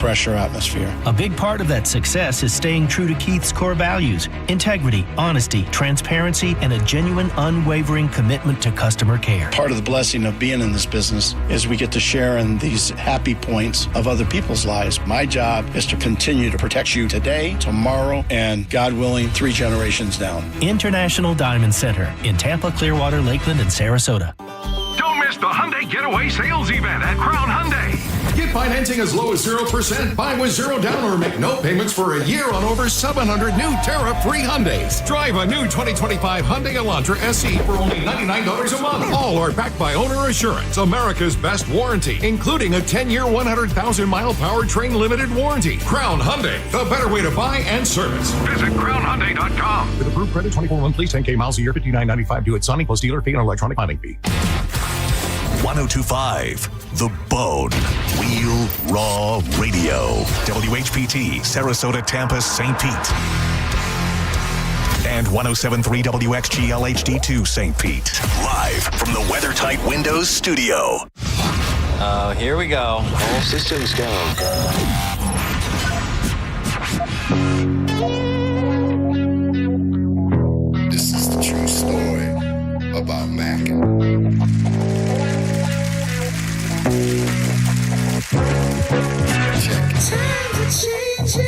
pressure atmosphere. A big part of that success is staying true to Keith's core values: integrity, honesty, transparency, and a genuine, unwavering commitment to customer care. Part of the blessing of being in this business is we get to share in these happy points of other people's lives. My job is to continue to protect you today, tomorrow, and God willing, 3 generations down. International Diamond Center in Tampa, Clearwater, Lakeland, and Sarasota. Don't miss the Hyundai Getaway Sales Event at Crown Hyundai. Get financing as low as 0%, buy with 0 down, or make no payments for a year on over 700 new tariff-free Hyundais. Drive a new 2025 Hyundai Elantra SE for only $99 a month. All are backed by Owner Assurance, America's best warranty, including a 10-year, 100,000-mile powertrain limited warranty. Crown Hyundai, the better way to buy and service. Visit crownhyundai.com. With approved credit, 24 monthly, 10K miles a year, $59.95 due at signing plus dealer fee and electronic filing fee. 102.5 The Bone. Real Raw Radio. WHPT, Sarasota, Tampa, St. Pete. And 107.3 WXGL HD2 St. Pete. Live from the WeatherTight Windows studio. Oh, here we go. All systems go. This is the true story about Mac. Times are changing,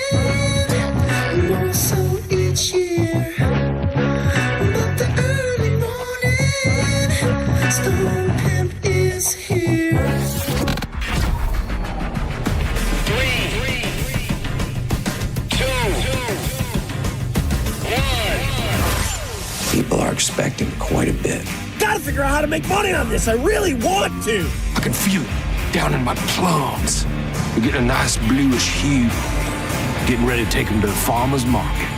more so each year. But the early morning Stone Pimp is here. 3, 2, 1. People are expecting quite a bit. Gotta figure out how to make money on this. I really want to. I can feel it down in my plums. We're getting a nice bluish hue. Getting ready to take them to the farmer's market.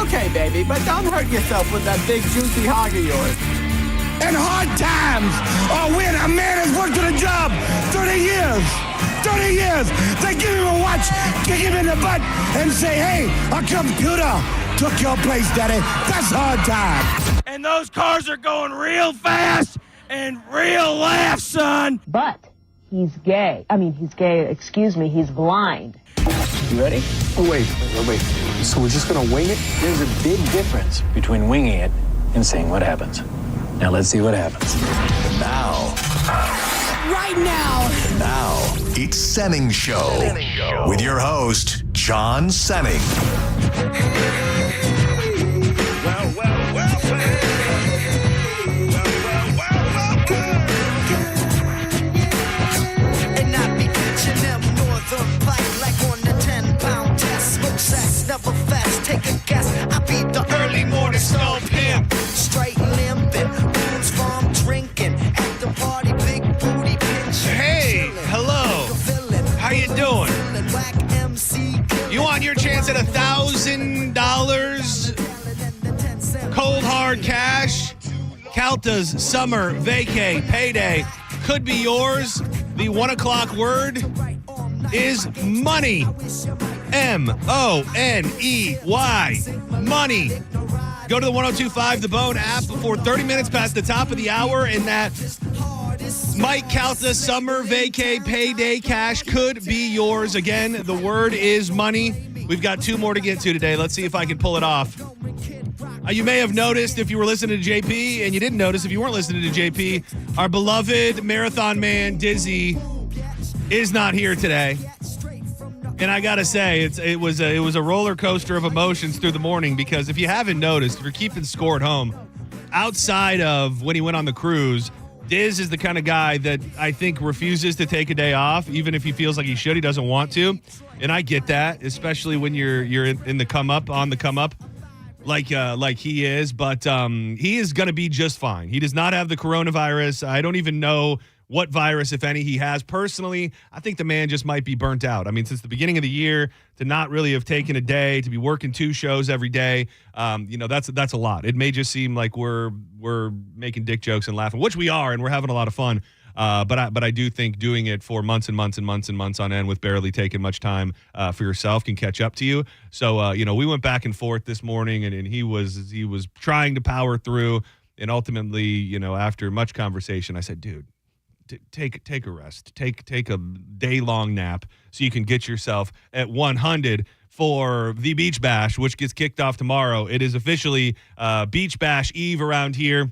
Okay, baby, but don't hurt yourself with that big juicy hog of yours. In hard times, or when a man has worked at a job 30 years, they give him a watch, kick him in the butt, and say, hey, a computer took your place, daddy. That's hard time. And those cars are going real fast and real fast, son. But he's gay. He's blind. You ready? Oh, wait. So we're just gonna wing it? There's a big difference between winging it and seeing what happens. Now let's see what happens. Now. Right now. Now, it's Senning Show. With your host, John Senning. Never fast, take a guess. I be the early morning Stone Pimp. Straight limping, booze from drinking. At the party, big booty pinching. Hey, hello. How you doing? You want your chance at $1,000 cold hard cash? Calta's summer vacay payday could be yours. The 1 o'clock word is money. M-O-N-E-Y. Money. Go to the 102.5 The Bone app before 30 minutes past the top of the hour, and that Mike Calta Summer Vacay Payday Cash could be yours. Again, the word is money. We've got 2 more to get to today. Let's see if I can pull it off. You may have noticed if you were listening to JP, and you didn't notice if you weren't listening to JP, our beloved marathon man, Dizzy, is not here today. And I got to say, it was a roller coaster of emotions through the morning, because if you haven't noticed, if you're keeping score at home, outside of when he went on the cruise, Diz is the kind of guy that I think refuses to take a day off, even if he feels like he should. He doesn't want to. And I get that, especially when you're in the come up, on the come up, like he is. But he is going to be just fine. He does not have the coronavirus. I don't even know what virus, if any, he has. Personally, I think the man just might be burnt out. I mean, since the beginning of the year, to not really have taken a day, to be working 2 shows every day, that's a lot. It may just seem like we're making dick jokes and laughing, which we are, and we're having a lot of fun. But I do think doing it for months and months and months and months on end with barely taking much time for yourself can catch up to you. So, we went back and forth this morning, and he was trying to power through. And ultimately, after much conversation, I said, dude, take a rest. Take a day-long nap so you can get yourself at 100 for the Beach Bash, which gets kicked off tomorrow. It is officially Beach Bash Eve around here.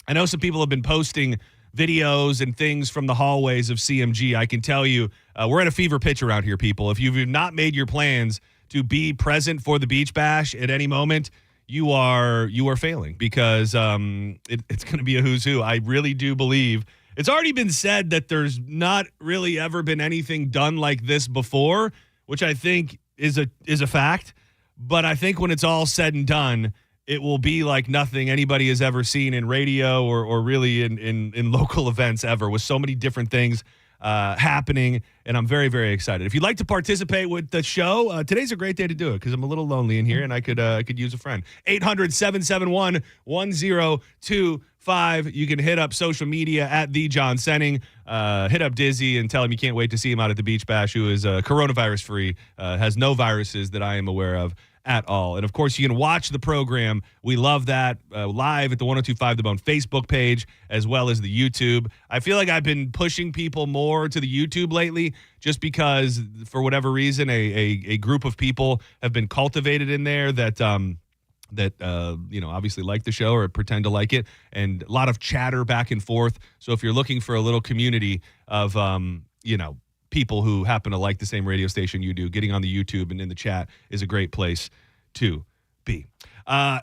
I know some people have been posting videos and things from the hallways of CMG. I can tell you, we're at a fever pitch around here, people. If you've not made your plans to be present for the Beach Bash at any moment, you are failing, because it's going to be a who's who. I really do believe it's already been said that there's not really ever been anything done like this before, which I think is a fact. But I think when it's all said and done, it will be like nothing anybody has ever seen in radio or really in local events ever, with so many different things happening, and I'm very, very excited. If you'd like to participate with the show, today's a great day to do it, because I'm a little lonely in here and I could use a friend. 800-771-1025. You can hit up social media at the John Senning. Hit up Dizzy and tell him you can't wait to see him out at the Beach Bash, who is coronavirus free, has no viruses that I am aware of at all. And of course, you can watch the program. We love that live at the 1025 The Bone Facebook page, as well as the YouTube. I feel like I've been pushing people more to the YouTube lately, just because for whatever reason, a group of people have been cultivated in there that obviously like the show or pretend to like it, and a lot of chatter back and forth. So if you're looking for a little community of people who happen to like the same radio station you do, getting on the YouTube and in the chat is a great place to be.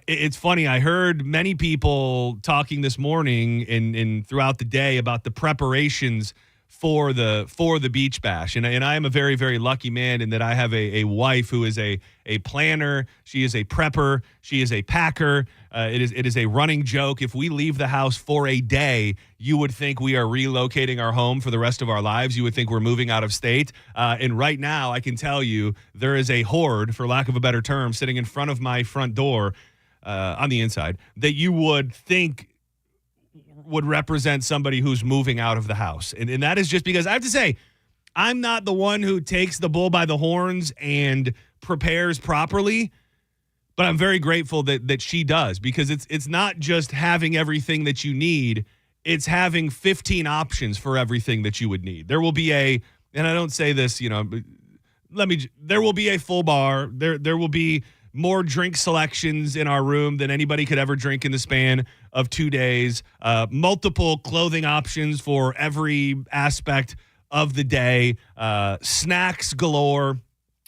It's funny. I heard many people talking this morning and throughout the day about the preparations for the Beach Bash. And I am a very, very lucky man in that I have a wife who is a planner. She is a prepper. She is a packer. It is a running joke. If we leave the house for a day, you would think we are relocating our home for the rest of our lives. You would think we're moving out of state. And right now, I can tell you there is a horde, for lack of a better term, sitting in front of my front door on the inside that you would think would represent somebody who's moving out of the house. And that is just because I have to say, I'm not the one who takes the bull by the horns and prepares properly, but I'm very grateful that she does, because it's not just having everything that you need, it's having 15 options for everything that you would need. There will be and I don't say this, there will be a full bar. There will be more drink selections in our room than anybody could ever drink in the span of 2 days. Multiple clothing options for every aspect of the day. Snacks galore,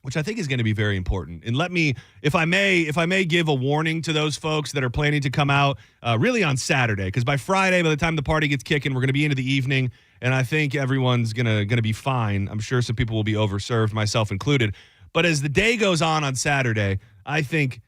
which I think is going to be very important. And let me, if I may give a warning to those folks that are planning to come out really on Saturday, because by Friday, by the time the party gets kicking, we're going to be into the evening, and I think everyone's going to be fine. I'm sure some people will be overserved, myself included. But as the day goes on Saturday, I think,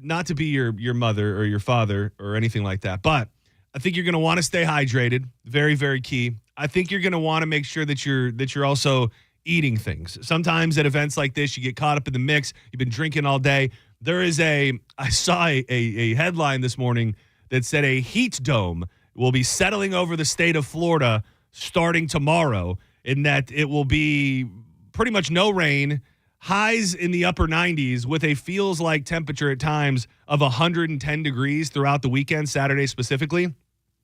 not to be your mother or your father or anything like that, but I think you're going to want to stay hydrated. Very, very key. I think you're going to want to make sure that you're also eating things. Sometimes at events like this, you get caught up in the mix. You've been drinking all day. I saw a headline this morning that said a heat dome will be settling over the state of Florida starting tomorrow, in that it will be pretty much no rain, highs in the upper 90s, with a feels like temperature at times of 110 degrees throughout the weekend, Saturday specifically.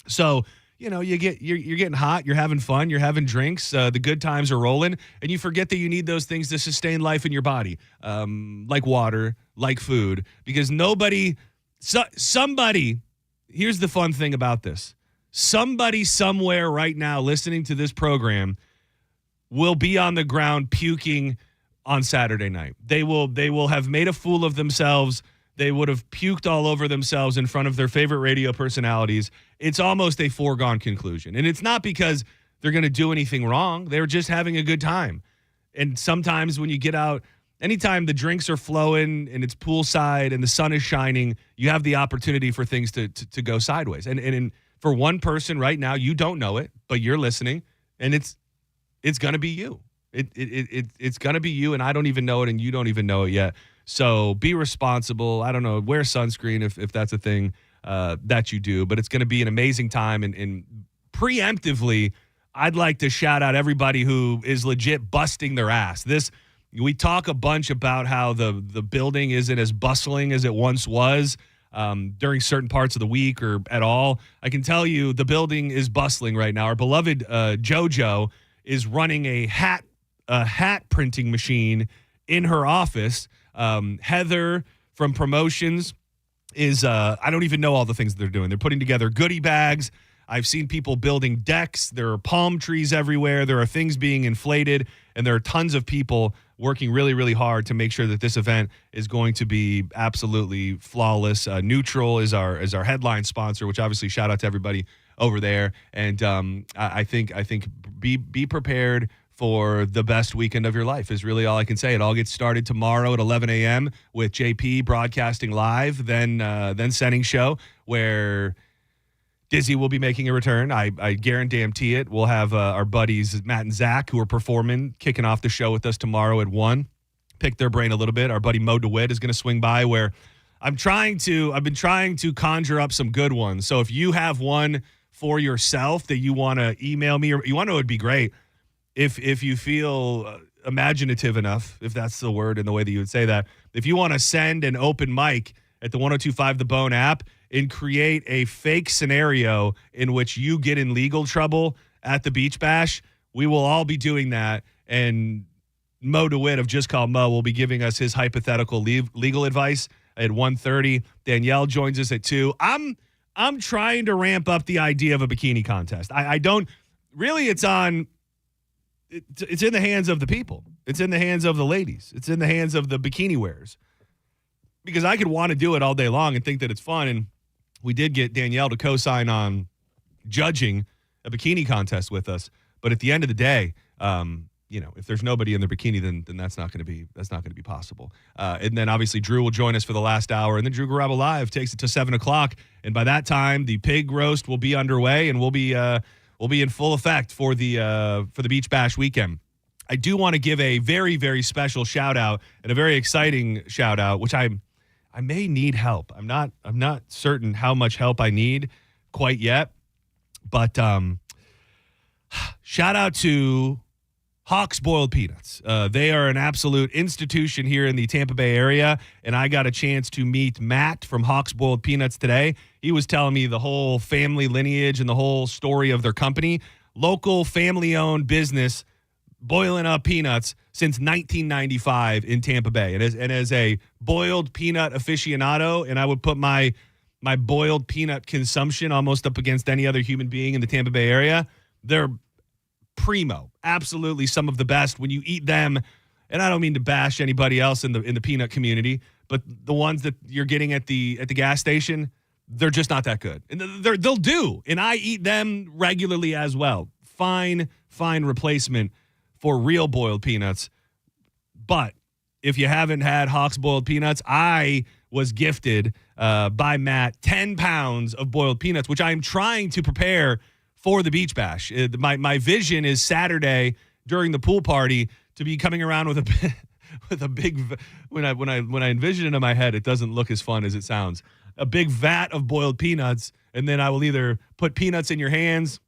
So, you're getting hot, you're having fun, you're having drinks, the good times are rolling, and you forget that you need those things to sustain life in your body, like water, like food, because somebody, here's the fun thing about this. Somebody somewhere right now listening to this program will be on the ground puking on Saturday night. They will have made a fool of themselves. They would have puked all over themselves in front of their favorite radio personalities. It's almost a foregone conclusion. And it's not because they're going to do anything wrong. They're just having a good time. And sometimes when you get out, anytime the drinks are flowing and it's poolside and the sun is shining, you have the opportunity for things to go sideways. And for one person right now, you don't know it, but you're listening, and it's going to be you. It's going to be you, and I don't even know it, and you don't even know it yet. So be responsible. I don't know, wear sunscreen if that's a thing that you do. But it's going to be an amazing time. And preemptively, I'd like to shout out everybody who is legit busting their ass. We talk a bunch about how the building isn't as bustling as it once was. during certain parts of the week or at all. I can tell you the building is bustling right now. Our beloved JoJo is running a hat printing machine in her office. Heather from promotions is I don't even know all the things they're doing. They're putting together goodie bags. I've seen people building decks. There are palm trees everywhere. There are things being inflated, and there are tons of people working really, really hard to make sure that this event is going to be absolutely flawless. Neutral is our headline sponsor, which obviously shout out to everybody over there. And I think be prepared for the best weekend of your life is really all I can say. It all gets started tomorrow at 11 a.m. with JP broadcasting live, then Senning Show, where Dizzy will be making a return. I guarantee it. We'll have our buddies Matt and Zach, who are performing, kicking off the show with us tomorrow at 1. Pick their brain a little bit. Our buddy Mo DeWitt is going to swing by, where I've been trying to conjure up some good ones. So if you have one for yourself that you want to email me, or you want to, it would be great if you feel imaginative enough, if that's the word in the way that you would say that. If you want to send an open mic at the 1025 The Bone app and create a fake scenario in which you get in legal trouble at the Beach Bash, we will all be doing that. And Mo DeWitt of Just Call Mo will be giving us his hypothetical legal advice at 1:30. Danielle joins us at 2. I'm trying to ramp up the idea of a bikini contest. I don't really. It's in the hands of the people. It's in the hands of the ladies. It's in the hands of the bikini wearers. Because I could want to do it all day long and think that it's fun. And we did get Danielle to co-sign on judging a bikini contest with us. But at the end of the day, if there's nobody in their bikini, then that's not going to be possible. And then obviously Drew will join us for the last hour, and then Drew Garabo Live takes it to 7:00. And by that time, the pig roast will be underway, and we'll be in full effect for the Beach Bash weekend. I do want to give a very, very special shout out and a very exciting shout out, which I may need help. I'm not certain how much help I need quite yet, but shout out to Hawks Boiled Peanuts. They are an absolute institution here in the Tampa Bay area, and I got a chance to meet Matt from Hawks Boiled Peanuts today. He was telling me the whole family lineage and the whole story of their company. Local family-owned business boiling up peanuts since 1995 in Tampa Bay. And as a boiled peanut aficionado, and I would put my boiled peanut consumption almost up against any other human being in the Tampa Bay area, they're primo, absolutely some of the best. When you eat them, and I don't mean to bash anybody else in the peanut community, but the ones that you're getting at the gas station, they're just not that good. And they'll do, and I eat them regularly as well. Fine replacement for real boiled peanuts. But if you haven't had Hawks Boiled Peanuts, I was gifted by Matt 10 pounds of boiled peanuts, which I'm trying to prepare for the Beach Bash. My vision is Saturday during the pool party to be coming around with a big, when I envision it in my head, it doesn't look as fun as it sounds. A big vat of boiled peanuts, and then I will either put peanuts in your hands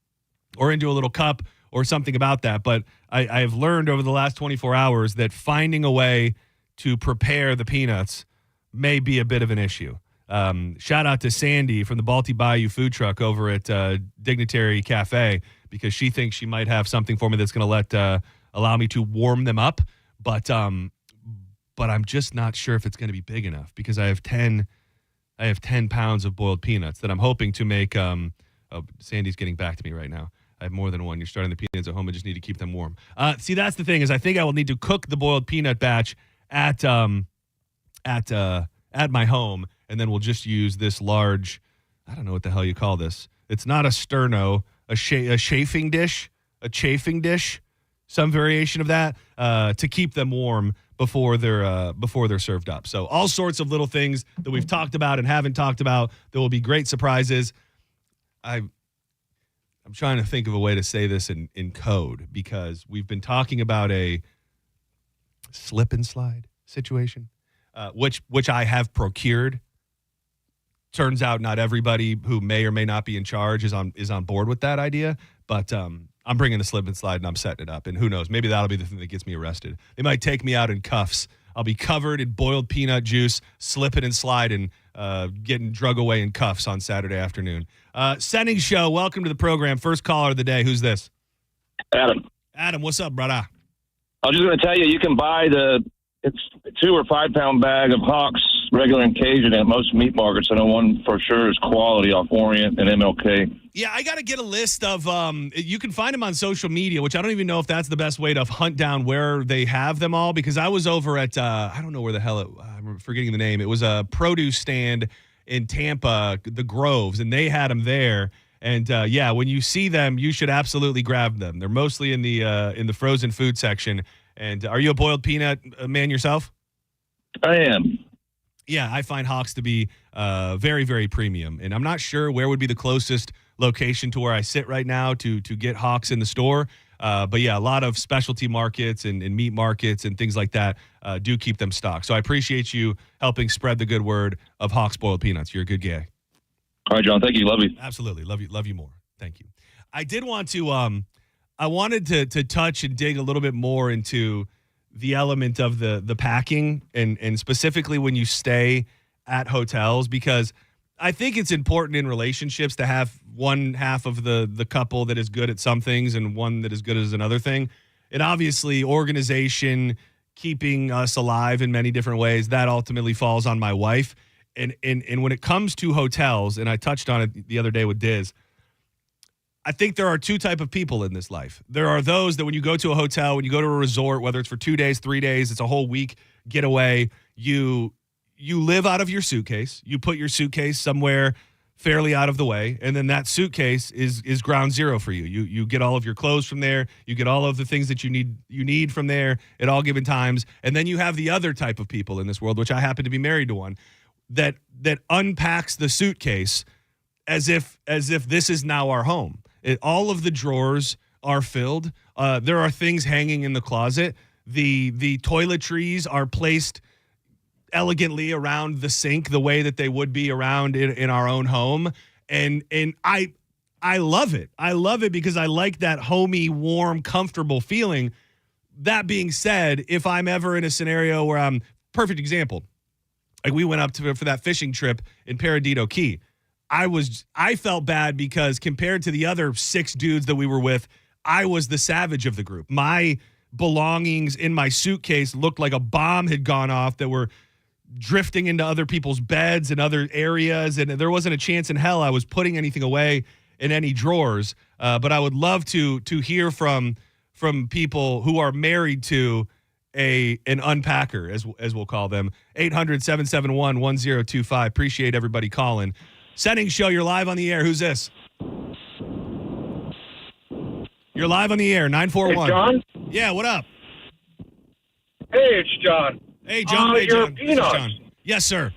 or into a little cup or something about that. But I have learned over the last 24 hours that finding a way to prepare the peanuts may be a bit of an issue. Shout out to Sandy from the Balti Bayou food truck over at Dignitary Cafe, because she thinks she might have something for me that's going to allow me to warm them up. But I'm just not sure if it's going to be big enough, because I have 10 pounds of boiled peanuts that I'm hoping to make. Sandy's getting back to me right now. I have more than one. You're starting the peanuts at home. I just need to keep them warm. See, that's the thing, is I think I will need to cook the boiled peanut batch at my home, and then we'll just use this large, I don't know what the hell you call this. It's not a sterno, a chafing dish, some variation of that, to keep them warm before they're served up. So all sorts of little things that we've talked about and haven't talked about. There will be great surprises. I'm trying to think of a way to say this in code, because we've been talking about a slip and slide situation, which I have procured. Turns out not everybody who may or may not be in charge is on board with that idea, but I'm bringing the slip and slide and I'm setting it up, and who knows, maybe that'll be the thing that gets me arrested. They might take me out in cuffs I'll be covered in boiled peanut juice, slipping and sliding, getting drug away in cuffs on Saturday afternoon. Senning Show, welcome to the program. First caller of the day. Who's this? Adam. Adam, what's up, brother? I was just going to tell you, you can buy it's 2 or 5 pound bag of Hawks regular and Cajun at most meat markets. I know one for sure is quality off Orient and MLK. Yeah, I got to get a list of, you can find them on social media, which I don't even know if that's the best way to hunt down where they have them all, because I was over at, I don't know where the hell, I'm forgetting the name. It was a produce stand in Tampa, the Groves, and they had them there. And yeah, when you see them, you should absolutely grab them. They're mostly in the frozen food section. And are you a boiled peanut man yourself? I am. Yeah, I find Hawks to be very, very premium. And I'm not sure where would be the closest location to where I sit right now to get Hawks in the store. But yeah, a lot of specialty markets and meat markets and things like that do keep them stocked. So I appreciate you helping spread the good word of Hawks boiled peanuts. You're a good guy. All right, John. Thank you. Love you. Absolutely. Love you more. Thank you. I did want to, I wanted to touch and dig a little bit more into the element of the packing and specifically when you stay at hotels, because I think it's important in relationships to have one half of the couple that is good at some things and one that is good as another thing. And obviously organization, keeping us alive in many different ways, that ultimately falls on my wife. And when it comes to hotels, and I touched on it the other day with Diz, I think there are two type of people in this life. There are those that when you go to a hotel, when you go to a resort, whether it's for 2 days, 3 days, it's a whole week getaway, you live out of your suitcase. You put your suitcase somewhere fairly out of the way, and then that suitcase is ground zero for you. You get all of your clothes from there. You get all of the things that you need from there at all given times. And then you have the other type of people in this world, which I happen to be married to one, that unpacks the suitcase as if this is now our home. All of the drawers are filled. There are things hanging in the closet. The toiletries are placed elegantly around the sink the way that they would be around in our own home. And I love it. I love it because I like that homey, warm, comfortable feeling. That being said, if I'm ever in a scenario where perfect example, like we went up for that fishing trip in Paradiso Key. I felt bad because compared to the other 6 dudes that we were with, I was the savage of the group. My belongings in my suitcase looked like a bomb had gone off that were drifting into other people's beds and other areas, and there wasn't a chance in hell I was putting anything away in any drawers. But I would love to hear from people who are married to an unpacker, as we'll call them. 800-771-1025. Appreciate everybody calling. Senning Show, you're live on the air. Who's this? You're live on the air, 941. Hey, John? Yeah, what up? Hey, it's John. Hey, John. Hey, your John. peanuts. John. Yes, sir.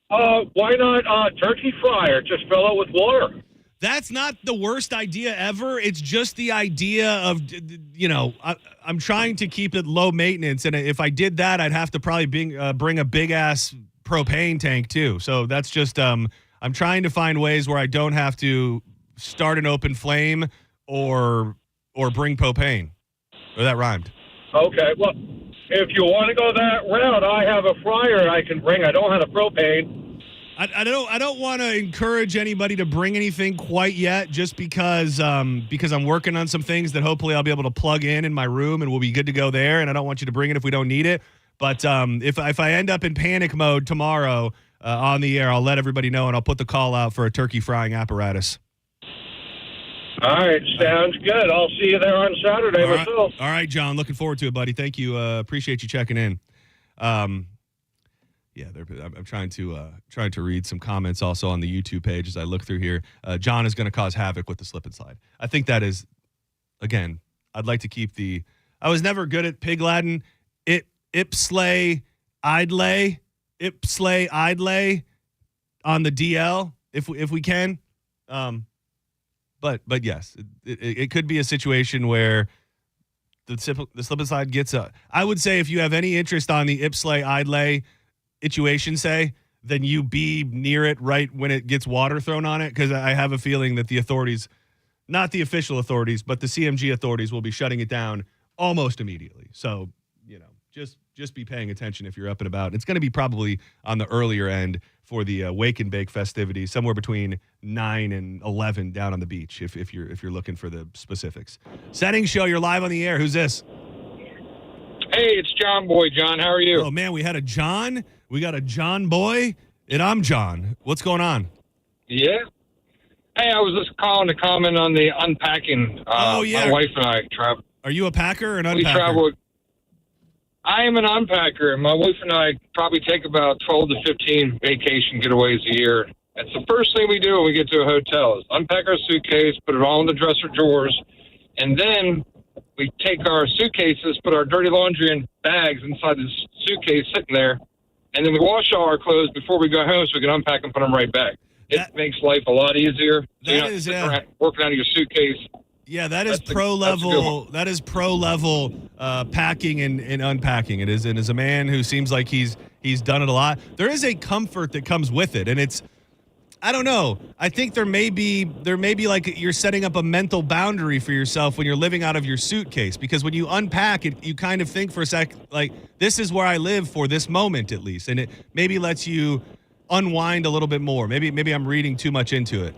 Why not turkey fryer? Just fill it with water. That's not the worst idea ever. It's just the idea of, I'm trying to keep it low maintenance. And if I did that, I'd have to probably bring a big-ass propane tank, too. So that's just, I'm trying to find ways where I don't have to start an open flame or bring propane. Or that rhymed. Okay, well, if you want to go that route, I have a fryer I can bring. I don't have a propane. I don't want to encourage anybody to bring anything quite yet, just because I'm working on some things that hopefully I'll be able to plug in my room and we'll be good to go there. And I don't want you to bring it if we don't need it. But if I end up in panic mode tomorrow on the air, I'll let everybody know and I'll put the call out for a turkey frying apparatus. All right, sounds good. I'll see you there on Saturday myself. All right, John. Looking forward to it, buddy. Thank you. Appreciate you checking in. I'm trying to read some comments also on the YouTube page as I look through here. John is going to cause havoc with the slip and slide. I think that is, again, I'd like to keep I was never good at pig Latin. Ipslay idlay on the DL if we can. But yes, it could be a situation where the slip and slide gets I would say if you have any interest on the Ipslay idlay situation, then you be near it right when it gets water thrown on it, because I have a feeling that the authorities, not the official authorities, but the CMG authorities will be shutting it down almost immediately. So, just be paying attention if you're up and about. It's going to be probably on the earlier end for the wake and bake festivities, somewhere between 9 and 11 down on the beach. If you're looking for the specifics. Senning Show, you're live on the air. Who's this? Hey, it's John Boy. John, how are you? Oh man, we had a John. We got a John Boy, and I'm John. What's going on? Yeah. Hey, I was just calling to comment on the unpacking. Oh yeah. My wife and I travel. Are you a packer or an unpacker? We travel. I am an unpacker, and my wife and I probably take about 12 to 15 vacation getaways a year. It's the first thing we do when we get to a hotel is unpack our suitcase, put it all in the dresser drawers, and then we take our suitcases, put our dirty laundry in bags inside the suitcase sitting there, and then we wash all our clothes before we go home so we can unpack and put them right back. It makes life a lot easier. So you're not sitting around working out of your suitcase. Yeah, that's pro level. That is pro level packing and unpacking. It is, and as a man who seems like he's done it a lot, there is a comfort that comes with it, and it's. I don't know. I think there may be like you're setting up a mental boundary for yourself when you're living out of your suitcase, because when you unpack it, you kind of think for a sec, like, this is where I live for this moment at least, and it maybe lets you unwind a little bit more. Maybe I'm reading too much into it.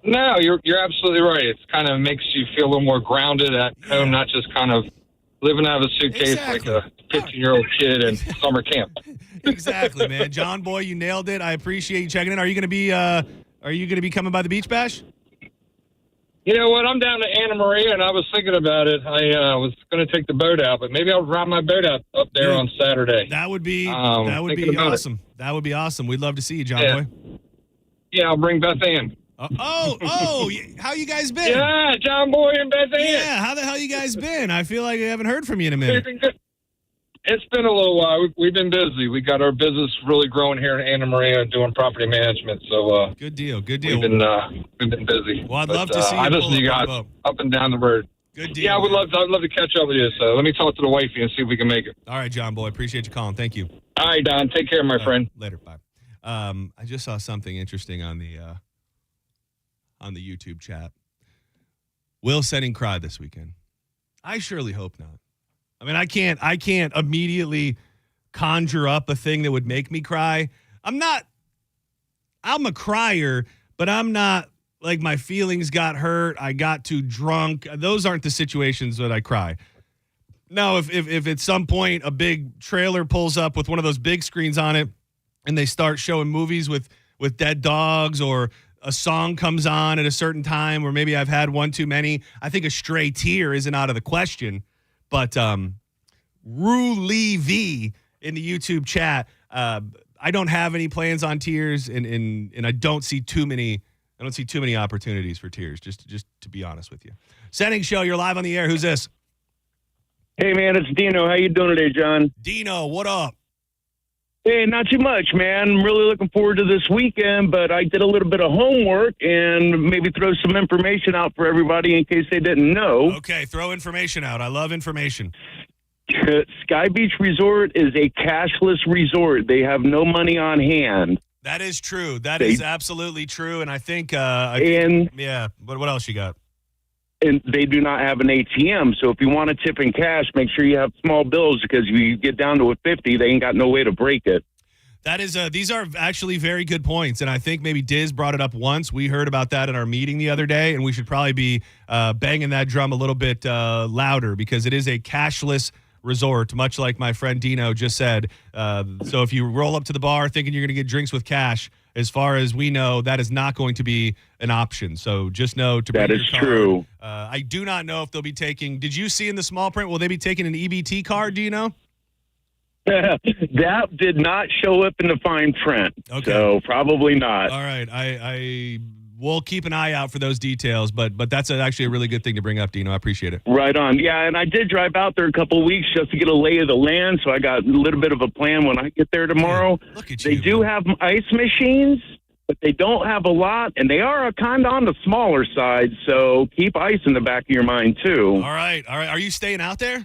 No, you're absolutely right. It kind of makes you feel a little more grounded at home, not just kind of living out of a suitcase like a 15-year-old kid in summer camp. Exactly, man. John Boy, you nailed it. I appreciate you checking in. Are you going to be coming by the Beach Bash? You know what? I'm down to Anna Maria, and I was thinking about it. I was going to take the boat out, but maybe I'll ride my boat out up there on Saturday. That would be awesome. That would be awesome. We'd love to see you, John Boy. Yeah, I'll bring Beth Ann. How you guys been? Yeah, John Boy and Beth Ann. Yeah, how the hell you guys been? I feel like I haven't heard from you in a minute. It's been a little while. We've been busy. We got our business really growing here in Anna Maria doing property management. So good deal. We've been busy. Well, I'd love to see you. I listen to you guys up and down the road. Good deal. Yeah, I'd love to catch up with you. So let me talk to the wifey and see if we can make it. All right, John Boy. Appreciate you calling. Thank you. All right, Don. Take care, my friend. Later. Bye. I just saw something interesting on the YouTube chat. Will Senning cry this weekend? I surely hope not. I mean, I can't immediately conjure up a thing that would make me cry. I'm a crier, but I'm not like my feelings got hurt, I got too drunk. Those aren't the situations that I cry. Now, if at some point a big trailer pulls up with one of those big screens on it and they start showing movies with dead dogs, or a song comes on at a certain time, or maybe I've had one too many, I think a stray tear isn't out of the question. But Ruli V in the YouTube chat, I don't have any plans on tears, and I don't see too many opportunities for tears. Just to be honest with you. Senning Show, you're live on the air. Who's this? Hey man, it's Dino. How you doing today, John? Dino, what up? Hey, not too much, man. I'm really looking forward to this weekend, but I did a little bit of homework and maybe throw some information out for everybody in case they didn't know. Okay, throw information out. I love information. Sky Beach Resort is a cashless resort. They have no money on hand. That is true. That is absolutely true, and I think yeah, but what else you got? And they do not have an ATM, so if you want to tip in cash, make sure you have small bills, because if you get down to a 50, they ain't got no way to break it. That is, these are actually very good points, and I think maybe Diz brought it up once. We heard about that in our meeting the other day, and we should probably be banging that drum a little bit louder, because it is a cashless resort, much like my friend Dino just said. So if you roll up to the bar thinking you're going to get drinks with cash, as far as we know, that is not going to be an option. So just know to bring your card. That is true. I do not know if they'll be taking. Did you see in the small print? Will they be taking an EBT card? Do you know? That did not show up in the fine print. Okay. So probably not. All right. I will keep an eye out for those details, but that's actually a really good thing to bring up, Dino. I appreciate it. Right on. Yeah, and I did drive out there a couple of weeks just to get a lay of the land, so I got a little bit of a plan when I get there tomorrow. Hey, look at they do have ice machines, but they don't have a lot, and they are kind of on the smaller side, so keep ice in the back of your mind, too. All right. Are you staying out there?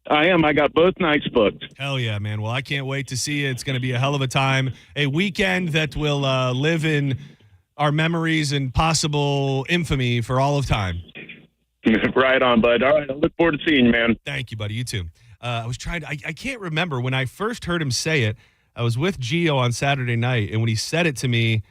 I am. I got both nights booked. Hell yeah, man. Well, I can't wait to see you. It's going to be a hell of a time. A weekend that will live in our memories and possible infamy for all of time. Right on, bud. All right, I look forward to seeing you, man. Thank you, buddy. You too. I can't remember. When I first heard him say it, I was with Gio on Saturday night, and when he said it to me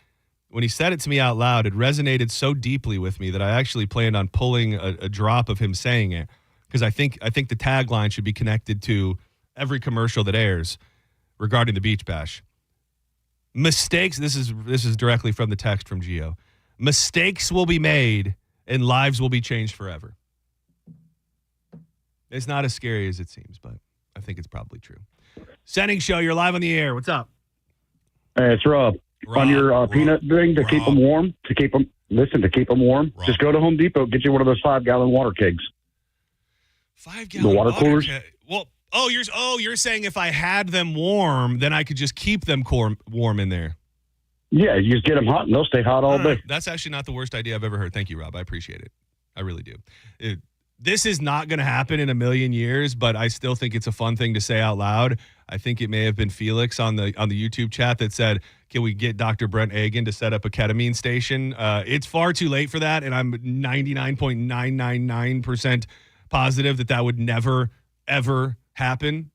out loud, it resonated so deeply with me that I actually planned on pulling a drop of him saying it, because I think the tagline should be connected to every commercial that airs regarding the Beach Bash. Mistakes, this is directly from the text from Gio. Mistakes will be made and lives will be changed forever. It's not as scary as it seems, but I think it's probably true. Senning Show, you're live on the air. What's up? Hey, it's Rob. On your peanut thing to keep them warm, to keep them warm, just go to Home Depot, get you one of those 5-gallon water kegs. 5-gallon the water coolers. You're saying if I had them warm, then I could just keep them warm in there. Yeah, you just get them hot, and they'll stay hot all day. That's actually not the worst idea I've ever heard. Thank you, Rob. I appreciate it. I really do. This is not going to happen in a million years, but I still think it's a fun thing to say out loud. I think it may have been Felix on the YouTube chat that said, can we get Dr. Brent Agan to set up a ketamine station? It's far too late for that, and I'm 99.999% positive that would never, ever happen.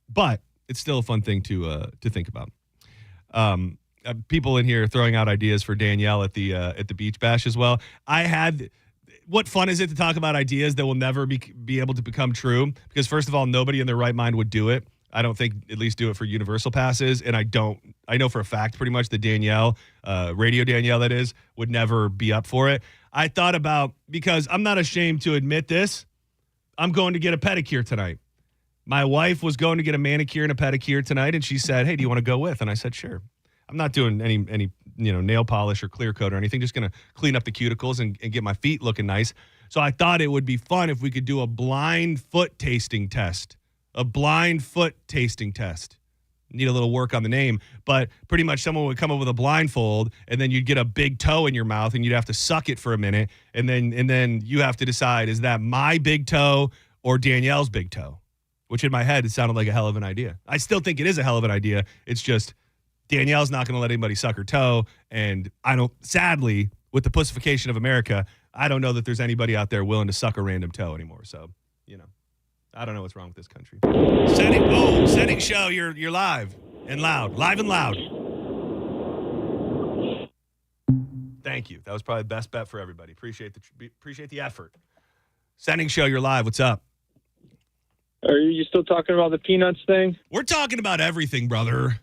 But it's still a fun thing to think about. People in here throwing out ideas for Danielle at the Beach Bash as well. What fun is it to talk about ideas that will never be able to become true? Because first of all, nobody in their right mind would do it. I don't think at least do it for universal passes. And I know for a fact pretty much that Danielle, Radio Danielle that is, would never be up for it. I thought about, because I'm not ashamed to admit this, I'm going to get a pedicure tonight. My wife was going to get a manicure and a pedicure tonight, and she said, hey, do you want to go with? And I said, sure. I'm not doing any nail polish or clear coat or anything. Just going to clean up the cuticles and get my feet looking nice. So I thought it would be fun if we could do a blind foot tasting test. Need a little work on the name, but pretty much someone would come up with a blindfold, and then you'd get a big toe in your mouth, and you'd have to suck it for a minute, and then you have to decide, is that my big toe or Danielle's big toe? Which in my head, it sounded like a hell of an idea. I still think it is a hell of an idea. It's just Danielle's not going to let anybody suck her toe, and sadly, with the pussification of America, I don't know that there's anybody out there willing to suck a random toe anymore. So, I don't know what's wrong with this country. Senning Show, you're live and loud. Thank you. That was probably the best bet for everybody. Appreciate the effort. Senning Show, you're live. What's up? Are you still talking about the peanuts thing? We're talking about everything, brother.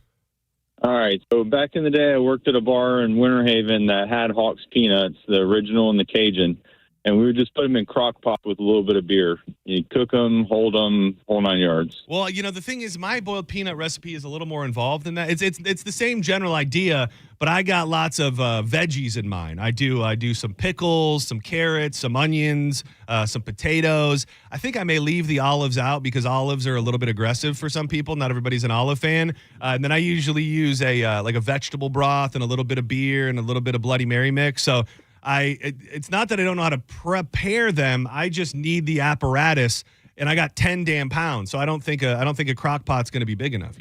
All right. So back in the day, I worked at a bar in Winter Haven that had Hawks peanuts, the original and the Cajun, and we would just put them in crock pot with a little bit of beer. You cook them, hold 9 yards. Well, the thing is, my boiled peanut recipe is a little more involved than that. It's the same general idea, but I got lots of veggies in mine. I do some pickles, some carrots, some onions, some potatoes. I think I may leave the olives out because olives are a little bit aggressive for some people. Not everybody's an olive fan. And then I usually use a vegetable broth and a little bit of beer and a little bit of Bloody Mary mix. So it's not that I don't know how to prepare them. I just need the apparatus, and I got 10 damn pounds. So I don't think a crock pot's going to be big enough,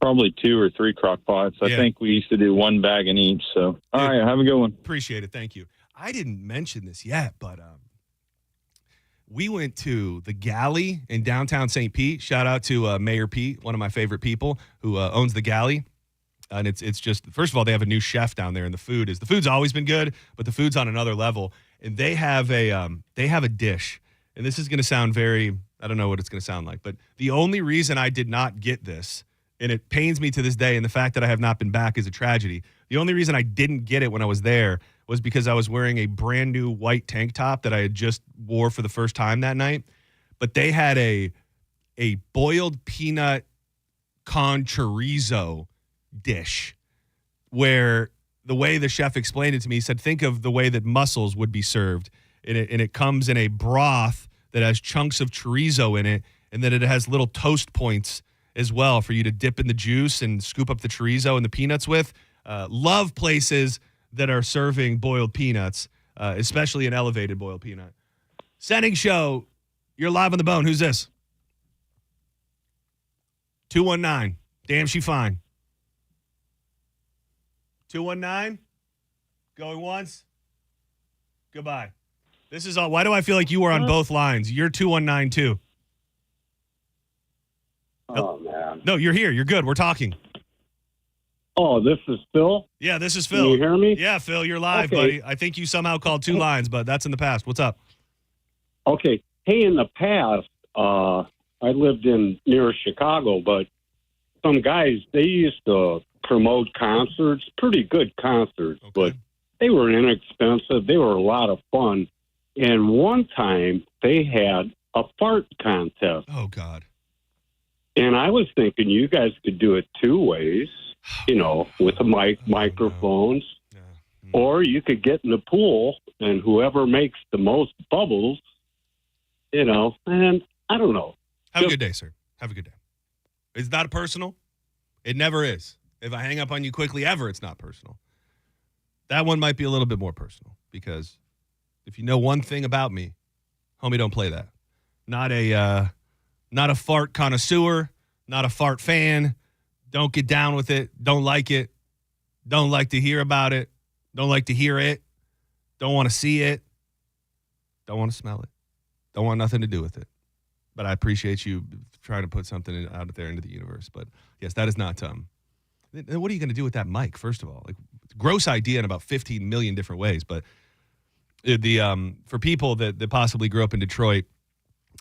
Probably 2 or 3 crock pots. I think we used to do 1 bag in each. So, all right, have a good one. Appreciate it. Thank you. I didn't mention this yet, but we went to the Galley in downtown St. Pete. Shout out to Mayor Pete, one of my favorite people who owns the Galley. And it's just, first of all, they have a new chef down there, and the food's always been good, but the food's on another level. And they have a dish, and this is going to sound very, I don't know what it's going to sound like, but the only reason I did not get this, and it pains me to this day, and the fact that I have not been back is a tragedy. The only reason I didn't get it when I was there was because I was wearing a brand new white tank top that I had just wore for the first time that night. But they had a boiled peanut con chorizo dish where the way the chef explained it to me, he said, think of the way that mussels would be served. And it comes in a broth that has chunks of chorizo in it, and then it has little toast points as well for you to dip in the juice and scoop up the chorizo and the peanuts with. Love places that are serving boiled peanuts, especially an elevated boiled peanut. Senning Show, you're live on the bone. Who's this? 219. Damn, she fine. 219. Going once. Goodbye. This is all. Why do I feel like you were on both lines? You're 219 too. Oh, man. No, you're here. You're good. We're talking. Oh, this is Phil? Yeah, this is Phil. Can you hear me? Yeah, Phil, you're live, Okay. buddy. I think you somehow called two lines, but that's in the past. What's up? Okay. Hey, in the past, I lived near Chicago, but some guys, they used to promote concerts, pretty good concerts, but they were inexpensive. They were a lot of fun. And one time they had a fart contest. Oh, God. And I was thinking you guys could do it two ways, with the microphones, or you could get in the pool and whoever makes the most bubbles, and I don't know. Have a good day, sir. Have a good day. It's not personal. It never is. If I hang up on you quickly ever, it's not personal. That one might be a little bit more personal because if you know one thing about me, homie, don't play that. Not a fart connoisseur, not a fart fan. Don't get down with it. Don't like it. Don't like to hear about it. Don't like to hear it. Don't want to see it. Don't want to smell it. Don't want nothing to do with it. But I appreciate you trying to put something out there into the universe. But yes, that is not what are you going to do with that mic? First of all, gross idea in about 15 million different ways. But for people that possibly grew up in Detroit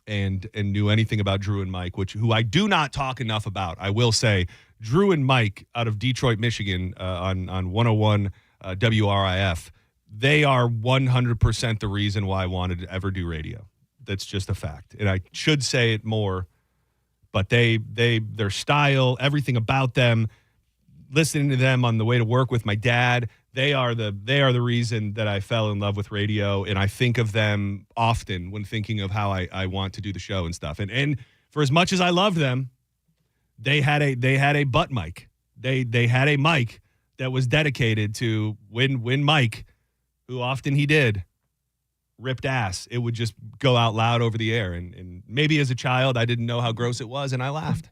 and knew anything about Drew and Mike, who I do not talk enough about, I will say Drew and Mike out of Detroit, Michigan, on 101 WRIF, they are 100% the reason why I wanted to ever do radio. That's just a fact. And I should say it more, but their style, everything about them, listening to them on the way to work with my dad, they are the reason that I fell in love with radio. And I think of them often when thinking of how I want to do the show and stuff. And for as much as I loved them, they had a butt mic. They had a mic that was dedicated to when Mike, who often he did, ripped ass, it would just go out loud over the air. And maybe as a child, I didn't know how gross it was, and I laughed.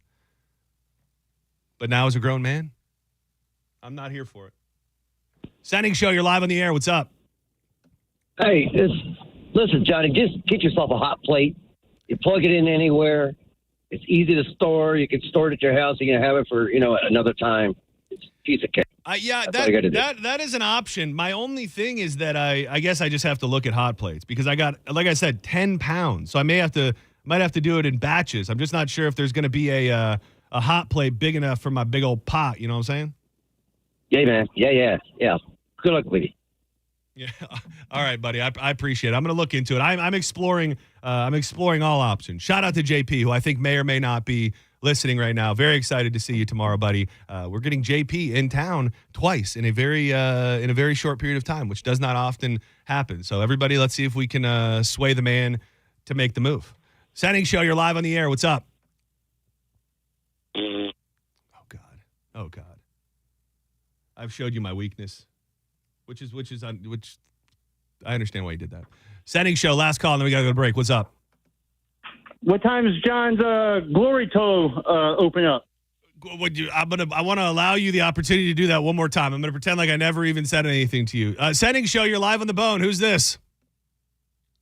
But now as a grown man, I'm not here for it. Senning Show, you're live on the air. What's up? Hey, listen, Johnny, just get yourself a hot plate. You plug it in anywhere. It's easy to store. You can store it at your house. You can have it for, another time. It's a piece of cake. That is an option. My only thing is that I guess I just have to look at hot plates because I got, like I said, 10 pounds. So I might have to do it in batches. I'm just not sure if there's going to be a hot plate big enough for my big old pot. You know what I'm saying? Yeah, man. Yeah. Good luck with you. Yeah. All right, buddy. I appreciate it. I'm going to look into it. I'm exploring all options. Shout out to JP, who I think may or may not be listening right now. Very excited to see you tomorrow, buddy. We're getting JP in town twice in a very short period of time, which does not often happen. So everybody, let's see if we can sway the man to make the move. Senning Show, you're live on the air. What's up? Oh God. I've showed you my weakness, which I understand why you did that. Senning Show, last call, and then we got to go to break. What's up? What time is John's Glory Toe open up? I want to allow you the opportunity to do that one more time. I'm going to pretend like I never even said anything to you. Senning Show, you're live on the bone. Who's this?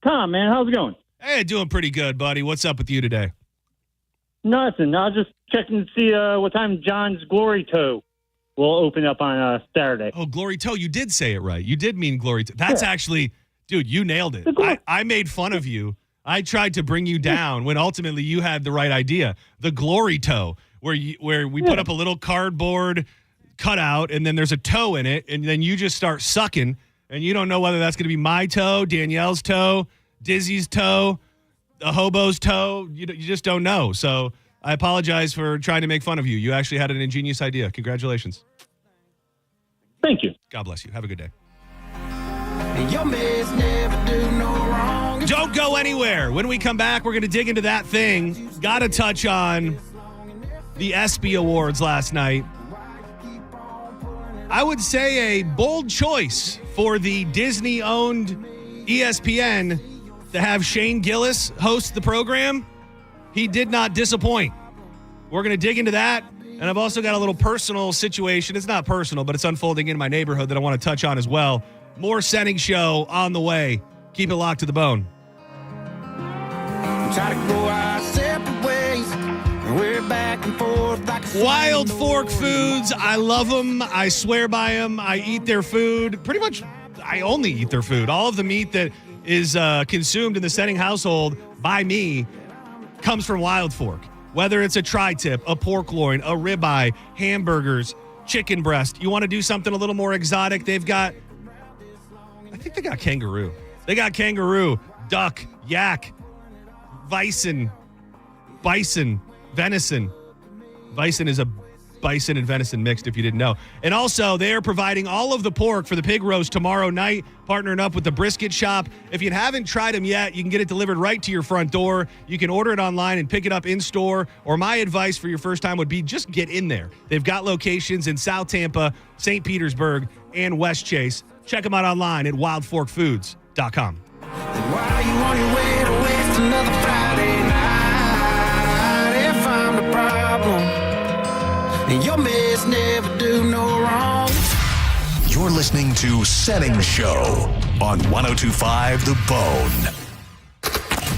Tom, man, how's it going? Hey, doing pretty good, buddy. What's up with you today? Nothing. I was just checking to see what time John's Glory Toe will open up on Saturday. Oh, Glory Toe. You did say it right. You did mean Glory Toe. That's actually, dude, you nailed it. I made fun of you. I tried to bring you down when ultimately you had the right idea. The Glory Toe, where we put up a little cardboard cutout and then there's a toe in it, and then you just start sucking, and you don't know whether that's going to be my toe, Danielle's toe, Dizzy's toe, the hobo's toe. You just don't know. So I apologize for trying to make fun of you. You actually had an ingenious idea. Congratulations. Thank you. God bless you. Have a good day. Your mess never do no wrong. Don't go anywhere. When we come back, we're going to dig into that thing. Got to touch on the ESPY Awards last night. I would say a bold choice for the Disney-owned ESPN to have Shane Gillis host the program. He did not disappoint. We're going to dig into that. And I've also got a little personal situation. It's not personal, but it's unfolding in my neighborhood that I want to touch on as well. More Senning Show on the way. Keep it locked to the bone. Try to go our separate ways, and we're back Wild Fork Foods. I love them. I swear by them. I eat their food. Pretty much, I only eat their food. All of the meat that is consumed in the Senning household by me comes from Wild Fork. Whether it's a tri-tip, a pork loin, a ribeye, hamburgers, chicken breast. You want to do something a little more exotic? I think they got kangaroo. They got kangaroo, duck, yak, bison, venison. Bison is a bison and venison mixed, if you didn't know. And also, they're providing all of the pork for the pig roast tomorrow night, partnering up with the brisket shop. If you haven't tried them yet, you can get it delivered right to your front door. You can order it online and pick it up in store. Or my advice for your first time would be just get in there. They've got locations in South Tampa, St. Petersburg, and West Chase. Check them out online at wildforkfoods.com. Why you on your way to waste another Friday night? If I'm the problem, and your mess never do no wrong. You're listening to Senning Show on 102.5 The Bone.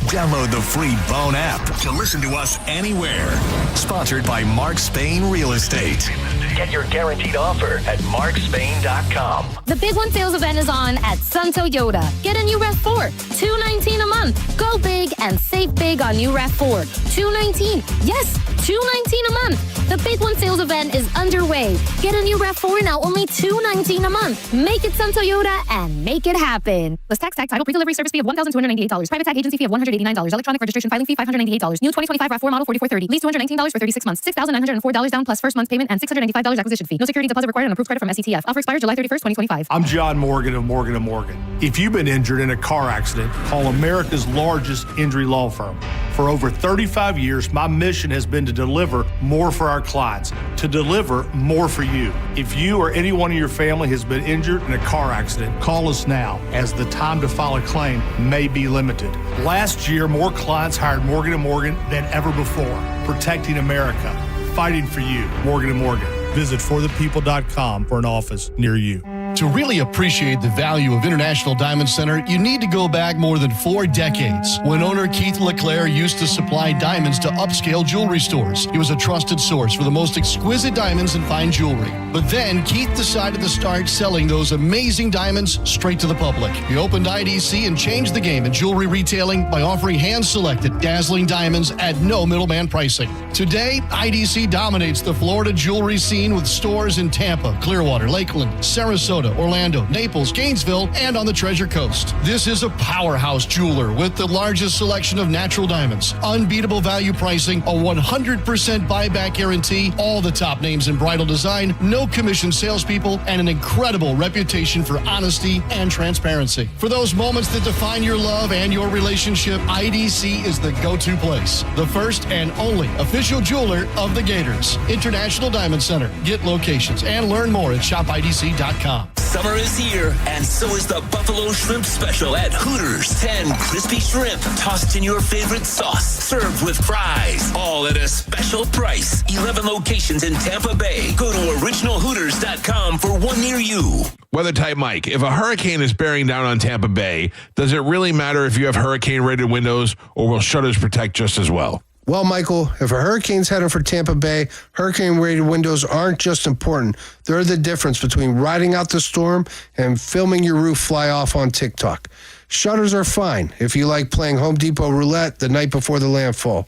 Download the free Bone app to listen to us anywhere. Sponsored by Mark Spain Real Estate. Get your guaranteed offer at markspain.com. The Big One sales event is on at Sun Toyota. Get a new RAV4, $219 a month. Go big and save big on new RAV4, $219. Yes, $219 a month. The Big One sales event is underway. Get a new RAV4 now only $219 a month. Make it Sun Toyota and make it happen. Plus tax, title, pre-delivery service fee of $1,298. Private tag agency fee of $189. Electronic registration filing fee $588. New 2025 RAV4 model $4430. Lease $219 for 36 months. $6,904 down plus first month's payment and $695 acquisition fee. No security deposit required and approved credit from SETF. Offer expires July 31st, 2025. I'm John Morgan of Morgan & Morgan. If you've been injured in a car accident, call America's largest injury law firm. For over 35 years, my mission has been to deliver more for our clients, to deliver more for you. If you or anyone in your family has been injured in a car accident, call us now, as the time to file a claim may be limited. Last year, more clients hired Morgan & Morgan than ever before, protecting America, fighting for you. Morgan & Morgan. Visit forthepeople.com for an office near you. To really appreciate the value of International Diamond Center, you need to go back more than 4 decades, when owner Keith LeClaire used to supply diamonds to upscale jewelry stores. He was a trusted source for the most exquisite diamonds and fine jewelry. But then Keith decided to start selling those amazing diamonds straight to the public. He opened IDC and changed the game in jewelry retailing by offering hand-selected, dazzling diamonds at no middleman pricing. Today, IDC dominates the Florida jewelry scene with stores in Tampa, Clearwater, Lakeland, Sarasota, Orlando, Naples, Gainesville, and on the Treasure Coast. This is a powerhouse jeweler with the largest selection of natural diamonds, unbeatable value pricing, a 100% buyback guarantee, all the top names in bridal design, no commission salespeople, and an incredible reputation for honesty and transparency. For those moments that define your love and your relationship, IDC is the go-to place. The first and only official jeweler of the Gators. International Diamond Center. Get locations and learn more at shopidc.com. Summer is here, and so is the Buffalo Shrimp Special at Hooters. 10 crispy shrimp tossed in your favorite sauce, served with fries, all at a special price. 11 locations in Tampa Bay. Go to originalhooters.com for one near you. Weather Type Mike, if a hurricane is bearing down on Tampa Bay, does it really matter if you have hurricane-rated windows, or will shutters protect just as well? Well, Michael, if a hurricane's heading for Tampa Bay, hurricane-rated windows aren't just important. They're the difference between riding out the storm and filming your roof fly off on TikTok. Shutters are fine if you like playing Home Depot roulette the night before the landfall.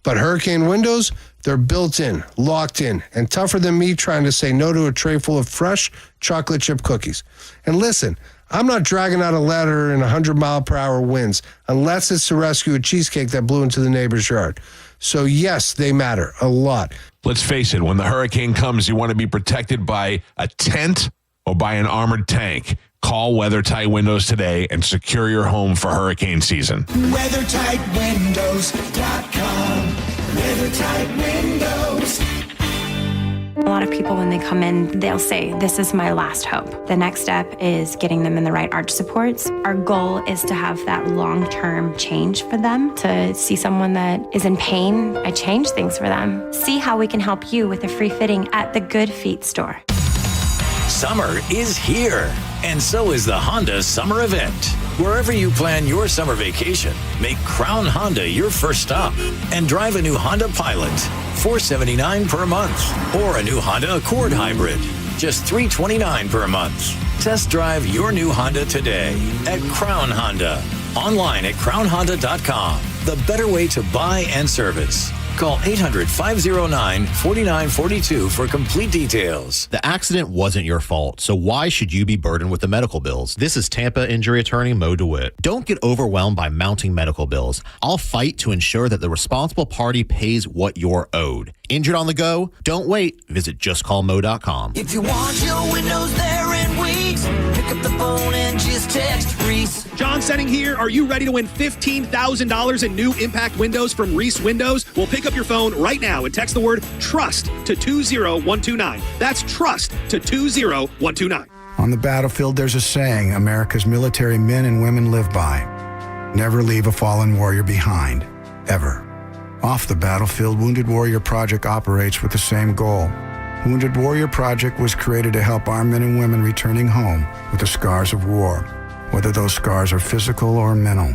But hurricane windows, they're built in, locked in, and tougher than me trying to say no to a tray full of fresh chocolate chip cookies. And listen, I'm not dragging out a ladder in 100-mile-per-hour winds unless it's to rescue a cheesecake that blew into the neighbor's yard. So, yes, they matter a lot. Let's face it, when the hurricane comes, you want to be protected by a tent or by an armored tank. Call WeatherTight Windows today and secure your home for hurricane season. WeatherTightWindows.com. WeatherTight Windows. A lot of people, when they come in, they'll say, this is my last hope. The next step is getting them in the right arch supports. Our goal is to have that long-term change for them. To see someone that is in pain, I change things for them. See how we can help you with a free fitting at the Good Feet store. Summer is here, and so is the Honda Summer Event. Wherever you plan your summer vacation, make Crown Honda your first stop and drive a new Honda Pilot, $479 per month, or a new Honda Accord Hybrid, just $329 per month. Test drive your new Honda today at Crown Honda. Online at crownhonda.com. The better way to buy and service. Call 800-509-4942 for complete details. The accident wasn't your fault, so why should you be burdened with the medical bills? This is Tampa injury attorney Mo DeWitt. Don't get overwhelmed by mounting medical bills. I'll fight to ensure that the responsible party pays what you're owed. Injured on the go? Don't wait. Visit justcallmo.com. If you want your windows there in weeks, pick up the phone and just text Reese. John Senning here. Are you ready to win $15,000 in new impact windows from Reese Windows? Well, pick up your phone right now and text the word TRUST to 20129. That's TRUST to 20129. On the battlefield, there's a saying America's military men and women live by. Never leave a fallen warrior behind, ever. Off the battlefield, Wounded Warrior Project operates with the same goal. Wounded Warrior Project was created to help our men and women returning home with the scars of war, whether those scars are physical or mental.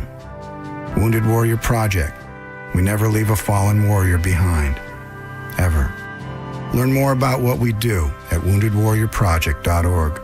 Wounded Warrior Project. We never leave a fallen warrior behind, ever. Learn more about what we do at woundedwarriorproject.org.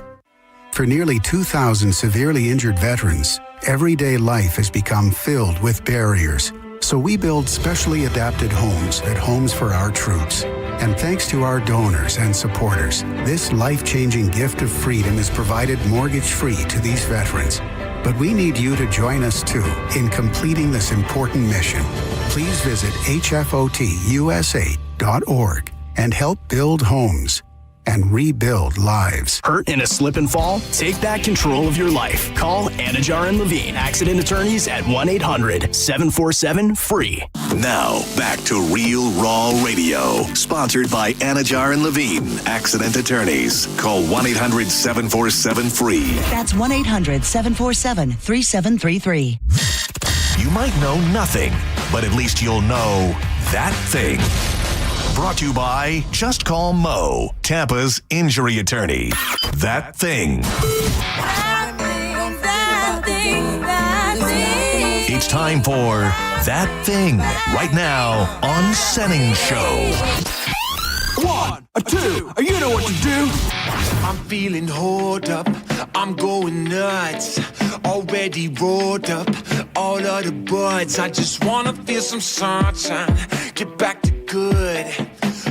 For nearly 2,000 severely injured veterans, everyday life has become filled with barriers. So we build specially adapted homes at Homes for Our Troops. And thanks to our donors and supporters, this life-changing gift of freedom is provided mortgage-free to these veterans. But we need you to join us, too, in completing this important mission. Please visit hfotusa.org and help build homes and rebuild lives. Hurt in a slip and fall? Take back control of your life. Call Anajar and Levine, accident attorneys at 1-800-747-FREE. Now, back to Real Raw Radio, sponsored by Anajar and Levine, accident attorneys. Call 1-800-747-FREE. That's 1-800-747-3733. You might know nothing, but at least you'll know that thing. Brought to you by Just Call Mo, Tampa's injury attorney. That thing. It's time for That Thing, right now on Senning Show. 1 or 2, you know what to do. I'm feeling hold up, I'm going nuts. Already rolled up all of the buds. I just wanna feel some sunshine, get back to good.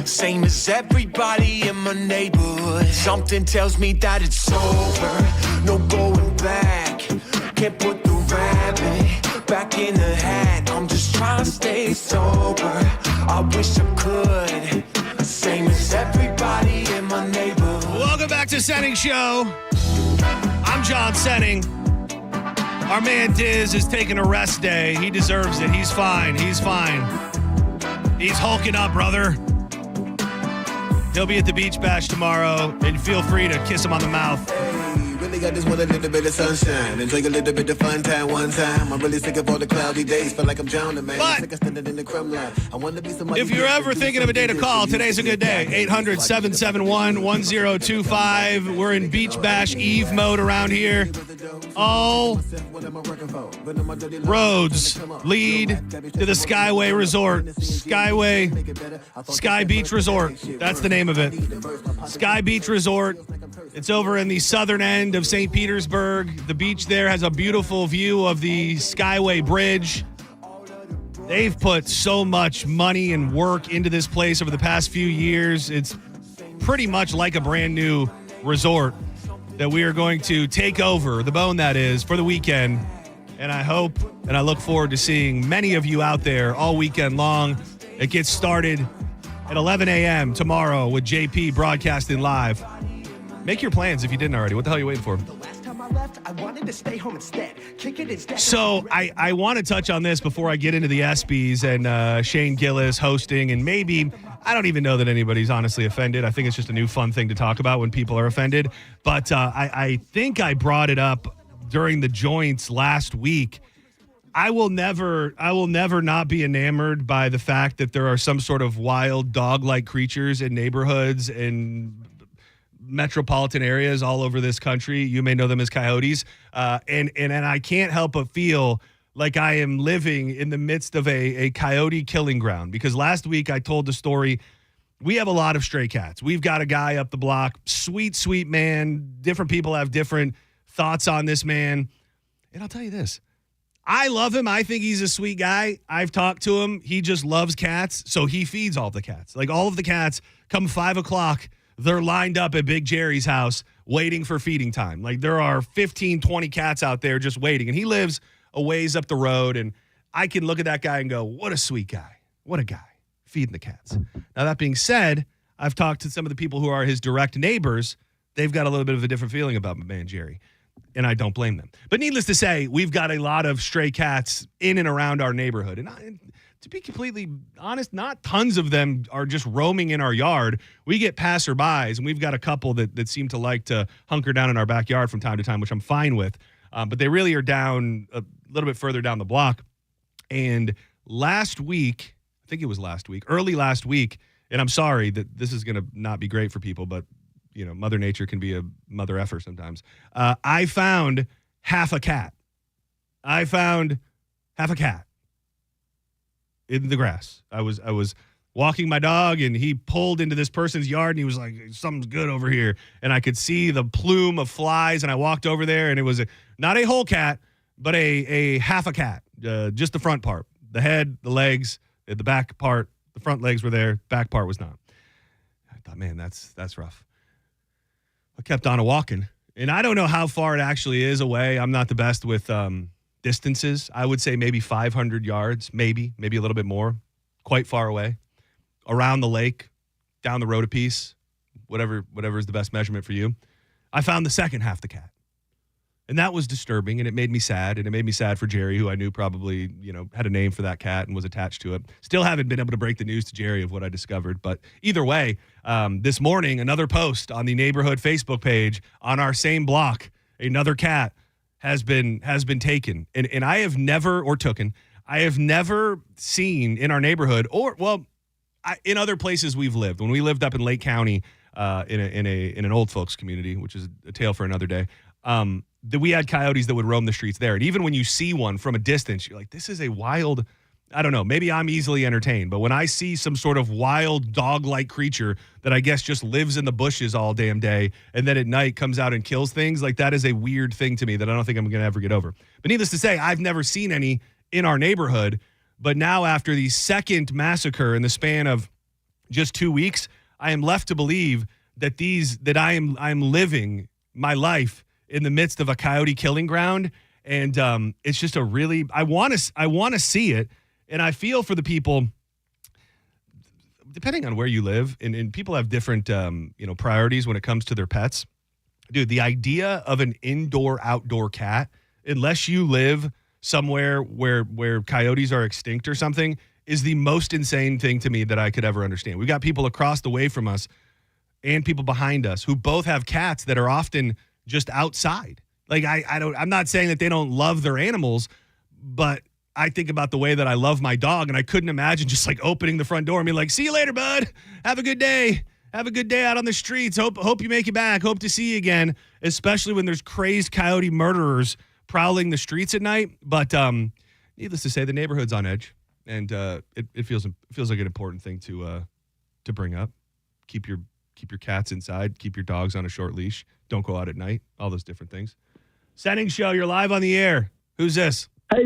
Same as everybody in my neighborhood. Something tells me that it's over, no going back. Can't put the rabbit back in the hat. I'm just trying to stay sober, I wish I could. Same as everybody in my neighborhood. Welcome back to Senning Show. I'm John Senning. Our man Diz is taking a rest day. He deserves it. He's fine. He's fine. He's hulking up, brother. He'll be at the Beach Bash tomorrow, and feel free to kiss him on the mouth. Really got this one a little bit of sunshine. Enjoy a little bit of fun time one time. I'm really sick of all the cloudy days. Feel like I'm drowning, man. But sick of standing in the crumb line. I want to be somebody. if you're ever thinking of a day to call, today's a good day. 800-771-1025. We're in Beach Bash Eve mode around here. All roads lead to the Skyway Resort. Sky Beach Resort. That's the name of it. Sky Beach Resort. It's over in the southern end of St. Petersburg. The beach there has a beautiful view of the Skyway Bridge. They've put so much money and work into this place over the past few years. It's pretty much like a brand new resort that we are going to take over, the Bone that is, for the weekend. And I hope and I look forward to seeing many of you out there all weekend long. It gets started at 11 a.m. tomorrow with JP broadcasting live. Make your plans if you didn't already. What the hell are you waiting for? So I want to touch on this before I get into the ESPYs and Shane Gillis hosting, and maybe, I don't even know that anybody's honestly offended. I think it's just a new fun thing to talk about when people are offended. But I think I brought it up during the joints last week. I will never not be enamored by the fact that there are some sort of wild dog-like creatures in neighborhoods and metropolitan areas all over this country. You may know them as coyotes. And I can't help but feel like I am living in the midst of a coyote killing ground, because last week I told the story. We have a lot of stray cats. We've got a guy up the block, sweet, sweet man. Different people have different thoughts on this man. And I'll tell you this. I love him. I think he's a sweet guy. I've talked to him. He just loves cats, so he feeds all the cats. Like, all of the cats come 5 o'clock, they're lined up at Big Jerry's house waiting for feeding time. Like, there are 15, 20 cats out there just waiting. And he lives a ways up the road, and I can look at that guy and go, what a sweet guy. What a guy. Feeding the cats. Now, that being said, I've talked to some of the people who are his direct neighbors. They've got a little bit of a different feeling about my man Jerry, and I don't blame them. But needless to say, we've got a lot of stray cats in and around our neighborhood. And to be completely honest, not tons of them are just roaming in our yard. We get passerbys, and we've got a couple that seem to like to hunker down in our backyard from time to time, which I'm fine with. But they really are down a little bit further down the block. And last week, I think it was early last week, and I'm sorry that this is going to not be great for people, but, you know, Mother Nature can be a mother effer sometimes. I found half a cat. In the grass. I was walking my dog, and he pulled into this person's yard, and he was like, something's good over here. And I could see the plume of flies, and I walked over there, and it was not a whole cat, but a half a cat, just the front part, the head, the legs, the back part. The front legs were there, back part was not. I thought, man, that's rough. I kept on walking, and I don't know how far it actually is away. I'm not the best with distances. I would say maybe 500 yards, maybe a little bit more, quite far away, around the lake, down the road a piece, whatever is the best measurement for you. I found the second half the cat. And that was disturbing, and it made me sad, and it made me sad for Jerry, who I knew probably, you know, had a name for that cat and was attached to it. Still haven't been able to break the news to Jerry of what I discovered, but either way, this morning, another post on the neighborhood Facebook page on our same block, another cat has been taken, and I have never seen in our neighborhood, in other places we've lived. When we lived up in Lake County, in an old folks community, which is a tale for another day. That we had coyotes that would roam the streets there. And even when you see one from a distance, you're like, this is a wild, I don't know, maybe I'm easily entertained. But when I see some sort of wild dog-like creature that I guess just lives in the bushes all damn day and then at night comes out and kills things, like, that is a weird thing to me that I don't think I'm going to ever get over. But needless to say, I've never seen any in our neighborhood. But now, after the second massacre in the span of just 2 weeks, I am left to believe that I'm living my life in the midst of a coyote killing ground. And it's just I want to see it. And I feel for the people, depending on where you live, and people have different, priorities when it comes to their pets. Dude, the idea of an indoor-outdoor cat, unless you live somewhere where coyotes are extinct or something, is the most insane thing to me that I could ever understand. We've got people across the way from us and people behind us who both have cats that are often just outside. Like, I'm not saying that they don't love their animals, but I think about the way that I love my dog, and I couldn't imagine just like opening the front door and being like, see you later, bud. Have a good day. Have a good day out on the streets. Hope you make it back. Hope to see you again, especially when there's crazed coyote murderers prowling the streets at night. But needless to say, the neighborhood's on edge, and it feels like an important thing to bring up. Keep your cats inside. Keep your dogs on a short leash. Don't go out at night. All those different things. Senning Show, you're live on the air. Who's this? Hey,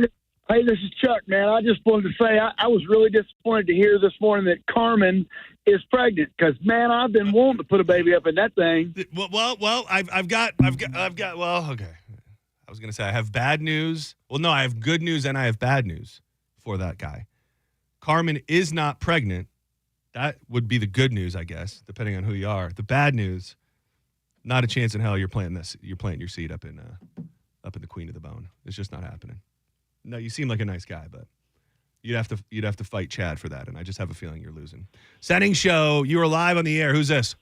this is Chuck, man. I just wanted to say I was really disappointed to hear this morning that Carmen is pregnant, because, man, I've been wanting to put a baby up in that thing. Well, I've got. Well, okay. I was gonna say I have bad news. Well, no, I have good news and I have bad news for that guy. Carmen is not pregnant. That would be the good news, I guess, depending on who you are. The bad news, not a chance in hell you're planting your seed up in the Queen of the Bone. It's just not happening. No, you seem like a nice guy, but you'd have to fight Chad for that, and I just have a feeling you're losing. Senning Show, you are live on the air. Who's this?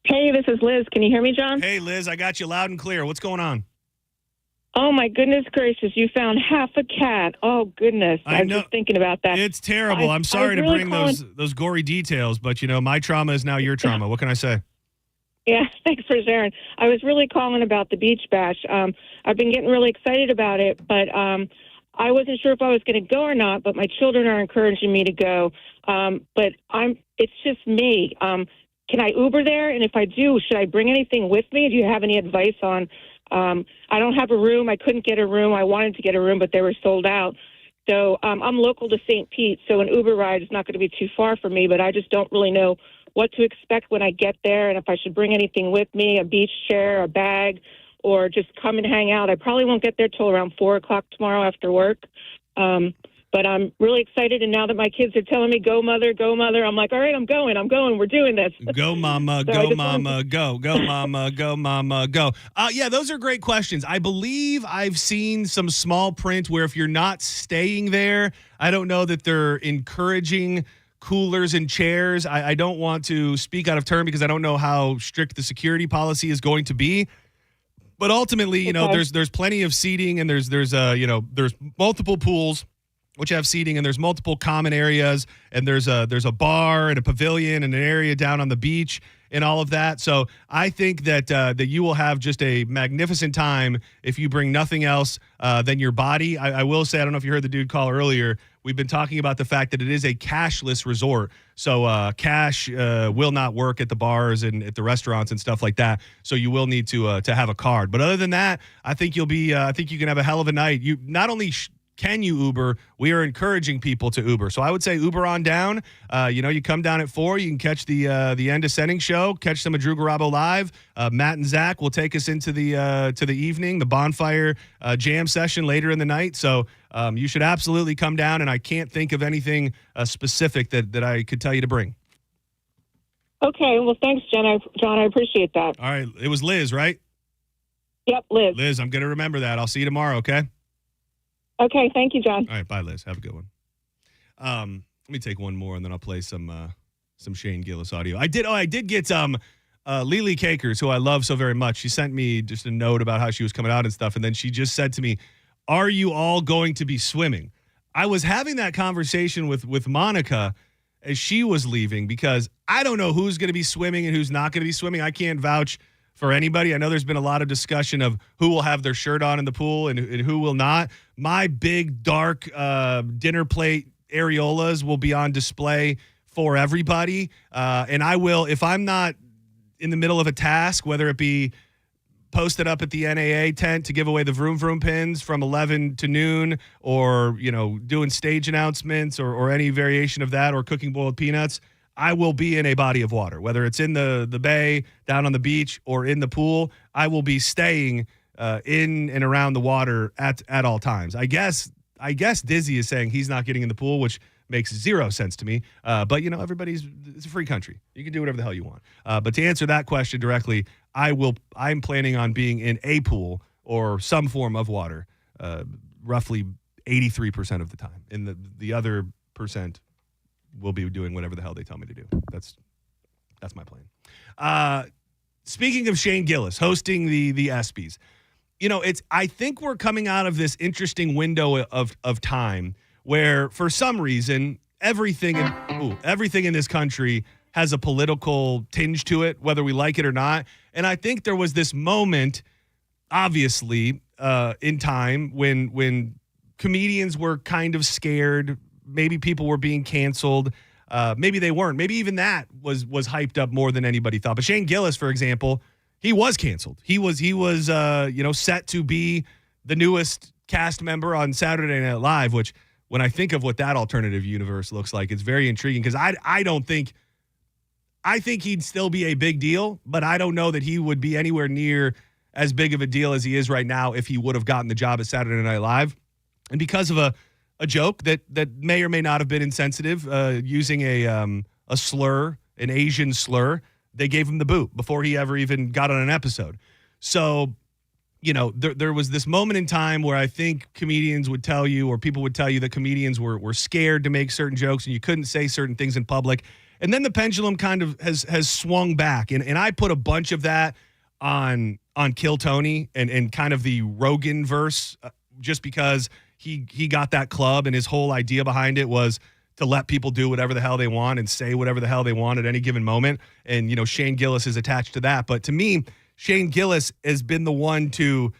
Hey, this is Liz. Can you hear me, John? Hey, Liz, I got you loud and clear. What's going on? Oh, my goodness gracious. You found half a cat. Oh, goodness. I was just thinking about that. It's terrible. I'm sorry to bring those gory details, but, my trauma is now your trauma. What can I say? Yeah, thanks for sharing. I was really calling about the beach bash. I've been getting really excited about it, but I wasn't sure if I was going to go or not, but my children are encouraging me to go. But it's just me. Can I Uber there? And if I do, should I bring anything with me? Do you have any advice on I don't have a room. I couldn't get a room. I wanted to get a room, but they were sold out. So I'm local to St. Pete, so an Uber ride is not going to be too far for me, but I just don't really know what to expect when I get there and if I should bring anything with me, a beach chair, a bag, or just come and hang out. I probably won't get there till around 4 o'clock tomorrow after work. But I'm really excited, and now that my kids are telling me, go, mother, I'm like, all right, I'm going, we're doing this. Go, mama, go, mama, go, mama, go, mama, go. Yeah, those are great questions. I believe I've seen some small print where if you're not staying there, I don't know that they're encouraging coolers and chairs. I don't want to speak out of turn because I don't know how strict the security policy is going to be. But ultimately, there's plenty of seating, and there's multiple pools which have seating, and there's multiple common areas, and there's a bar and a pavilion and an area down on the beach and all of that. So I think that you will have just a magnificent time if you bring nothing else than your body. I will say, I don't know if you heard the dude call earlier, we've been talking about the fact that it is a cashless resort. So cash will not work at the bars and at the restaurants and stuff like that. So you will need to have a card. But other than that, I think you'll be. I think you can have a hell of a night. You not only can you Uber, we are encouraging people to Uber. So I would say Uber on down. You come down at 4. You can catch the end of Senning Show, catch some of Drew Garabo live. Matt and Zach will take us into the evening, the bonfire jam session later in the night. So you should absolutely come down, and I can't think of anything specific that I could tell you to bring. Okay, well, thanks, John. I appreciate that. All right, it was Liz, right? Yep, Liz. Liz, I'm going to remember that. I'll see you tomorrow, okay? Okay, thank you, John. All right, bye, Liz. Have a good one. Let me take one more, and then I'll play some Shane Gillis audio. I did get Lily Cakers, who I love so very much. She sent me just a note about how she was coming out and stuff, and then she just said to me, "Are you all going to be swimming?" I was having that conversation with Monica as she was leaving because I don't know who's going to be swimming and who's not going to be swimming. I can't vouch for anybody. I know there's been a lot of discussion of who will have their shirt on in the pool and who will not. My big, dark dinner plate areolas will be on display for everybody. And I will, if I'm not in the middle of a task, whether it be posted up at the NAA tent to give away the Vroom Vroom pins from 11 to noon, or, doing stage announcements or any variation of that, or cooking boiled peanuts, I will be in a body of water, whether it's in the bay, down on the beach, or in the pool. I will be staying in and around the water at all times. I guess Dizzy is saying he's not getting in the pool, which makes zero sense to me. But it's a free country. You can do whatever the hell you want. But to answer that question directly, I'm planning on being in a pool or some form of water, roughly 83% of the time. And the other percent will be doing whatever the hell they tell me to do. That's my plan. Speaking of Shane Gillis hosting the ESPYs, I think we're coming out of this interesting window of time where, for some reason, everything in this country has a political tinge to it, whether we like it or not. And I think there was this moment, obviously, in time when comedians were kind of scared. Maybe people were being canceled. Maybe they weren't. Maybe even that was hyped up more than anybody thought. But Shane Gillis, for example, he was canceled. He was set to be the newest cast member on Saturday Night Live, which, when I think of what that alternative universe looks like, it's very intriguing because I think he'd still be a big deal, but I don't know that he would be anywhere near as big of a deal as he is right now if he would have gotten the job at Saturday Night Live. And because of a joke that may or may not have been insensitive, using a slur, an Asian slur, they gave him the boot before he ever even got on an episode. So, there was this moment in time where I think comedians would tell you, or people would tell you, that comedians were scared to make certain jokes and you couldn't say certain things in public. And then the pendulum kind of has swung back. And I put a bunch of that on Kill Tony and kind of the Rogan verse, just because he got that club and his whole idea behind it was to let people do whatever the hell they want and say whatever the hell they want at any given moment. And, Shane Gillis is attached to that. But to me, Shane Gillis has been the one to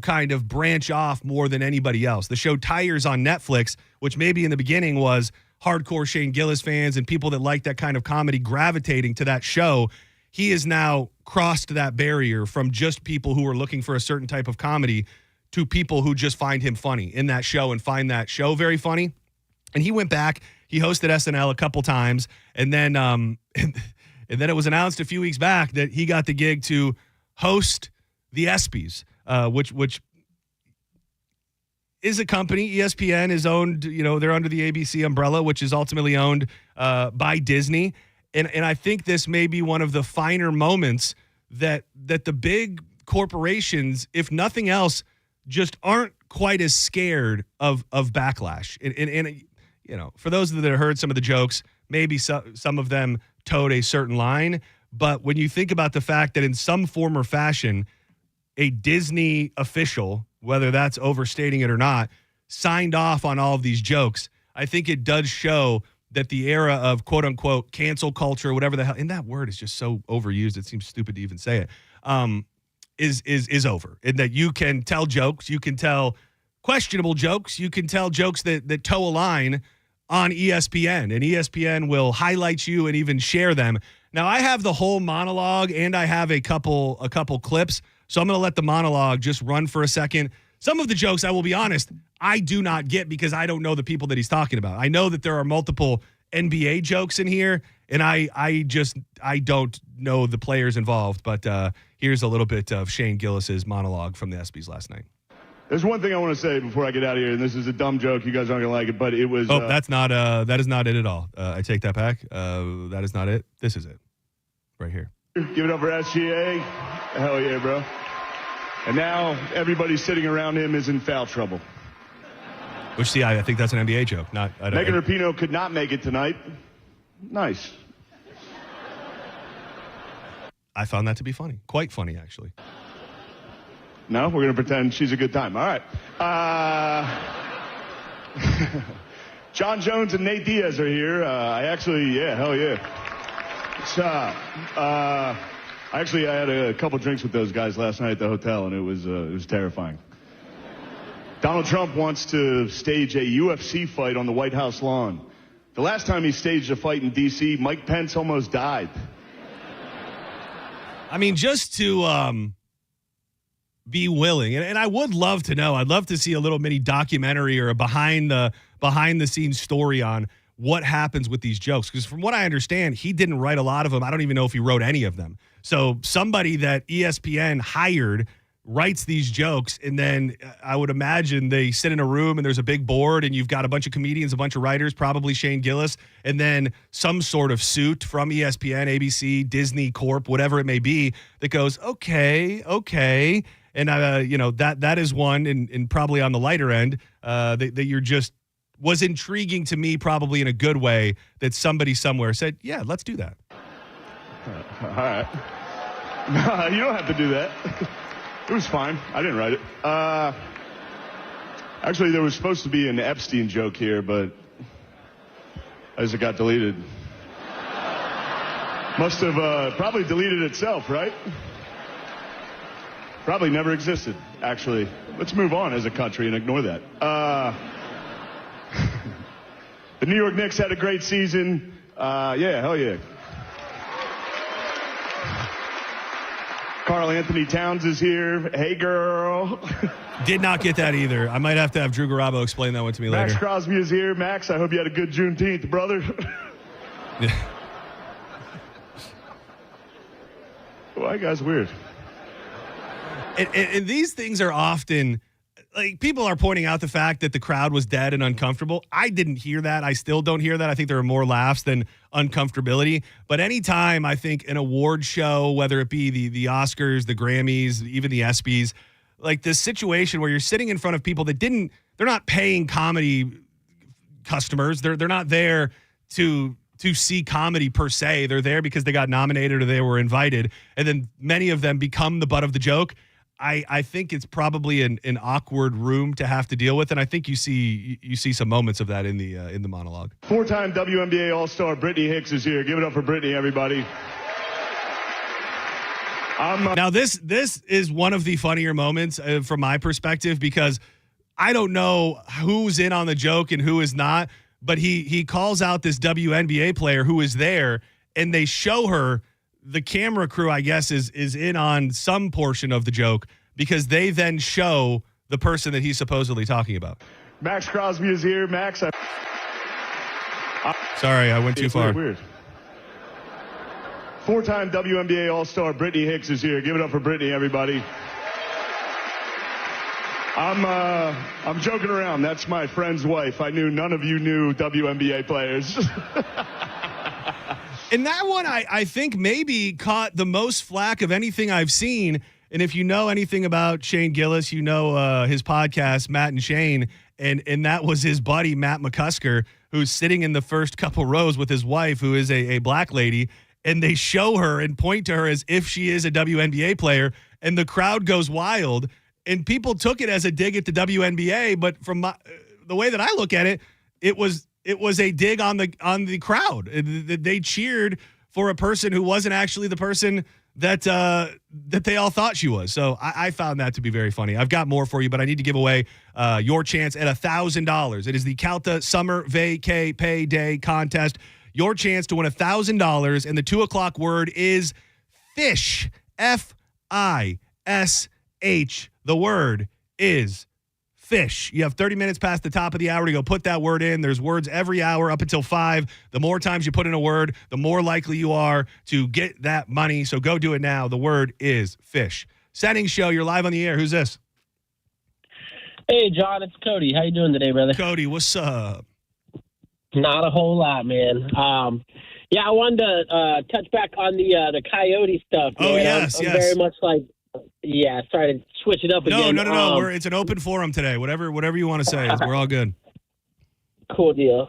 kind of branch off more than anybody else. The show Tires on Netflix, which maybe in the beginning was hardcore Shane Gillis fans and people that like that kind of comedy gravitating to that show, he has now crossed that barrier from just people who are looking for a certain type of comedy to people who just find him funny in that show and find that show very funny. And he went back, he hosted SNL a couple times, and then and then it was announced a few weeks back that he got the gig to host the ESPYs, which is a company. ESPN is owned, they're under the ABC umbrella, which is ultimately owned by Disney. And I think this may be one of the finer moments that the big corporations, if nothing else, just aren't quite as scared of backlash. And for those that have heard some of the jokes, maybe some of them towed a certain line. But when you think about the fact that in some form or fashion, a Disney official, whether that's overstating it or not, signed off on all of these jokes, I think it does show that the era of quote unquote cancel culture, whatever the hell, and that word is just so overused, it seems stupid to even say it, is over. And that you can tell jokes, you can tell questionable jokes, you can tell jokes that toe a line on ESPN, and ESPN will highlight you and even share them. Now, I have the whole monologue and I have a couple clips, so I'm going to let the monologue just run for a second. Some of the jokes, I will be honest, I do not get because I don't know the people that he's talking about. I know that there are multiple NBA jokes in here, and I don't know the players involved, but here's a little bit of Shane Gillis's monologue from the ESPYs last night. There's one thing I want to say before I get out of here, and this is a dumb joke. You guys aren't going to like it, but it was... Oh, that is not it at all. I take that back. That is not it. This is it. Right here. Give it up for SGA. Hell yeah, bro. And now everybody sitting around him is in foul trouble. Which, see, I think that's an NBA joke. Megan Rapinoe could not make it tonight. Nice. I found that to be funny. Quite funny, actually. No, we're going to pretend she's a good time. All right. John Jones and Nate Diaz are here. Hell yeah. I had a couple drinks with those guys last night at the hotel, and it was terrifying. Donald Trump wants to stage a UFC fight on the White House lawn. The last time he staged a fight in D.C., Mike Pence almost died. I mean, just to be willing, and I would love to know. I'd love to see a little mini documentary or a behind the scenes story on what happens with these jokes. Because from what I understand, he didn't write a lot of them. I don't even know if he wrote any of them. So somebody that ESPN hired writes these jokes, and then I would imagine they sit in a room and there's a big board and you've got a bunch of comedians, a bunch of writers, probably Shane Gillis, and then some sort of suit from ESPN, ABC, Disney Corp, whatever it may be, that goes, okay. And, that is one, and probably on the lighter end, that you're just, was intriguing to me, probably in a good way, that somebody somewhere said, yeah, let's do that. All right. No, you don't have to do that. It was fine. I didn't write it. Actually, there was supposed to be an Epstein joke here, but as it got deleted. Must have probably deleted itself, right? Probably never existed, actually. Let's move on as a country and ignore that. The New York Knicks had a great season. Hell yeah. Karl Anthony Towns is here. Hey, girl. Did not get that either. I might have to have Drew Garabo explain that one to me later. Max Crosby is here. Max, I hope you had a good Juneteenth, brother. Well, that guy's weird. And these things are often, like, people are pointing out the fact that the crowd was dead and uncomfortable. I didn't hear that. I still don't hear that. I think there are more laughs than uncomfortability. But anytime I think an award show, whether it be the Oscars, the Grammys, even the ESPYs, like this situation where you're sitting in front of people that they're not paying comedy customers. They're not there to to see comedy per se. They're there because they got nominated or they were invited, and then many of them become the butt of the joke. I think it's probably an awkward room to have to deal with, and I think you see some moments of that in the monologue. 4-time WNBA All-Star Brittany Hicks is here. Give it up for Brittany, everybody. Now, this is one of the funnier moments from my perspective, because I don't know who's in on the joke and who is not, but he calls out this WNBA player who is there, and they show her. The camera crew, I guess, is in on some portion of the joke, because they then show the person that he's supposedly talking about. Max Crosby is here. Max. Sorry, I went too far. Weird. 4-time WNBA All-Star Brittany Hicks is here. Give it up for Brittany, everybody. I'm joking around. That's my friend's wife. I knew none of you knew WNBA players. And that one, I think, maybe caught the most flack of anything I've seen. And if you know anything about Shane Gillis, you know his podcast, Matt and Shane, and that was his buddy, Matt McCusker, who's sitting in the first couple rows with his wife, who is a black lady, and they show her and point to her as if she is a WNBA player, and the crowd goes wild. And people took it as a dig at the WNBA, but from the way that I look at it, it was a dig on the crowd. They cheered for a person who wasn't actually the person that they all thought she was. So I found that to be very funny. I've got more for you, but I need to give away your chance at $1,000. It is the Calta Summer Vacay Payday Contest. Your chance to win $1,000, and the 2 o'clock word is fish. F-I-S-H. The word is fish. You have 30 minutes past the top of the hour to go put that word in. There's words every hour up until 5. The more times you put in a word, the more likely you are to get that money. So go do it now. The word is fish. Senning Show, you're live on the air. Who's this? Hey, John, it's Cody. How you doing today, brother? Cody, what's up? Not a whole lot, man. Yeah, I wanted to touch back on the coyote stuff. Man. Oh, yes, I'm yes. very much like, sorry to switch it up again. No. It's an open forum today. Whatever you want to say. We're all good. Cool deal.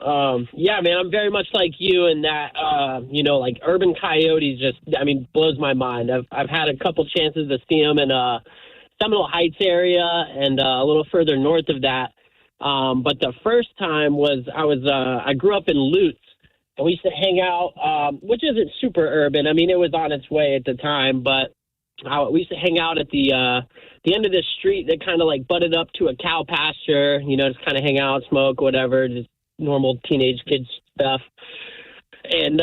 Yeah, man, I'm very much like you in that, like urban coyotes blows my mind. I've had a couple chances to see them in Seminole Heights area and a little further north of that. But the first time was I grew up in Lutz, and we used to hang out, which isn't super urban. I mean, it was on its way at the time, but we used to hang out at the end of this street that kind of like butted up to a cow pasture, just kind of hang out, smoke, whatever, just normal teenage kids stuff. And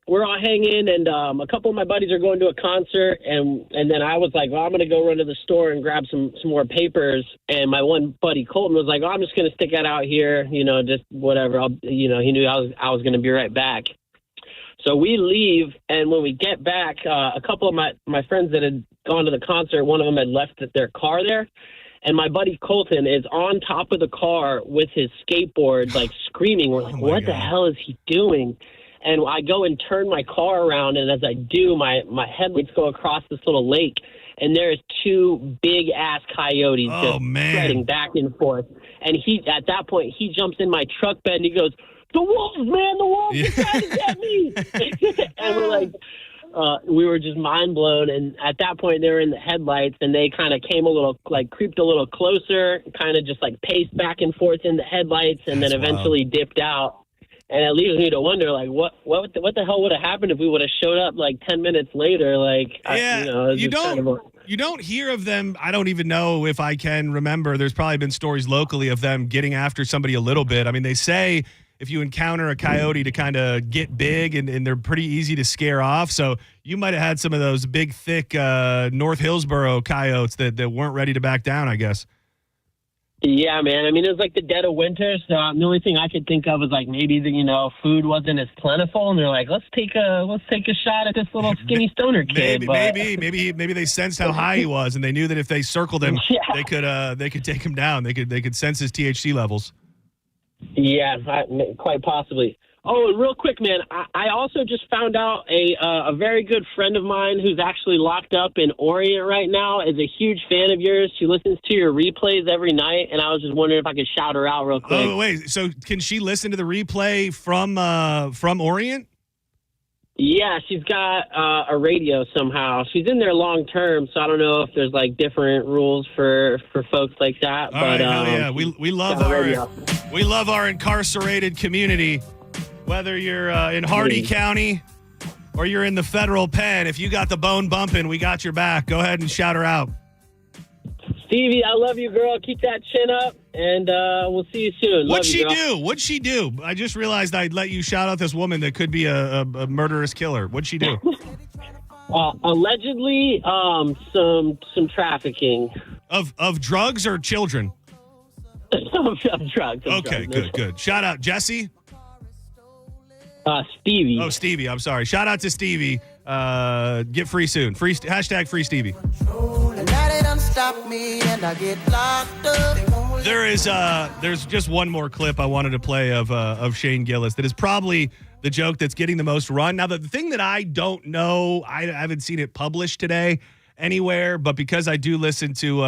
we're all hanging, and a couple of my buddies are going to a concert, and then I was like, well, I'm going to go run to the store and grab some more papers. And my one buddy, Colton, was like, I'm just going to stick that out here, just whatever. He knew I was going to be right back. So we leave, and when we get back, a couple of my friends that had gone to the concert, one of them had left their car there, and my buddy Colton is on top of the car with his skateboard, like screaming. We're like, what the hell is he doing? And I go and turn my car around, and as I do, my headlights go across this little lake, and there's 2 big-ass coyotes just spreading back and forth. And at that point, he jumps in my truck bed, and he goes, the wolves, man, the wolves are trying to get me. And we're like, we were just mind blown. And at that point, they were in the headlights, and they kind of came creeped a little closer, kind of just like paced back and forth in the headlights, and then eventually dipped out. And it leaves me to wonder, like, what the hell would have happened if we would have showed up like 10 minutes later? Like, you don't hear of them. I don't even know if I can remember. There's probably been stories locally of them getting after somebody a little bit. I mean, they say if you encounter a coyote to kind of get big, and they're pretty easy to scare off. So you might have had some of those big, thick North Hillsboro coyotes that weren't ready to back down, I guess. Yeah, man. I mean, it was like the dead of winter, so the only thing I could think of was like maybe food wasn't as plentiful, and they're like, let's take a shot at this little skinny stoner kid. Maybe they sensed how high he was, and they knew that if they circled him, they could take him down. They could sense his THC levels. Yeah, quite possibly. Oh, and real quick, man, I also just found out a very good friend of mine who's actually locked up in Orient right now is a huge fan of yours. She listens to your replays every night, and I was just wondering if I could shout her out real quick. Oh, wait. So can she listen to the replay from Orient? Yeah, she's got a radio somehow. She's in there long term, so I don't know if there's like different rules for folks like that. All right, hell yeah. We love our incarcerated community. Whether you're in Hardy County or you're in the federal pen, if you got the bone bumping, we got your back. Go ahead and shout her out. Stevie, I love you, girl. Keep that chin up, and we'll see you soon. What'd she do? I just realized I'd let you shout out this woman that could be a murderous killer. What'd she do? Allegedly, some trafficking. Of drugs or children? of drugs. Okay, good. Shout out, Jesse? Stevie. Oh, Stevie. I'm sorry. Shout out to Stevie. Get free soon. Hashtag free Stevie. There's just one more clip I wanted to play of Shane Gillis that is probably the joke that's getting the most run. Now, the thing that I don't know, I haven't seen it published today anywhere, but because I do listen to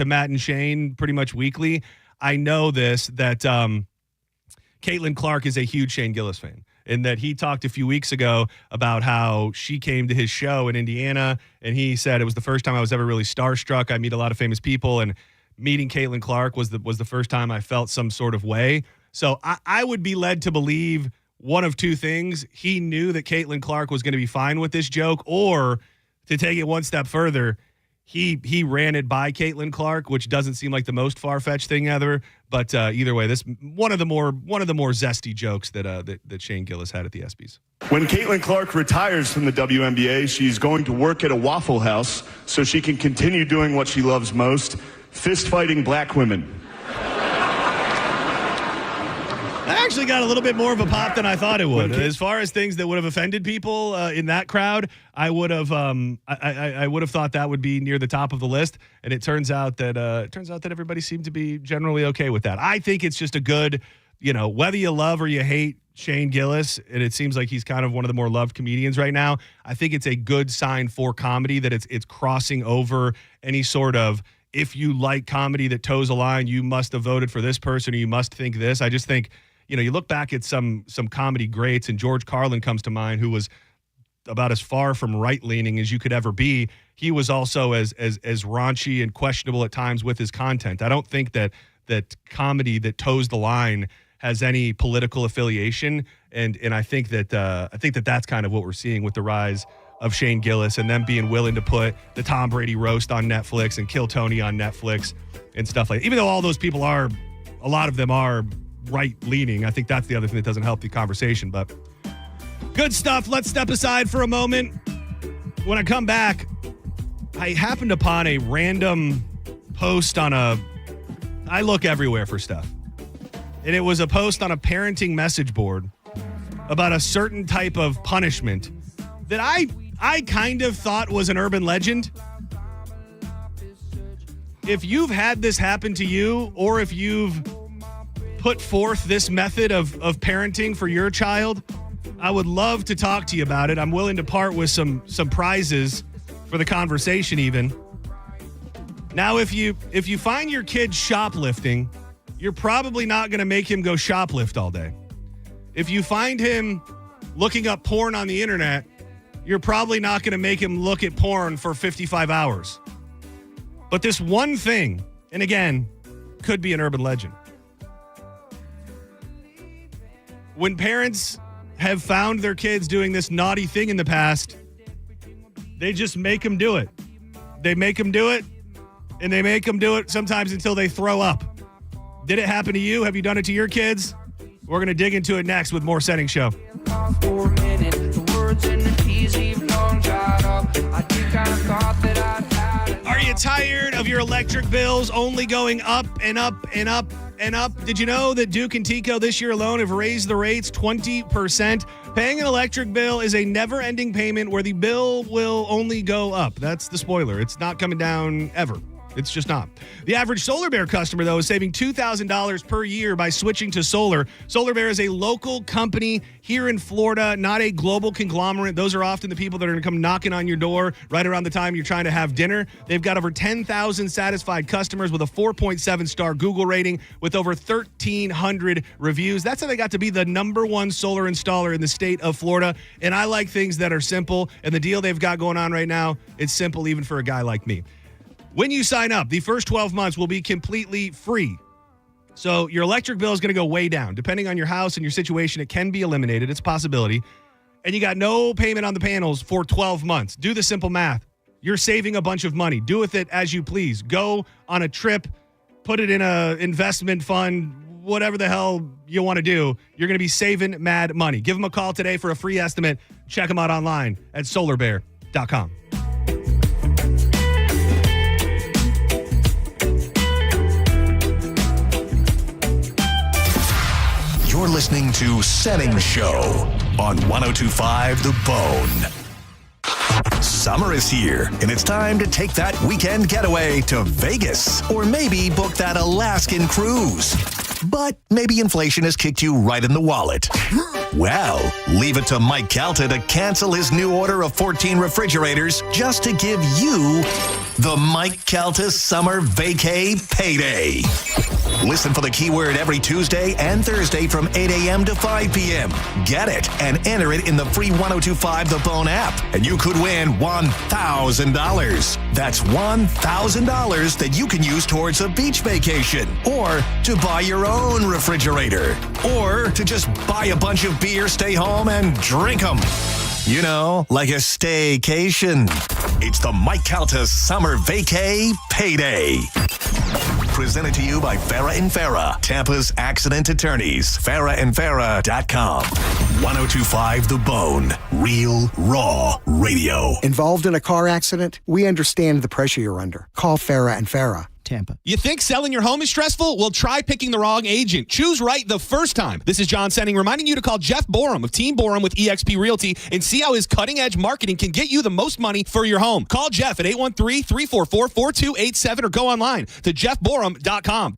Matt and Shane pretty much weekly, I know this, that Caitlin Clark is a huge Shane Gillis fan. And that he talked a few weeks ago about how she came to his show in Indiana, and he said it was the first time I was ever really starstruck. I meet a lot of famous people, and meeting Caitlin Clark was the first time I felt some sort of way. So I would be led to believe one of two things. He knew that Caitlin Clark was going to be fine with this joke, or to take it one step further, he ran it by Caitlin Clark, which doesn't seem like the most far-fetched thing ever. But either way, this one of the more zesty jokes that Shane Gillis had at the ESPYs. When Caitlin Clark retires from the WNBA, she's going to work at a Waffle House so she can continue doing what she loves most, fist-fighting black women. That actually got a little bit more of a pop than I thought it would. As far as things that would have offended people in that crowd, I would have I would have thought that would be near the top of the list. And it turns out that everybody seemed to be generally okay with that. I think it's just a good, whether you love or you hate Shane Gillis, and it seems like he's kind of one of the more loved comedians right now. I think it's a good sign for comedy that it's crossing over any sort of, if you like comedy that toes a line, you must have voted for this person or you must think this. I just think, you look back at some comedy greats, and George Carlin comes to mind, who was about as far from right-leaning as you could ever be. He was also as raunchy and questionable at times with his content. I don't think that comedy that toes the line has any political affiliation, and I think that that's kind of what we're seeing with the rise of Shane Gillis and them being willing to put the Tom Brady roast on Netflix and Kill Tony on Netflix and stuff like that. Even though all those people a lot of them are right-leaning. I think that's the other thing that doesn't help the conversation, but good stuff. Let's step aside for a moment. When I come back, I happened upon a random post I look everywhere for stuff. And it was a post on a parenting message board about a certain type of punishment that I kind of thought was an urban legend. If you've had this happen to you, or if you've put forth this method of parenting for your child, I would love to talk to you about it. I'm willing to part with some prizes for the conversation even. Now, if you find your kid shoplifting, you're probably not going to make him go shoplift all day. If you find him looking up porn on the internet, you're probably not going to make him look at porn for 55 hours. But this one thing, and again, could be an urban legend. When parents have found their kids doing this naughty thing in the past, they just make them do it. They make them do it, and they make them do it sometimes until they throw up. Did it happen to you? Have you done it to your kids? We're going to dig into it next with more Senning Show. Are you tired of your electric bills only going up and up and up and up? Did you know that Duke and Tico this year alone have raised the rates 20%? Paying an electric bill is a never-ending payment where the bill will only go up. That's the spoiler. It's not coming down ever. It's just not. The average Solar Bear customer, though, is saving $2,000 per year by switching to solar. Solar Bear is a local company here in Florida, not a global conglomerate. Those are often the people that are going to come knocking on your door right around the time you're trying to have dinner. They've got over 10,000 satisfied customers with a 4.7-star Google rating with over 1,300 reviews. That's how they got to be the #1 solar installer in the state of Florida. And I like things that are simple. And the deal they've got going on right now, it's simple even for a guy like me. When you sign up, the first 12 months will be completely free. So your electric bill is going to go way down. Depending on your house and your situation, it can be eliminated. It's a possibility. And you got no payment on the panels for 12 months. Do the simple math. You're saving a bunch of money. Do with it as you please. Go on a trip, put it in an investment fund, whatever the hell you want to do. You're going to be saving mad money. Give them a call today for a free estimate. Check them out online at solarbear.com. You're listening to Senning Show on 102.5 The Bone. Summer is here, and it's time to take that weekend getaway to Vegas, or maybe book that Alaskan cruise. But maybe inflation has kicked you right in the wallet. Well, leave it to Mike Calta to cancel his new order of 14 refrigerators just to give you the Mike Calta Summer Vacay Payday. Listen for the keyword every Tuesday and Thursday from 8 a.m. to 5 p.m. Get it and enter it in the free 102.5 The Bone app, and you could win $1,000. That's $1,000 that you can use towards a beach vacation, or to buy your own refrigerator, or to just buy a bunch of beer, stay home, and drink them. You know, like a staycation. It's the Mike Calta Summer Vacay Payday. Presented to you by Farah and Farah, Tampa's accident attorneys. FarahandFarah.com. 102.5 The Bone. Real, raw radio. Involved in a car accident? We understand the pressure you're under. Call Farah and Farah. Tampa. You think selling your home is stressful? Well, try picking the wrong agent. Choose right the first time. This is John Senning reminding you to call Jeff Borum of Team Borum with eXp Realty and see how his cutting-edge marketing can get you the most money for your home. Call Jeff at 813-344-4287 or go online to jeffborum.com.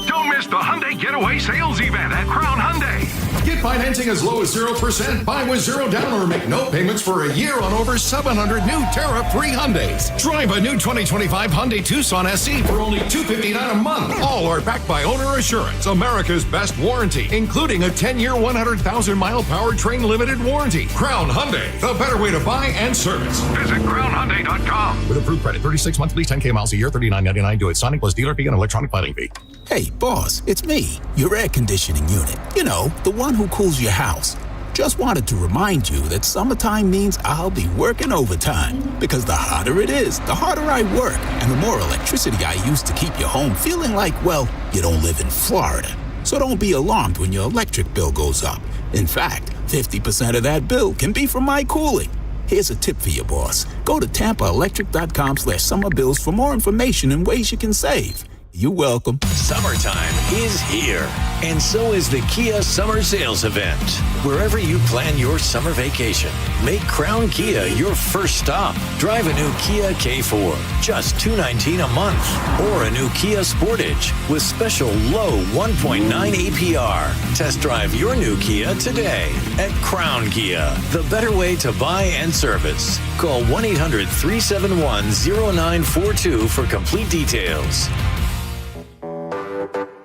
Don't miss the Hyundai Getaway Sales Event at Crown Hyundai. Get financing as low as 0%, buy with zero down, or make no payments for a year on over 700 new tariff-free Hyundais. Drive a new 2025 Hyundai Tucson SE for only $259 a month. All are backed by Owner Assurance, America's best warranty, including a 10-year, 100,000-mile powertrain limited warranty. Crown Hyundai, the better way to buy and service. Visit crownhyundai.com. With approved credit, 36 monthly, 10K miles a year, $39.99. Do it. Signing plus dealer fee and electronic filing fee. Hey, boss, it's me, your air conditioning unit. You know, the one who cools your house. Just wanted to remind you that summertime means I'll be working overtime. Because the hotter it is, the harder I work, and the more electricity I use to keep you home feeling like, well, you don't live in Florida. So don't be alarmed when your electric bill goes up. In fact, 50% of that bill can be from my cooling. Here's a tip for you, boss. Go to TampaElectric.com/summerbills for more information and ways you can save. You're welcome. Summertime is here, and so is the Kia Summer Sales Event. Wherever you plan your summer vacation, make Crown Kia your first stop. Drive a new Kia K4, just $219 a month, or a new Kia Sportage with special low 1.9 APR. Test drive your new Kia today at Crown Kia, the better way to buy and service. Call 1-800-371-0942 for complete details.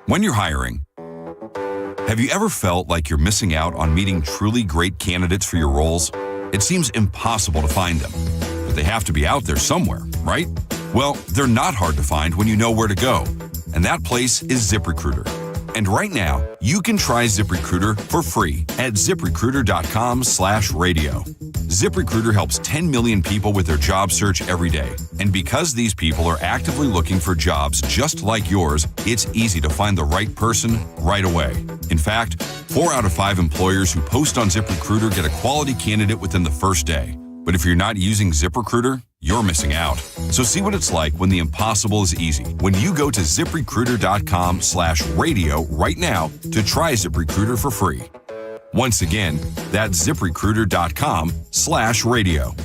When you're hiring, have you ever felt like you're missing out on meeting truly great candidates for your roles? It seems impossible to find them, but they have to be out there somewhere, right? Well, they're not hard to find when you know where to go, and that place is ZipRecruiter. And right now, you can try ZipRecruiter for free at ZipRecruiter.com/radio. ZipRecruiter helps 10 million people with their job search every day. And because these people are actively looking for jobs just like yours, it's easy to find the right person right away. In fact, 4 out of 5 employers who post on ZipRecruiter get a quality candidate within the first day. But if you're not using ZipRecruiter, you're missing out. So see what it's like when the impossible is easy. When you go to ZipRecruiter.com/radio right now to try ZipRecruiter for free. Once again, that's ZipRecruiter.com/radio.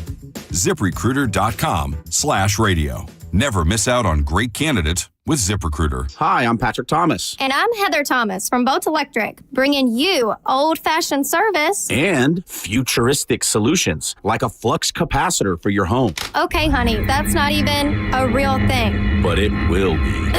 ZipRecruiter.com/radio. Never miss out on great candidates with ZipRecruiter. Hi, I'm Patrick Thomas. And I'm Heather Thomas from Bolt Electric, bringing you old-fashioned service. And futuristic solutions, like a flux capacitor for your home. Okay, honey, that's not even a real thing. But it will be.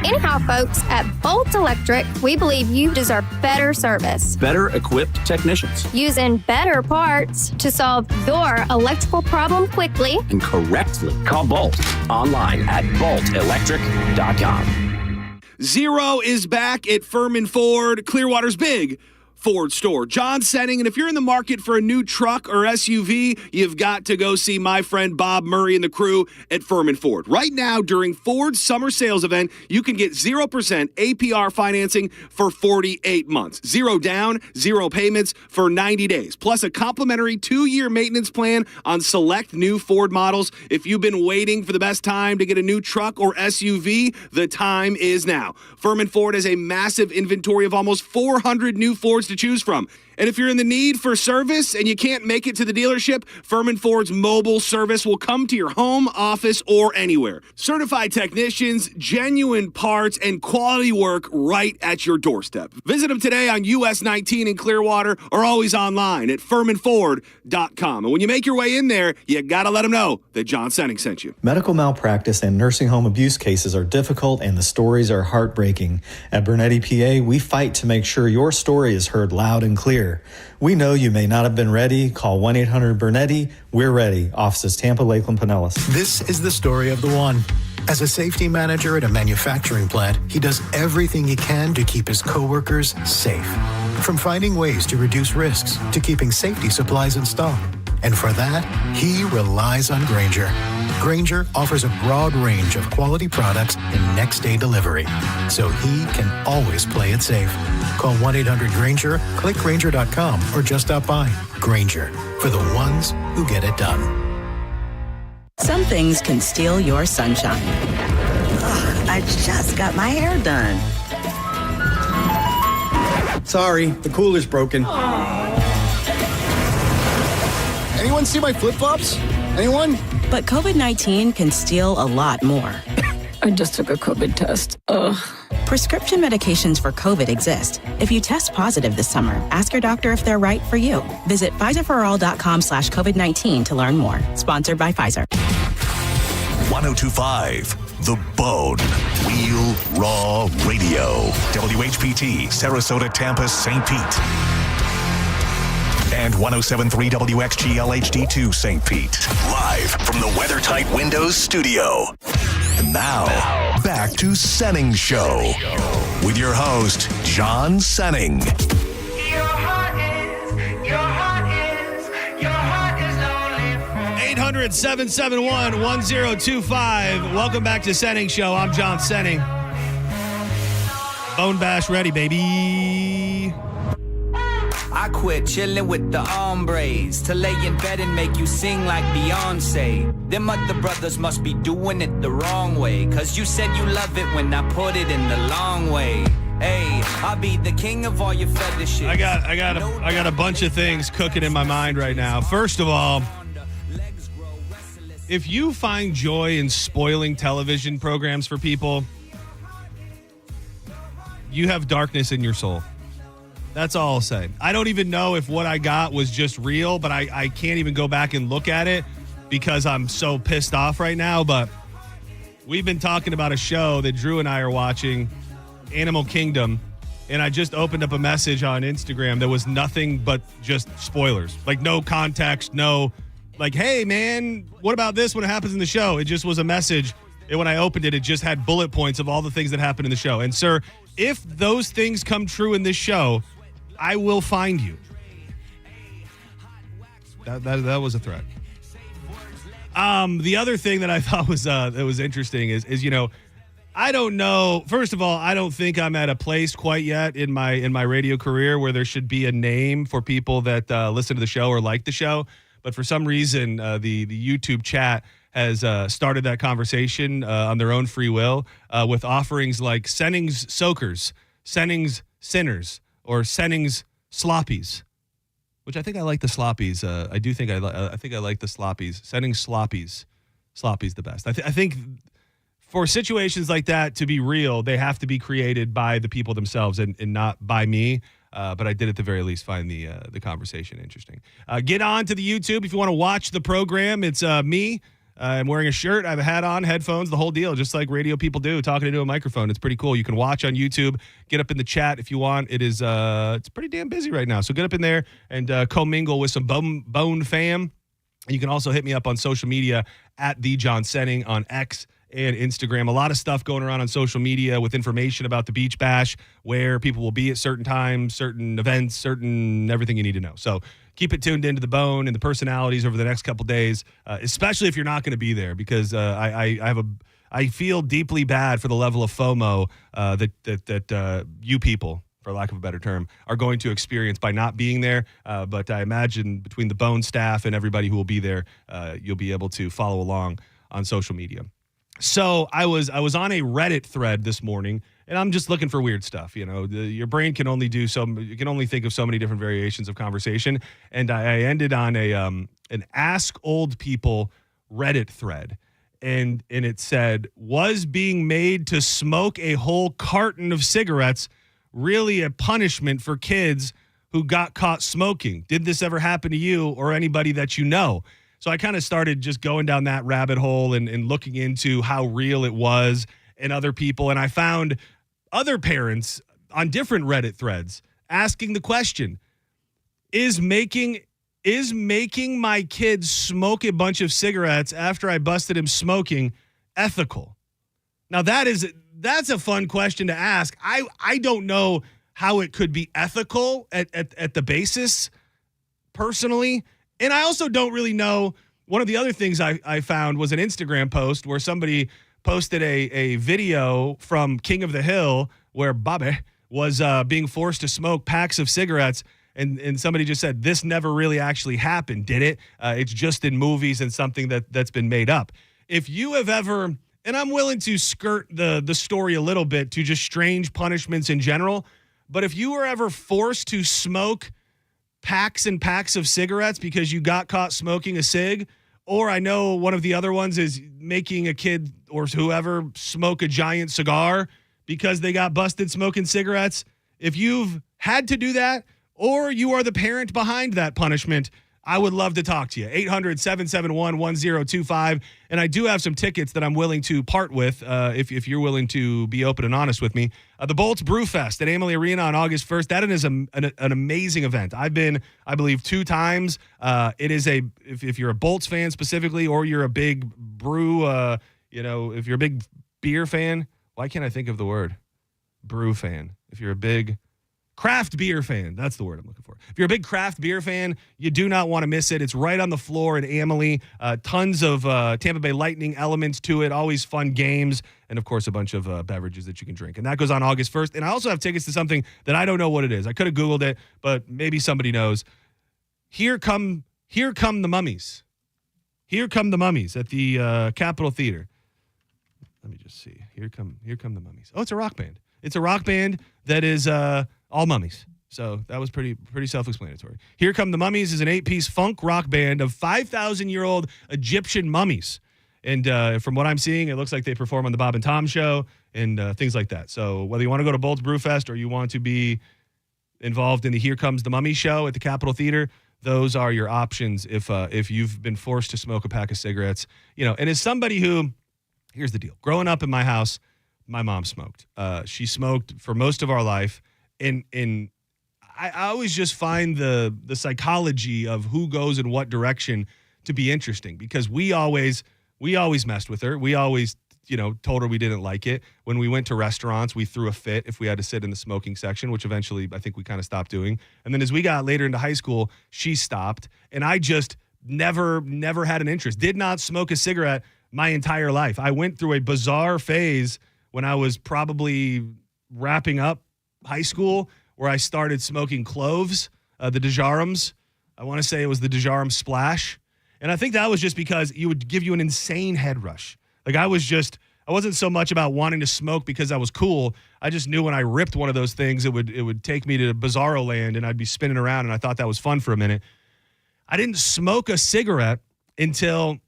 Anyhow, folks, at Bolt Electric, we believe you deserve better service. Better equipped technicians. Using better parts to solve your electrical problem quickly and correctly. Call Bolt online at boltelectric.com. Zero is back at Furman Ford, Clearwater's big Ford store. John Senning, and if you're in the market for a new truck or SUV, you've got to go see my friend Bob Murray and the crew at Furman Ford. Right now, during Ford's summer sales event, you can get 0% APR financing for 48 months. Zero down, zero payments for 90 days. Plus a complimentary 2-year maintenance plan on select new Ford models. If you've been waiting for the best time to get a new truck or SUV, the time is now. Furman Ford has a massive inventory of almost 400 new Fords to choose from. And if you're in the need for service and you can't make it to the dealership, Furman Ford's mobile service will come to your home, office, or anywhere. Certified technicians, genuine parts, and quality work right at your doorstep. Visit them today on US 19 in Clearwater or always online at FurmanFord.com. And when you make your way in there, you gotta let them know that John Senning sent you. Medical malpractice and nursing home abuse cases are difficult and the stories are heartbreaking. At Bernetti PA, we fight to make sure your story is heard loud and clear. We know you may not have been ready. Call 1-800-BERNETTI. We're ready. Offices Tampa, Lakeland, Pinellas. This is the story of the one. As a safety manager at a manufacturing plant, he does everything he can to keep his coworkers safe. From finding ways to reduce risks to keeping safety supplies in stock. And for that, he relies on Grainger. Grainger offers a broad range of quality products and next-day delivery, so he can always play it safe. Call 1-800-GRAINGER, click Grainger.com, or just stop by. Grainger, for the ones who get it done. Some things can steal your sunshine. Ugh, I just got my hair done. Sorry, the cooler's broken. Anyone see my flip-flops? Anyone? But COVID-19 can steal a lot more. I just took a COVID test. Ugh. Prescription medications for COVID exist. If you test positive this summer, ask your doctor if they're right for you. Visit PfizerForAll.com/COVID-19 to learn more. Sponsored by Pfizer. 1025 The Bone. Real Raw Radio. WHPT, Sarasota, Tampa, St. Pete. And 107.3 WXGL HD2 St. Pete. Live from the WeatherTight Windows studio. And now, back to Senning Show. With your host, John Senning. 800-771-1025. Welcome back to Senning Show. I'm John Senning. Bone Bash ready, baby. I quit chilling with the hombres to lay in bed and make you sing like Beyonce. Them other brothers must be doing it the wrong way, 'cause you said you love it when I put it in the long way. Hey, I'll be the king of all your fetishes. I got a bunch of things cooking in my mind right now. First of all, if you find joy in spoiling television programs for people, you have darkness in your soul. That's all I'll say. I don't even know if what I got was just real, but I can't even go back and look at it because I'm so pissed off right now. But we've been talking about a show that Drew and I are watching, Animal Kingdom, and I just opened up a message on Instagram that was nothing but just spoilers. Like no context, no, like, hey, man, what about this when it happens in the show? It just was a message. And when I opened it, it just had bullet points of all the things that happen in the show. And, sir, if those things come true in this show, I will find you. That was a threat. The other thing that I thought was that was interesting is you know, I don't know. First of all, I don't think I'm at a place quite yet in my radio career where there should be a name for people that listen to the show or like the show. But for some reason, the YouTube chat has started that conversation on their own free will with offerings like Senning's Soakers, Senning's Sinners, or Senning's Sloppies, which I think I like the Sloppies. I think I like the Sloppies. Senning's Sloppies. Sloppy's the best. I think for situations like that to be real, they have to be created by the people themselves and not by me. But I did at the very least find the conversation interesting. Get on to the YouTube if you want to watch the program. It's me. I'm wearing a shirt. I have a hat on, headphones, the whole deal, just like radio people do, talking into a microphone. It's pretty cool. You can watch on YouTube. Get up in the chat if you want. It is it's pretty damn busy right now. So get up in there and commingle with some Bone fam. You can also hit me up on social media at the John Senning on X and Instagram. A lot of stuff going around on social media with information about the Beach Bash, where people will be at certain times, certain events, certain everything you need to know. So keep it tuned into the Bone and the personalities over the next couple days, especially if you're not going to be there, because I feel deeply bad for the level of FOMO that you people, for lack of a better term, are going to experience by not being there. But I imagine between the Bone staff and everybody who will be there, you'll be able to follow along on social media. So I was on a Reddit thread this morning, and I'm just looking for weird stuff. You know, your brain can only you can only think of so many different variations of conversation. And I ended on an Ask Old People Reddit thread, and it said, was being made to smoke a whole carton of cigarettes really a punishment for kids who got caught smoking? Did this ever happen to you or anybody that you know? So I kind of started just going down that rabbit hole and looking into how real it was and other people. And I found other parents on different Reddit threads asking the question, is making my kid smoke a bunch of cigarettes after I busted him smoking ethical? Now that's a fun question to ask. I don't know how it could be ethical at the basis personally. And I also don't really know. One of the other things I found was an Instagram post where somebody posted a video from King of the Hill where Bobby was being forced to smoke packs of cigarettes. And somebody just said, this never really actually happened, did it? It's just in movies and something that's been made up. If you have ever, and I'm willing to skirt the story a little bit to just strange punishments in general, but if you were ever forced to smoke packs and packs of cigarettes because you got caught smoking a cig, or I know one of the other ones is making a kid or whoever smoke a giant cigar because they got busted smoking cigarettes. If you've had to do that, or you are the parent behind that punishment, I would love to talk to you. 800-771-1025. And I do have some tickets that I'm willing to part with if you're willing to be open and honest with me. The Bolts Brew Fest at Amalie Arena on August 1st. That is an amazing event. I've been, I believe, 2 times. It is if you're a Bolts fan specifically, or you're a big brew, if you're a big beer fan. Why can't I think of the word? Brew fan. If you're a big craft beer fan, that's the word I'm looking for. If you're a big craft beer fan, you do not want to miss it. It's right on the floor in Amalie. Tons of Tampa Bay Lightning elements to it, always fun games, and of course a bunch of beverages that you can drink. And that goes on August 1st. And I also have tickets to something that I don't know what it is. I could have Googled it, but maybe somebody knows. Here come the Mummies. Here come the Mummies at the Capitol Theater. Let me just see. Here come the Mummies. Oh, it's a rock band. It's a rock band that is all mummies. So that was pretty self-explanatory. Here Come the Mummies is an 8-piece funk rock band of 5,000-year-old Egyptian mummies. And from what I'm seeing, it looks like they perform on the Bob and Tom Show and things like that. So whether you want to go to Bolts Brewfest or you want to be involved in the Here Comes the Mummy show at the Capitol Theater, those are your options if you've been forced to smoke a pack of cigarettes. And as somebody who, here's the deal. Growing up in my house, my mom smoked. She smoked for most of our life. And I always just find the psychology of who goes in what direction to be interesting, because we always messed with her. We always, told her we didn't like it. When we went to restaurants, we threw a fit if we had to sit in the smoking section, which eventually I think we kind of stopped doing. And then as we got later into high school, she stopped. And I just never had an interest. Did not smoke a cigarette my entire life. I went through a bizarre phase when I was probably wrapping up high school where I started smoking cloves, the Dejarums. I want to say it was the Dejarum Splash. And I think that was just because it would give you an insane head rush. Like I wasn't so much about wanting to smoke because I was cool. I just knew when I ripped one of those things, it would take me to Bizarro Land and I'd be spinning around, and I thought that was fun for a minute. I didn't smoke a cigarette until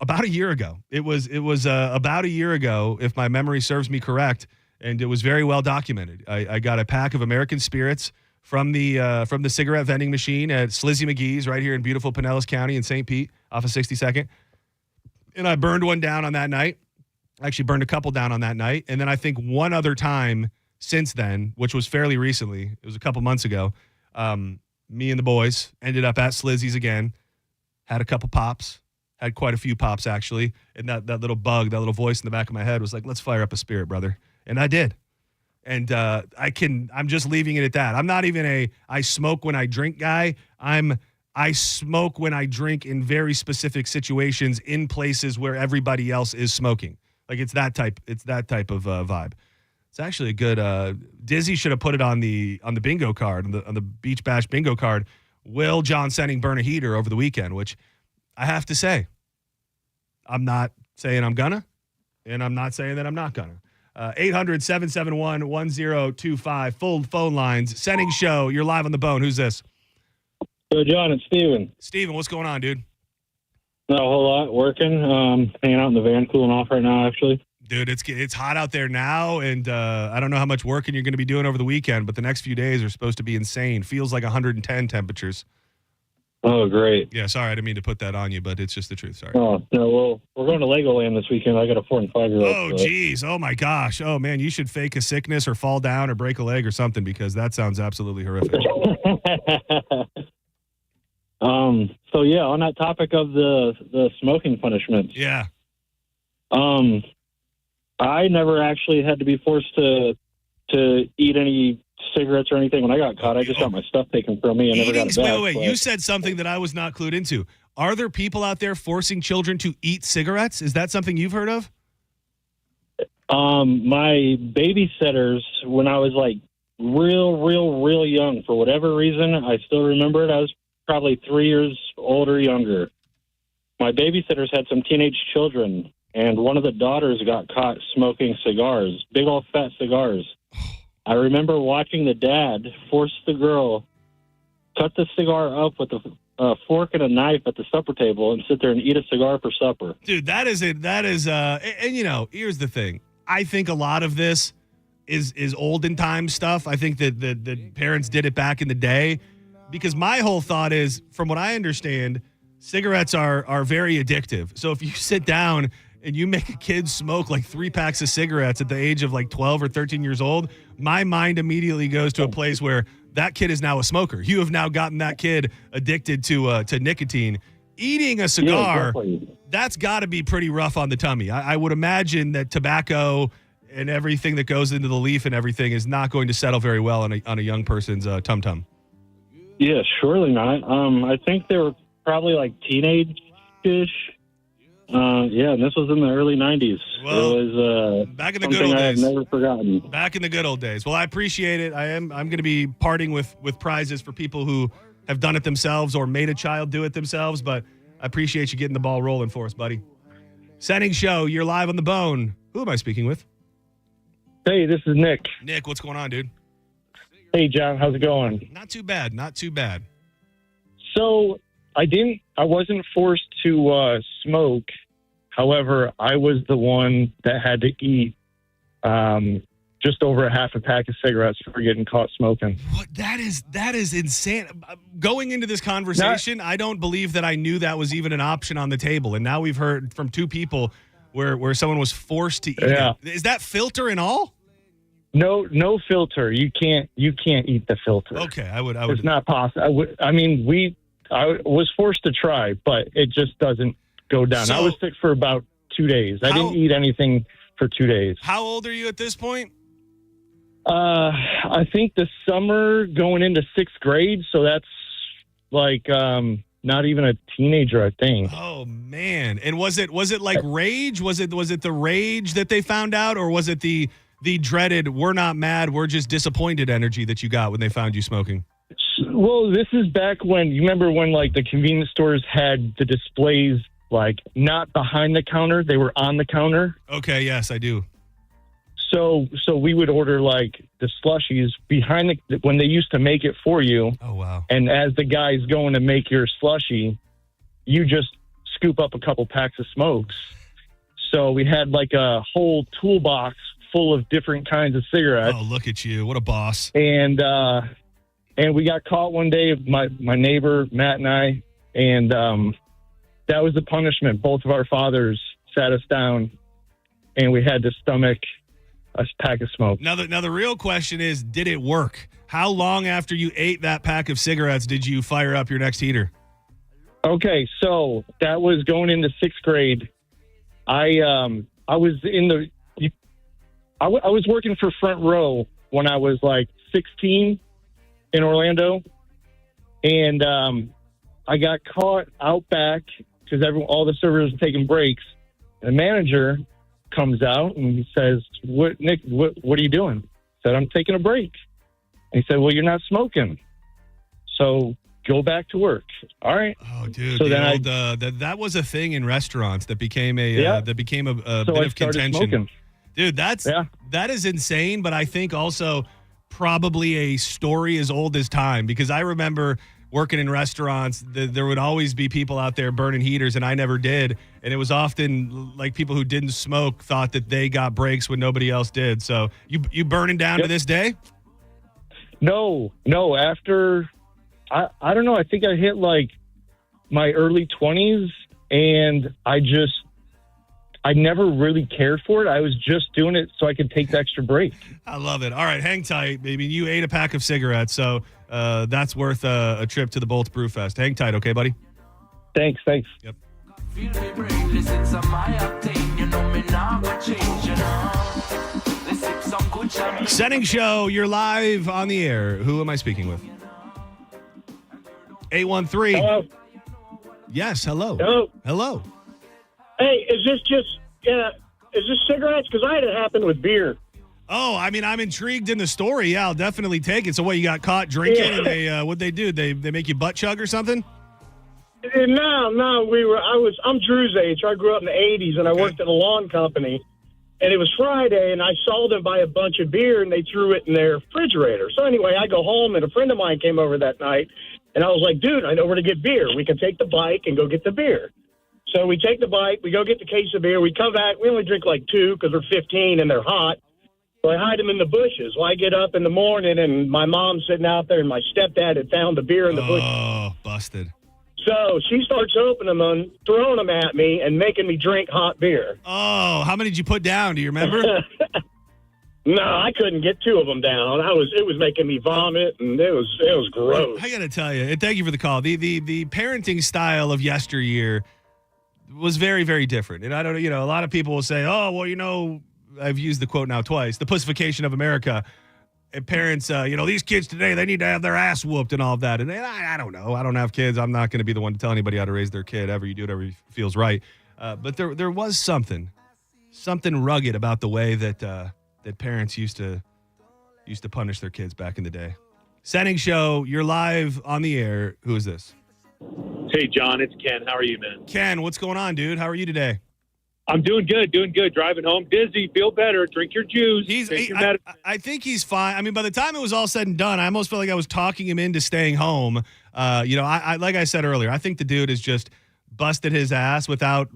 about a year ago. It was about a year ago, if my memory serves me correct, and it was very well documented. I got a pack of American Spirits from the cigarette vending machine at Slizzy McGee's right here in beautiful Pinellas County in St. Pete off of 62nd. And I burned one down on that night. I actually burned a couple down on that night. And then I think one other time since then, which was fairly recently, it was a couple months ago, me and the boys ended up at Slizzy's again, had a couple pops, had quite a few pops actually. And that little bug, that little voice in the back of my head was like, let's fire up a spirit, brother. And I did. And I'm just leaving it at that. I'm not even I smoke when I drink guy. I smoke when I drink in very specific situations in places where everybody else is smoking. Like it's that type of vibe. It's actually a good Dizzy should have put it on the bingo card, on the Beach Bash bingo card. Will John Senning burn a heater over the weekend? Which I have to say, I'm not saying I'm gonna, and I'm not saying that I'm not gonna. 800-771-1025, full phone lines. Senning Show, you're live on the bone. Who's this? Yo, John, it's Steven. Steven, what's going on, dude? Not a whole lot. Working. Hanging out in the van, cooling off right now, actually. Dude, it's hot out there now, and I don't know how much working you're going to be doing over the weekend, but the next few days are supposed to be insane. Feels like 110 temperatures. Oh, great. Yeah, sorry, I didn't mean to put that on you, but it's just the truth. Sorry. Oh, no, well, we're going to Legoland this weekend. I got a 4 and 5-year-old. Oh, geez. Oh, my gosh. Oh, man, you should fake a sickness or fall down or break a leg or something because that sounds absolutely horrific. So, yeah, on that topic of the smoking punishments. Yeah. I never actually had to be forced to eat any cigarettes or anything when I got caught. I just got my stuff taken from me and never got it back. Wait. You said something that I was not clued into. Are there people out there forcing children to eat cigarettes? Is that something you've heard of? My babysitters, when I was like real young, for whatever reason, I still remember it. I was probably 3 years old or younger. My babysitters had some teenage children, and one of the daughters got caught smoking cigars, big old fat cigars. I remember watching the dad force the girl, cut the cigar up with a fork and a knife at the supper table and sit there and eat a cigar for supper. Dude, that is it. That is, and you know, here's the thing. I think a lot of this is olden time stuff. I think that the parents did it back in the day because my whole thought is, from what I understand, cigarettes are very addictive. So if you sit down and you make a kid smoke like 3 packs of cigarettes at the age of like 12 or 13 years old, my mind immediately goes to a place where that kid is now a smoker. You have now gotten that kid addicted to nicotine. Eating a cigar, that's got to be pretty rough on the tummy. I would imagine that tobacco and everything that goes into the leaf and everything is not going to settle very well on a young person's tum-tum. Yeah, surely not. I think they were probably like teenage-ish. Yeah, and this was in the early 90s. Well, it was back in the good old days. I've never forgotten. Back in the good old days. Well, I appreciate it. I'm going to be parting with prizes for people who have done it themselves or made a child do it themselves, but I appreciate you getting the ball rolling for us, buddy. Senning Show, you're live on the bone. Who am I speaking with? Hey, this is Nick. Nick, what's going on, dude? Hey, John, how's it going? Not too bad. Not too bad. So I wasn't forced to smoke. However, I was the one that had to eat just over a half a pack of cigarettes for getting caught smoking. What? That is insane. Going into this conversation, I don't believe that I knew that was even an option on the table. And now we've heard from 2 people where someone was forced to eat it. Is that filter and all? No filter. You can't eat the filter. Okay, I would. It's not possible. I was forced to try, but it just doesn't go down. So, I was sick for about 2 days. I didn't eat anything for 2 days. How old are you at this point? I think the summer going into 6th grade, so that's like not even a teenager, I think. Oh man! And was it like rage? Was it the rage that they found out, or was it the dreaded "we're not mad, we're just disappointed" energy that you got when they found you smoking? Well, this is back when, you remember when like the convenience stores had the displays like not behind the counter, they were on the counter. Okay, yes, I do. So we would order like the slushies behind when they used to make it for you. Oh, wow. And as the guy's going to make your slushie, you just scoop up a couple packs of smokes. So we had like a whole toolbox full of different kinds of cigarettes. Oh, look at you. What a boss. And we got caught one day, my neighbor, Matt and I, and that was the punishment. Both of our fathers sat us down, and we had to stomach a pack of smoke. Now the real question is, did it work? How long after you ate that pack of cigarettes did you fire up your next heater? Okay, so that was going into 6th grade. I was I was working for Front Row when I was like 16 in Orlando, and I got caught out back because all the servers were taking breaks. The manager comes out and he says, Nick, what are you doing? I said, I'm taking a break. And he said, well, you're not smoking, so go back to work. All right. Oh, dude. So that was a thing in restaurants that became a bit of contention. Smoking. Dude, that is insane, but I think also probably a story as old as time, because I remember working in restaurants, there would always be people out there burning heaters, and I never did. And it was often like people who didn't smoke thought that they got breaks when nobody else did. So you burning down to this day? No. After, I don't know, I think I hit like my early 20s, and I never really cared for it. I was just doing it so I could take the extra break. I love it. All right, hang tight, baby. You ate a pack of cigarettes, so that's worth a trip to the Bolts Brew Fest. Hang tight, okay, buddy? Thanks. Yep. Senning Show, you're live on the air. Who am I speaking with? 813. Hello. Yes, hello. Hello. Hey, is this cigarettes? Because I had it happen with beer. Oh, I mean, I'm intrigued in the story. Yeah, I'll definitely take it. So what, you got caught drinking and what'd they do? They make you butt chug or something? No, I'm Drew's age. I grew up in the 80s, and I worked at a lawn company. And it was Friday, and I saw them buy a bunch of beer, and they threw it in their refrigerator. So anyway, I go home, and a friend of mine came over that night, and I was like, dude, I know where to get beer. We can take the bike and go get the beer. So we take the bike, we go get the case of beer, we come back, we only drink like 2 because we're 15 and they're hot. So I hide them in the bushes. Well, I get up in the morning, and my mom's sitting out there, and my stepdad had found the beer in the bushes. Oh, busted. So she starts opening them and throwing them at me and making me drink hot beer. Oh, how many did you put down? Do you remember? No, I couldn't get 2 of them down. It was making me vomit, and it was gross. I got to tell you, and thank you for the call. The parenting style of yesteryear was very, very different. And I don't know, a lot of people will say, oh, well, I've used the quote now twice, the pussification of America. And parents, these kids today, they need to have their ass whooped and all of that. And I don't know. I don't have kids. I'm not going to be the one to tell anybody how to raise their kid. You do whatever feels right. But there was something rugged about the way that parents used to punish their kids back in the day. Senning Show, you're live on the air. Who is this? Hey, John, it's Ken. How are you, man? Ken, what's going on, dude? How are you today? I'm doing good. Driving home. Dizzy, feel better. Drink your juice. I think he's fine. I mean, by the time it was all said and done, I almost felt like I was talking him into staying home. I like I said earlier, I think the dude has just busted his ass without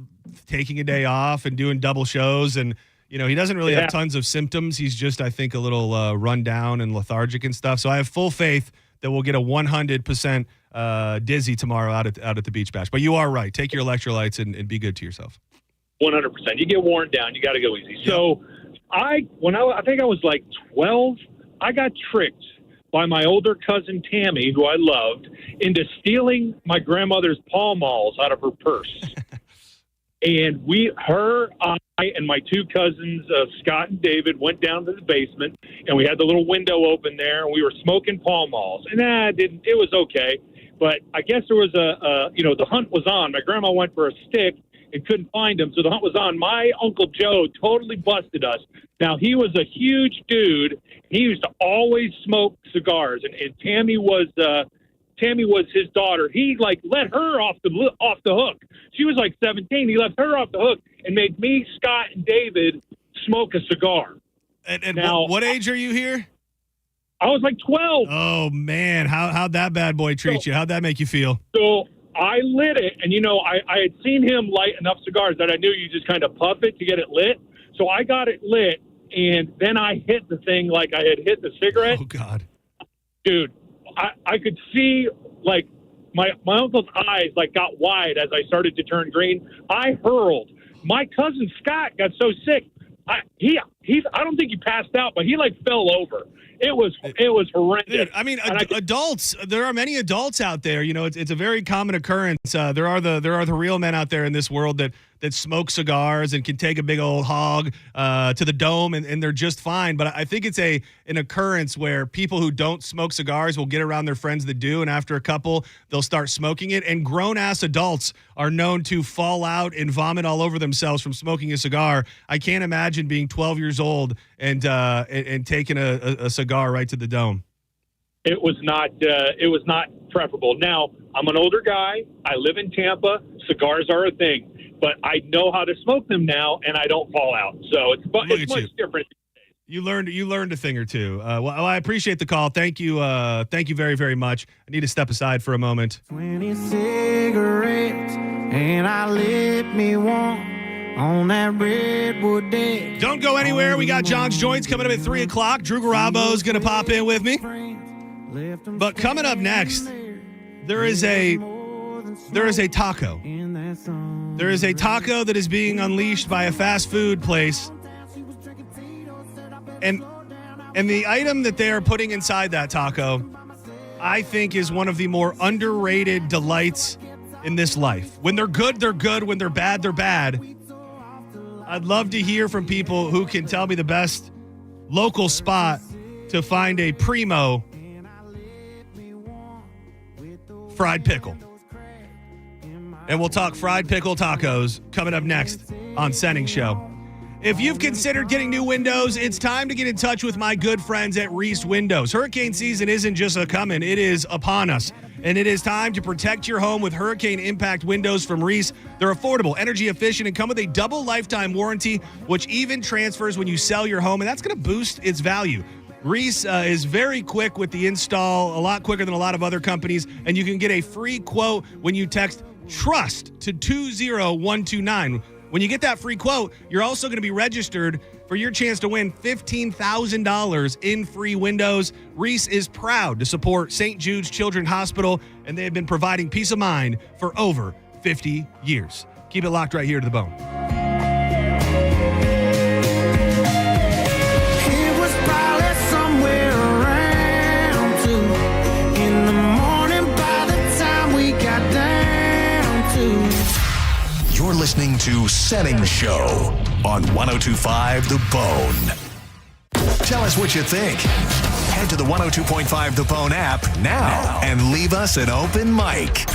taking a day off and doing double shows. And, he doesn't really have tons of symptoms. He's just, I think, a little run down and lethargic and stuff. So I have full faith that we'll get a 100% dizzy tomorrow out at the beach bash. But you are right. Take your electrolytes and be good to yourself. 100%. You get worn down, you got to go easy. So I think I was like 12, I got tricked by my older cousin Tammy, who I loved, into stealing my grandmother's Pall Malls out of her purse. And I and my 2 cousins, Scott and David, went down to the basement, and we had the little window open there, and we were smoking Pall Malls. And it was okay. But I guess there was the hunt was on. My grandma went for a stick and couldn't find him, so the hunt was on. My Uncle Joe totally busted us. Now, he was a huge dude. He used to always smoke cigars, and Tammy was his daughter. He let her off the hook. She was like 17. He left her off the hook and made me, Scott, and David smoke a cigar. And now, what age are you here? I was like 12. Oh man, how'd that bad boy treat you? How'd that make you feel? So I lit it, and, I had seen him light enough cigars that I knew you just kind of puff it to get it lit. So I got it lit, and then I hit the thing like I had hit the cigarette. Oh, God. Dude, I could see, like, my uncle's eyes, like, got wide as I started to turn green. I hurled. My cousin Scott got so sick. I don't think he passed out, but he, like, fell over. It was horrendous. Dude, I mean, adults. There are many adults out there. It's a very common occurrence. There are the real men out there in this world that smoke cigars and can take a big old hog to the dome, and they're just fine. But I think it's an occurrence where people who don't smoke cigars will get around their friends that do, and after a couple, they'll start smoking it. And grown-ass adults are known to fall out and vomit all over themselves from smoking a cigar. I can't imagine being 12 years old and taking a cigar right to the dome. It was not preferable. Now, I'm an older guy. I live in Tampa. Cigars are a thing. But I know how to smoke them now, and I don't fall out. So it's much different. You learned a thing or two. Well, I appreciate the call. Thank you very, very much. I need to step aside for a moment. 20 cigarettes, and I lit me one on that redwood deck. Don't go anywhere. We got John's Joints coming up at 3 o'clock. Drew Garabo's going to pop in with me. But coming up next, there is a taco. There is a taco that is being unleashed by a fast food place. And the item that they are putting inside that taco, I think, is one of the more underrated delights in this life. When they're good, they're good. When they're bad, they're bad. I'd love to hear from people who can tell me the best local spot to find a primo fried pickle. And we'll talk fried pickle tacos coming up next on Senning Show. If you've considered getting new windows, it's time to get in touch with my good friends at Reese Windows. Hurricane season isn't just a-coming, it is upon us. And it is time to protect your home with hurricane impact windows from Reese. They're affordable, energy efficient, and come with a double lifetime warranty, which even transfers when you sell your home, and that's going to boost its value. Reese is very quick with the install, a lot quicker than a lot of other companies, and you can get a free quote when you text TRUST to 20129. When you get that free quote, you're also going to be registered for your chance to win $15,000 in free windows. Reese is proud to support St. Jude's Children's Hospital, and they have been providing peace of mind for over 50 years. Keep it locked right here to the bone. It was probably somewhere around 2 in the morning by the time we got down to. You're listening to Senning Show on 102.5 The Bone. Tell us what you think. Head to the 102.5 The Bone app now and leave us an open mic.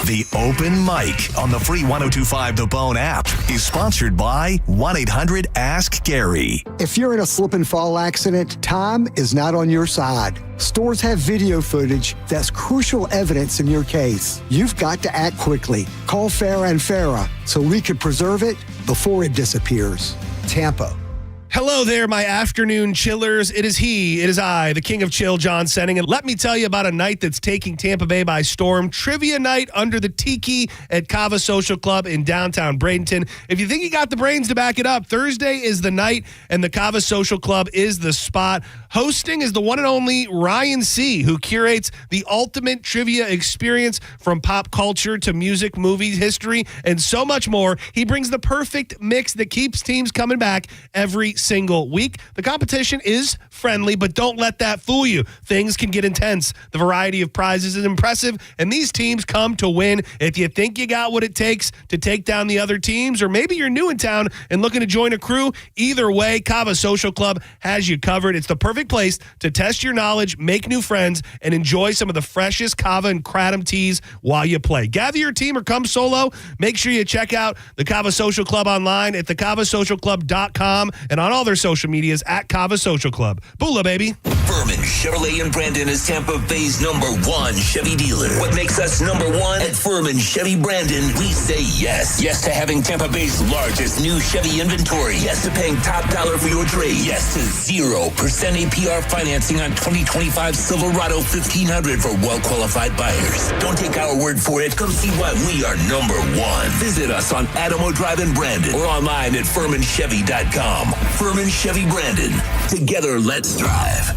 The open mic on the free 102.5 The Bone app is sponsored by 1-800-ASK-GARY. If you're in a slip and fall accident, time is not on your side. Stores have video footage that's crucial evidence in your case. You've got to act quickly. Call Farah and Farah so we can preserve it before it disappears. Tampa. Hello there, my afternoon chillers. It is I, the king of chill, John Senning. And let me tell you about a night that's taking Tampa Bay by storm. Trivia night under the Tiki at Cava Social Club in downtown Bradenton. If you think you got the brains to back it up, Thursday is the night, and the Cava Social Club is the spot. Hosting is the one and only Ryan C., who curates the ultimate trivia experience from pop culture to music, movies, history, and so much more. He brings the perfect mix that keeps teams coming back every single week. The competition is friendly, but don't let that fool you. Things can get intense. The variety of prizes is impressive, and these teams come to win. If you think you got what it takes to take down the other teams, or maybe you're new in town and looking to join a crew, either way, Cava Social Club has you covered. It's the perfect place to test your knowledge, make new friends, and enjoy some of the freshest Cava and Kratom teas while you play. Gather your team or come solo. Make sure you check out the Cava Social Club online at thecavasocialclub.com and on all their social medias at Cava Social Club. Boola, baby. Furman Chevrolet in Brandon is Tampa Bay's #1 Chevy dealer. What makes us #1? At Furman Chevy Brandon, we say yes. Yes to having Tampa Bay's largest new Chevy inventory. Yes to paying top dollar for your trade. Yes to 0% APR financing on 2025 Silverado 1500 for well-qualified buyers. Don't take our word for it. Come see why we are number one. Visit us on Adamo Drive in Brandon or online at FurmanChevy.com. Furman Chevy Brandon. Together, let's drive.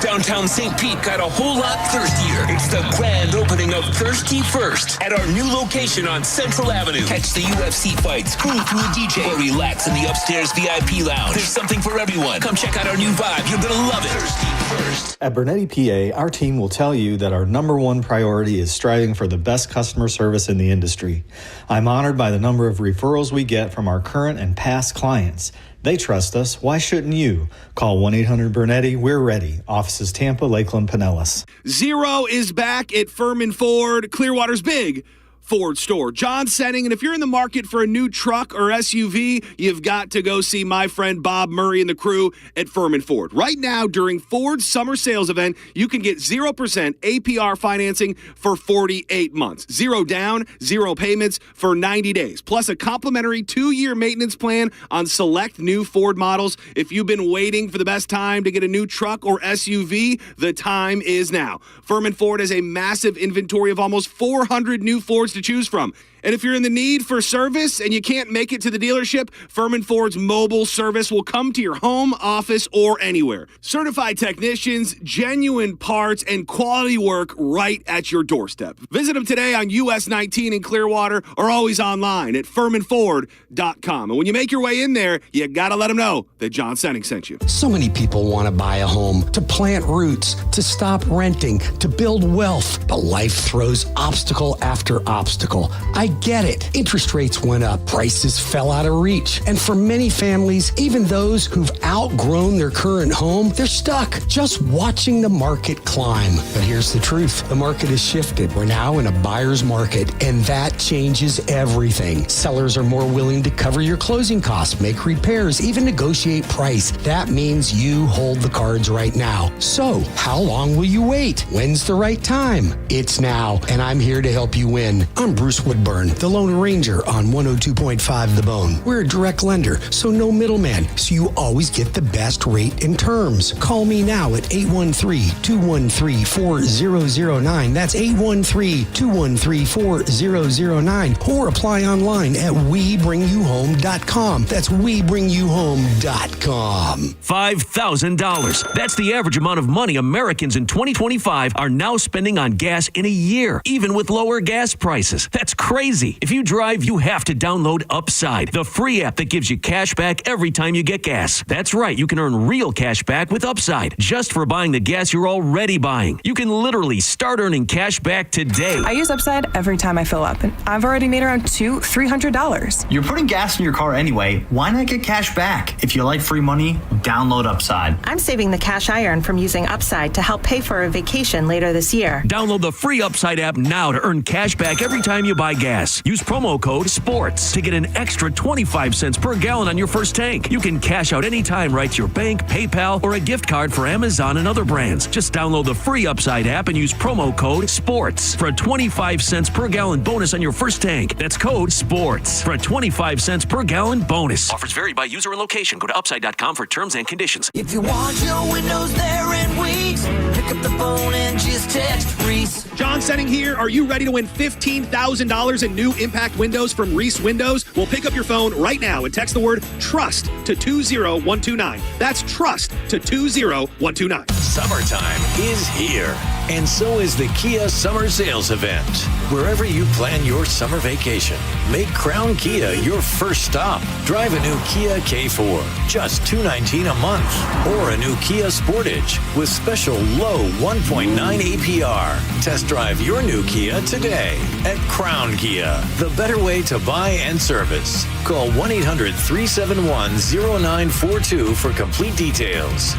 Downtown St. Pete got a whole lot thirstier. It's the grand opening of Thirsty First at our new location on Central Avenue. Catch the UFC fights, groove to a DJ, or relax in the upstairs VIP lounge. There's something for everyone. Come check out our new vibe. You're going to love it. Thirsty First. At Bernetti PA, our team will tell you that our number one priority is striving for the best customer service in the industry. I'm honored by the number of referrals we get from our current and past clients. They trust us. Why shouldn't you? Call 1-800-BURNETTI. We're ready. Offices Tampa, Lakeland, Pinellas. Zero is back at Furman Ford, Clearwater's big Ford store. John Senning, and if you're in the market for a new truck or SUV, you've got to go see my friend Bob Murray and the crew at Furman Ford. Right now, during Ford's summer sales event, you can get 0% APR financing for 48 months. Zero down, zero payments for 90 days. Plus a complimentary 2-year maintenance plan on select new Ford models. If you've been waiting for the best time to get a new truck or SUV, the time is now. Furman Ford has a massive inventory of almost 400 new Fords to choose from. And if you're in the need for service and you can't make it to the dealership, Furman Ford's mobile service will come to your home, office, or anywhere. Certified technicians, genuine parts, and quality work right at your doorstep. Visit them today on US 19 in Clearwater or always online at FurmanFord.com. And when you make your way in there, you got to let them know that John Senning sent you. So many people want to buy a home, to plant roots, to stop renting, to build wealth. But life throws obstacle after obstacle. I get it. Interest rates went up. Prices fell out of reach. And for many families, even those who've outgrown their current home, they're stuck just watching the market climb. But here's the truth. The market has shifted. We're now in a buyer's market, and that changes everything. Sellers are more willing to cover your closing costs, make repairs, even negotiate price. That means you hold the cards right now. So, how long will you wait? When's the right time? It's now, and I'm here to help you win. I'm Bruce Woodburn, the Lone Ranger on 102.5 The Bone. We're a direct lender, so no middleman, so you always get the best rate and terms. Call me now at 813-213-4009. That's 813-213-4009. Or apply online at WeBringYouHome.com. That's WeBringYouHome.com. $5,000. That's the average amount of money Americans in 2025 are now spending on gas in a year, even with lower gas prices. That's crazy. If you drive, you have to download Upside, the free app that gives you cash back every time you get gas. That's right, you can earn real cash back with Upside, just for buying the gas you're already buying. You can literally start earning cash back today. I use Upside every time I fill up, and I've already made around $300. You're putting gas in your car anyway. Why not get cash back? If you like free money, download Upside. I'm saving the cash I earn from using Upside to help pay for a vacation later this year. Download the free Upside app now to earn cash back every time you buy gas. Use promo code SPORTS to get an extra 25 cents per gallon on your first tank. You can cash out anytime right to your bank, PayPal, or a gift card for Amazon and other brands. Just download the free Upside app and use promo code SPORTS for a 25 cents per gallon bonus on your first tank. That's code SPORTS for a 25 cents per gallon bonus. Offers vary by user and location. Go to Upside.com for terms and conditions. If you want your windows there in weeks, pick up the phone and just text Reese. John Senning here. Are you ready to win $15,000 in new impact windows from Reese Windows? Well, pick up your phone right now and text the word TRUST to 20129. That's TRUST to 20129. Summertime is here, and so is the Kia Summer Sales Event. Wherever you plan your summer vacation, make Crown Kia your first stop. Drive a new Kia K4, just $219 a month, or a new Kia Sportage with special low 1.9 APR. Test drive your new Kia today at Crown Kia, the better way to buy and service. Call 1-800-371-0942 for complete details.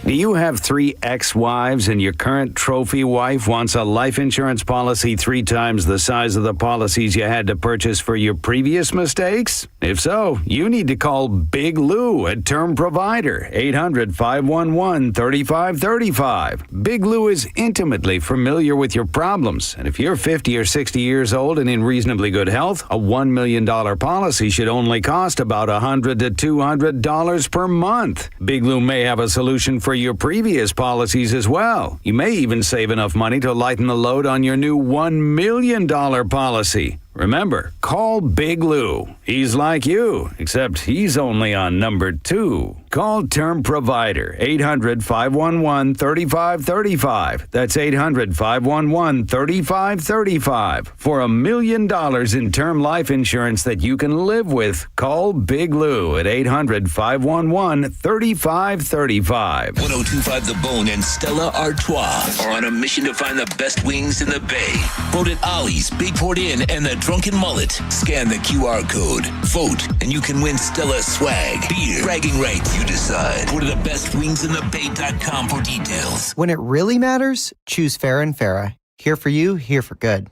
Do you have 3 ex-wives and your current trophy wife wants a life insurance policy 3 times the size of the policies you had to purchase for your previous mistakes? If so, you need to call Big Lou at Term Provider, 800-511-3535. Big Lou is intimately familiar with your problems, and if you're 50 or 60 years old and in reasonably good health, a $1 million policy should only cost about $100 to $200 per month. Big Lou may have a solution for your previous policies as well. You may even save enough money to lighten the load on your new $1 million policy. Remember, call Big Lou. He's like you, except he's only on number 2. Call Term Provider, 800-511-3535. That's 800-511-3535. For $1 million in term life insurance that you can live with, call Big Lou at 800-511-3535. 1025 The Bone and Stella Artois are on a mission to find the best wings in the Bay. Vote at Ollie's, Bayport Inn, and the Drunken Mullet. Scan the QR code. Vote, and you can win Stella swag, beer, bragging rights. You decide. Go to thebestwingsinthebay.com for details. When it really matters, choose Farrah and Farrah. Here for you, here for good.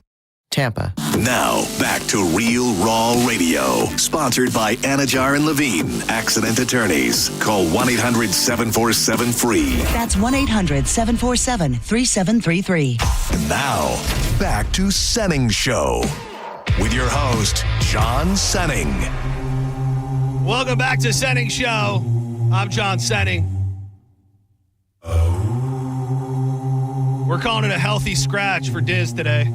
Tampa. Now, back to Real Raw Radio. Sponsored by Anajar and Levine, Accident Attorneys. Call 1-800-747-FREE. That's 1-800-747-3733. And now, back to Senning Show. With your host, John Senning. Welcome back to Senning Show. I'm John Senning. We're calling it a healthy scratch for Diz today.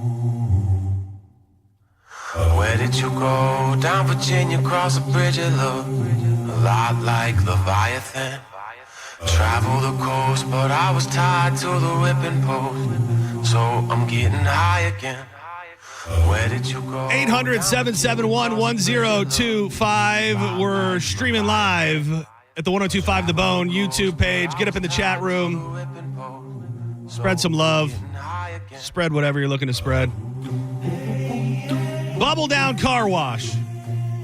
Where did you go? Down Virginia, cross a bridge it looked a lot like Leviathan. Travel the coast, but I was tied to the whipping post, so I'm getting high again. Where did you go? 800-771-1025. We're streaming live at the 1025 The Bone YouTube page. Get up in the chat room. Spread some love. Spread whatever you're looking to spread. Bubble Down Car Wash.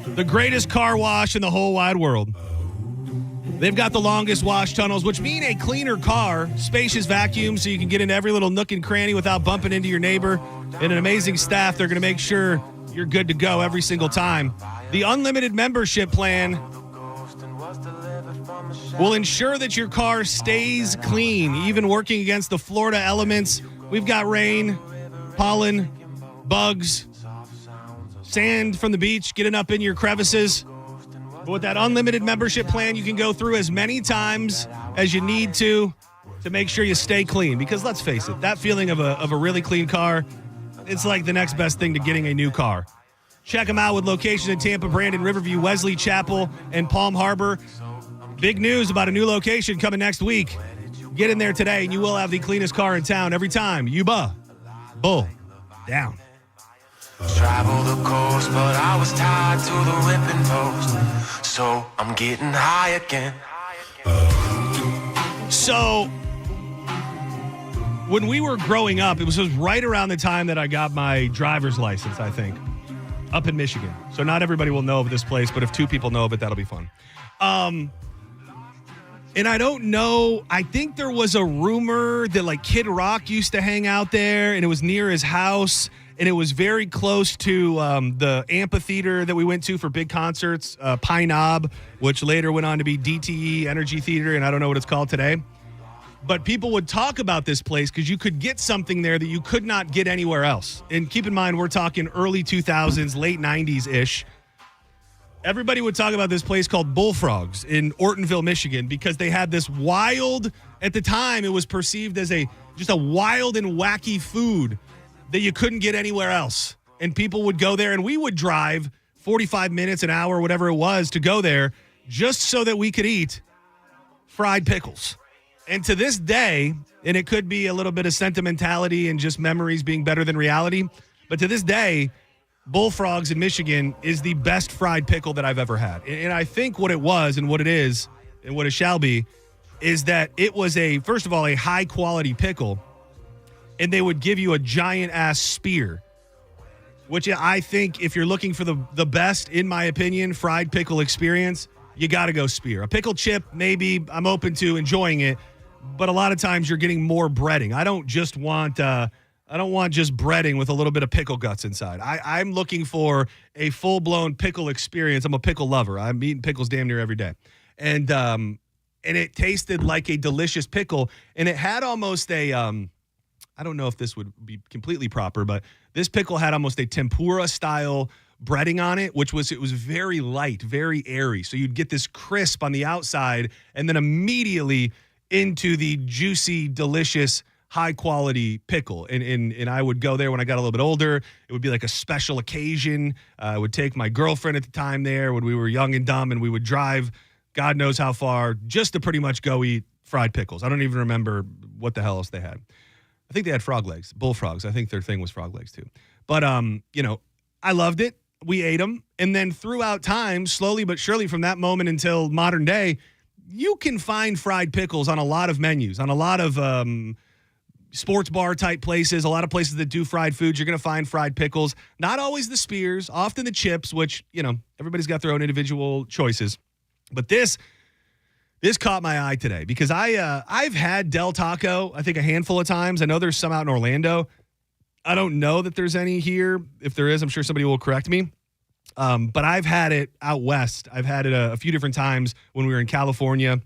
The greatest car wash in the whole wide world. They've got the longest wash tunnels, which mean a cleaner car, spacious vacuum so you can get into every little nook and cranny without bumping into your neighbor, and an amazing staff. They're going to make sure you're good to go every single time. The unlimited membership plan will ensure that your car stays clean, even working against the Florida elements. We've got rain, pollen, bugs, sand from the beach getting up in your crevices. But with that unlimited membership plan, you can go through as many times as you need to make sure you stay clean. Because let's face it, that feeling of a really clean car, it's like the next best thing to getting a new car. Check them out with locations in Tampa, Brandon, Riverview, Wesley, Chapel, and Palm Harbor. Big news about a new location coming next week. Get in there today, and you will have the cleanest car in town every time. You bull down. Travel the coast, but I was tied to the whipping post, so I'm getting high again. So, when we were growing up, it was right around the time that I got my driver's license, I think, up in Michigan. So not everybody will know of this place, but if 2 people know of it, that'll be fun. And I don't know, I think there was a rumor that like Kid Rock used to hang out there, and it was near his house. And it was very close to the amphitheater that we went to for big concerts, Pine Knob, which later went on to be DTE Energy Theater, and I don't know what it's called today. But people would talk about this place because you could get something there that you could not get anywhere else. And keep in mind, we're talking early 2000s, late 90s-ish. Everybody would talk about this place called Bullfrogs in Ortonville, Michigan, because they had this wild, at the time, it was perceived as just a wild and wacky food that you couldn't get anywhere else. And people would go there, and we would drive 45 minutes, an hour, whatever it was, to go there just so that we could eat fried pickles. And to this day, and it could be a little bit of sentimentality and just memories being better than reality, but to this day, Bullfrogs in Michigan is the best fried pickle that I've ever had. And I think what it was and what it is and what it shall be is that it was first of all, a high-quality pickle, and they would give you a giant-ass spear, which I think if you're looking for the best, in my opinion, fried pickle experience, you got to go spear. A pickle chip, maybe I'm open to enjoying it, but a lot of times you're getting more breading. I don't want just breading with a little bit of pickle guts inside. I'm looking for a full-blown pickle experience. I'm a pickle lover. I'm eating pickles damn near every day. And it tasted like a delicious pickle, and it had almost I don't know if this would be completely proper, but this pickle had almost a tempura-style breading on it, it was very light, very airy. So you'd get this crisp on the outside, and then immediately into the juicy, delicious, high-quality pickle. And I would go there when I got a little bit older. It would be like a special occasion. I would take my girlfriend at the time there when we were young and dumb, and we would drive God knows how far just to pretty much go eat fried pickles. I don't even remember what the hell else they had. I think they had frog legs, bullfrogs. I think their thing was frog legs too. But, I loved it. We ate them. And then throughout time, slowly but surely from that moment until modern day, you can find fried pickles on a lot of menus, on a lot of sports bar type places, a lot of places that do fried foods. You're going to find fried pickles. Not always the spears, often the chips, which, everybody's got their own individual choices. But this caught my eye today because I've had Del Taco, I think, a handful of times. I know there's some out in Orlando. I don't know that there's any here. If there is, I'm sure somebody will correct me. But I've had it out west. I've had it a few different times when we were in California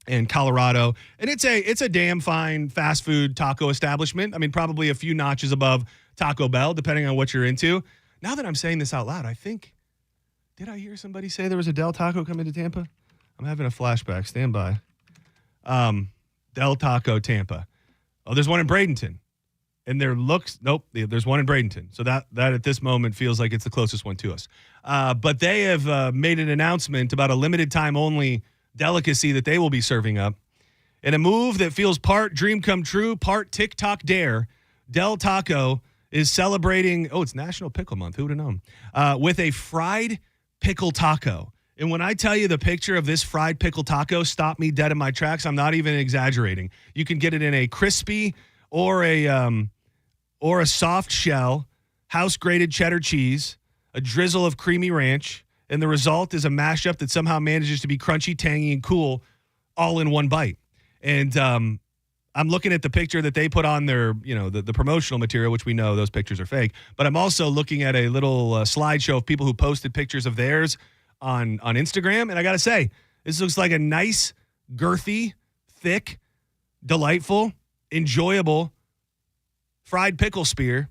and Colorado. And it's a damn fine fast food taco establishment. I mean, probably a few notches above Taco Bell, depending on what you're into. Now that I'm saying this out loud, I think, did I hear somebody say there was a Del Taco coming to Tampa? I'm having a flashback. Stand by. Del Taco Tampa. Oh, there's one in Bradenton. And there's one in Bradenton. So that at this moment feels like it's the closest one to us. But they have made an announcement about a limited time only delicacy that they will be serving up. In a move that feels part dream come true, part TikTok dare, Del Taco is celebrating, it's National Pickle Month, who would have known, with a fried pickle taco. And when I tell you the picture of this fried pickle taco stopped me dead in my tracks, I'm not even exaggerating. You can get it in a crispy or a soft shell, house-grated cheddar cheese, a drizzle of creamy ranch, and the result is a mashup that somehow manages to be crunchy, tangy, and cool all in one bite. And I'm looking at the picture that they put on their, the promotional material, which we know those pictures are fake. But I'm also looking at a little slideshow of people who posted pictures of theirs on Instagram. And I got to say, this looks like a nice, girthy, thick, delightful, enjoyable fried pickle spear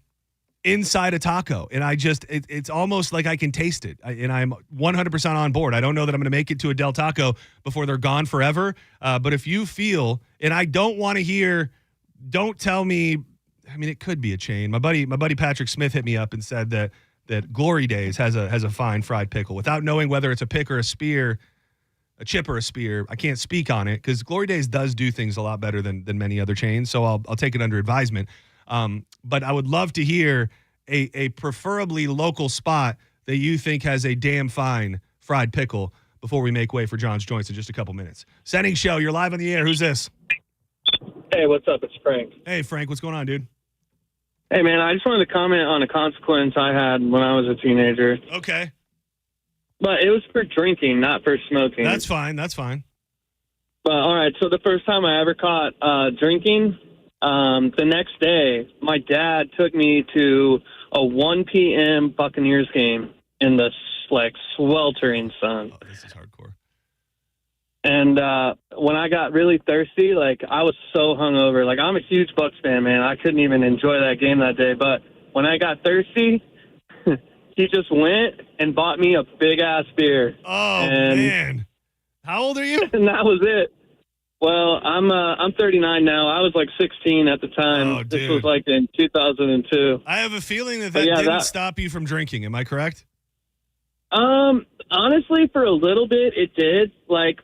inside a taco. And it's almost like I can taste it. And I'm 100% on board. I don't know that I'm going to make it to a Del Taco before they're gone forever. But if you feel, and I don't want to hear, don't tell me, I mean, it could be a chain. My buddy Patrick Smith hit me up and said that Glory Days has a fine fried pickle. Without knowing whether it's a pick or a spear, a chip or a spear, I can't speak on it because Glory Days does do things a lot better than many other chains. So I'll take it under advisement. But I would love to hear a preferably local spot that you think has a damn fine fried pickle before we make way for John's Joints in just a couple minutes. Senning Show, you're live on the air. Who's this? Hey, what's up? It's Frank. Hey, Frank. What's going on, dude? Hey, man, I just wanted to comment on a consequence I had when I was a teenager. Okay. But it was for drinking, not for smoking. That's fine. But, all right, so the first time I ever caught drinking, the next day, my dad took me to a 1 p.m. Buccaneers game in the, sweltering sun. Oh, this is hardcore. And when I got really thirsty, I was so hungover. I'm a huge Bucs fan, man. I couldn't even enjoy that game that day. But when I got thirsty, he just went and bought me a big-ass beer. Oh, man. How old are you? And that was it. Well, I'm 39 now. I was 16 at the time. Oh, this was in 2002. I have a feeling that didn't stop you from drinking. Am I correct? Honestly, for a little bit, it did.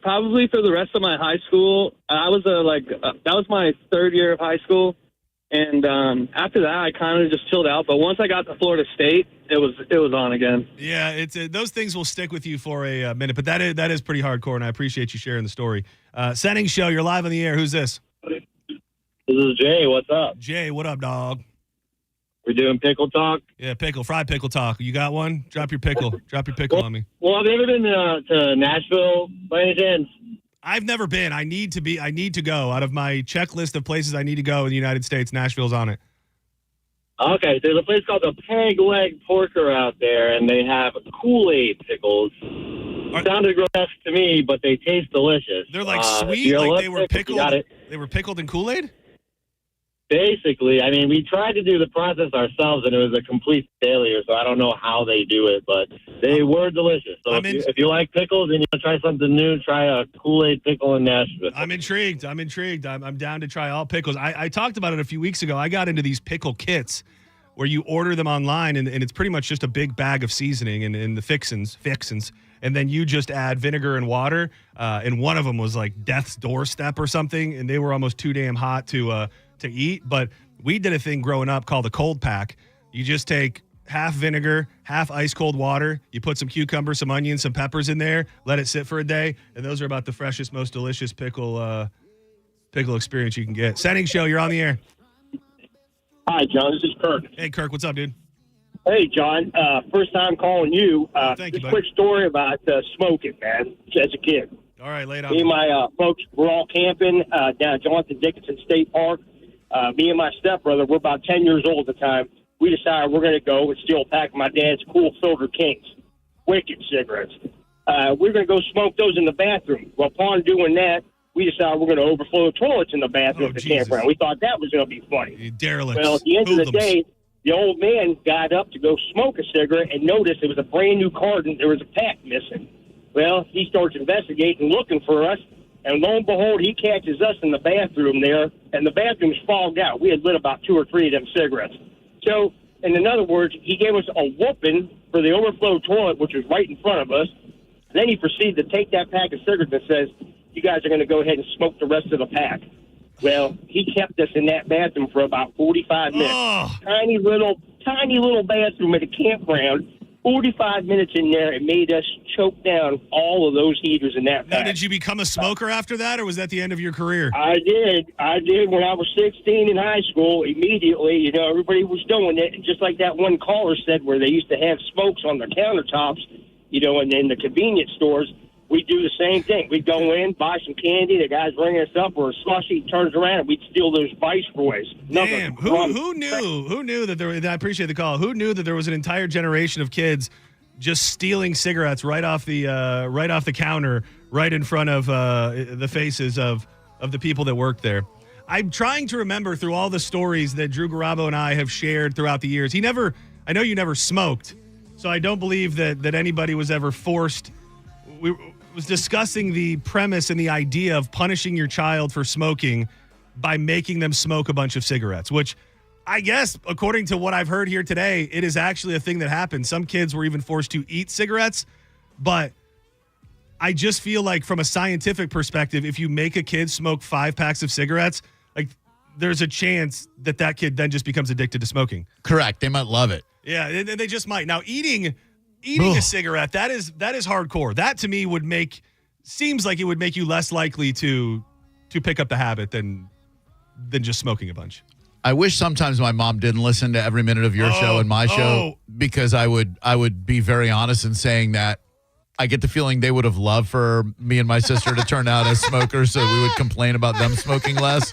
Probably for the rest of my high school, I was that was my third year of high school, and after that, I kind of just chilled out. But once I got to Florida State, it was on again. Yeah, it's those things will stick with you for a minute, but that is pretty hardcore, and I appreciate you sharing the story. Senning Show, you're live on the air. Who's this? This is Jay. What's up? Jay, what up, dog? We're doing pickle talk? Yeah, fried pickle talk. You got one? Drop your pickle on me. Well, I've never been to Nashville by any chance. I've never been. I need to go. Out of my checklist of places I need to go in the United States, Nashville's on it. Okay, there's a place called the Peg Leg Porker out there, and they have Kool-Aid pickles. Sounded grotesque to me, but they taste delicious. They're sweet, they were pickled. They were pickled in Kool-Aid? basically, I mean, we tried to do the process ourselves, and it was a complete failure. So I don't know how they do it, but they were delicious. So if you like pickles and you want to try something new, try a Kool-Aid pickle in Nashville. I'm intrigued. I'm down to try all pickles. I talked about it a few weeks ago. I got into these pickle kits where you order them online, and it's pretty much just a big bag of seasoning and the fixins, and then you just add vinegar and water. And one of them was like death's doorstep or something, and they were almost too damn hot to eat. But we did a thing growing up called a cold pack. You just take half vinegar, half ice cold water. You put some cucumbers, some onions, some peppers in there, let it sit for a day, and those are about the freshest, most delicious pickle experience you can get. Senning Show, you're on the air. Hi, John. This is Kirk. Hey, Kirk. What's up, dude? Hey, John. First time calling you. Thank you, just buddy. quick story about smoking, man, as a kid. All right, lay it on. Me and my folks were all camping down at Jonathan Dickinson State Park. Me and my stepbrother, we're about 10 years old at the time. We decided we're going to go and steal a pack of my dad's Cool Filter Kings, wicked cigarettes. We're going to go smoke those in the bathroom. Well, upon doing that, we decided we're going to overflow the toilets in the bathroom at the campground. We thought that was going to be funny. You derelicts. Well, at the end of the day, the old man got up to go smoke a cigarette and noticed it was a brand new carton. There was a pack missing. Well, he starts investigating, looking for us, and lo and behold, he catches us in the bathroom there, and the bathroom's fogged out. We had lit about 2 or 3 of them cigarettes. So, in other words, he gave us a whooping for the overflow toilet, which was right in front of us. Then he proceeded to take that pack of cigarettes and says, "You guys are going to go ahead and smoke the rest of the pack." Well, he kept us in that bathroom for about 45 minutes. Oh. Tiny little bathroom at a campground. 45 minutes in there, it made us choke down all of those heaters in that pack. Now, did you become a smoker after that, or was that the end of your career? I did when I was 16 in high school. Immediately, everybody was doing it. And just like that one caller said, where they used to have smokes on the countertops, and in the convenience stores, we do the same thing. We'd go in, buy some candy, the guy's ringing us up, or a slushie, turns around, and we'd steal those Vice Boys. Damn, who knew that there? I appreciate the call. Who knew that there was an entire generation of kids just stealing cigarettes right off the counter, right in front of the faces of the people that worked there? I'm trying to remember through all the stories that Drew Garabo and I have shared throughout the years. I know you never smoked, so I don't believe that anybody was ever forced. We was discussing the premise and the idea of punishing your child for smoking by making them smoke a bunch of cigarettes, which I guess, according to what I've heard here today, it is actually a thing that happens. Some kids were even forced to eat cigarettes, but I just feel like from a scientific perspective, if you make a kid smoke 5 packs of cigarettes, like there's a chance that kid then just becomes addicted to smoking. Correct. They might love it. Yeah, they just might. Now, eating a cigarette, that is hardcore. That to me seems like it would make you less likely to pick up the habit than just smoking a bunch. I wish sometimes my mom didn't listen to every minute of your show and my show, because I would be very honest in saying that I get the feeling they would have loved for me and my sister to turn out as smokers, so we would complain about them smoking less.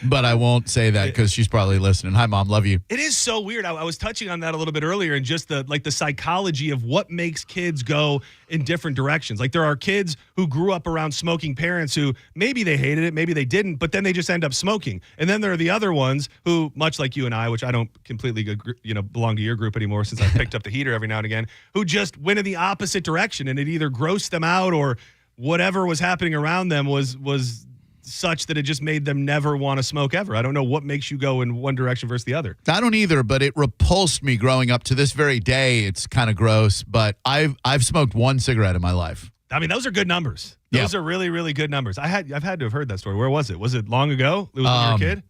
But I won't say that because she's probably listening. Hi, Mom. Love you. It is so weird. I was touching on that a little bit earlier, and just the psychology of what makes kids go in different directions. Like there are kids who grew up around smoking parents who maybe they hated it, maybe they didn't, but then they just end up smoking. And then there are the other ones who, much like you and I, which I don't completely belong to your group anymore since I picked up the heater every now and again, who just went in the opposite direction, and it either grossed them out or whatever was happening around them was such that it just made them never want to smoke ever. I don't know what makes you go in one direction versus the other. I don't either, but it repulsed me growing up to this very day. It's kind of gross, but I've smoked 1 cigarette in my life. I mean, those are good numbers. Those are really, really good numbers. I've had to have heard that story. Where was it? Was it long ago? It was when you were a kid?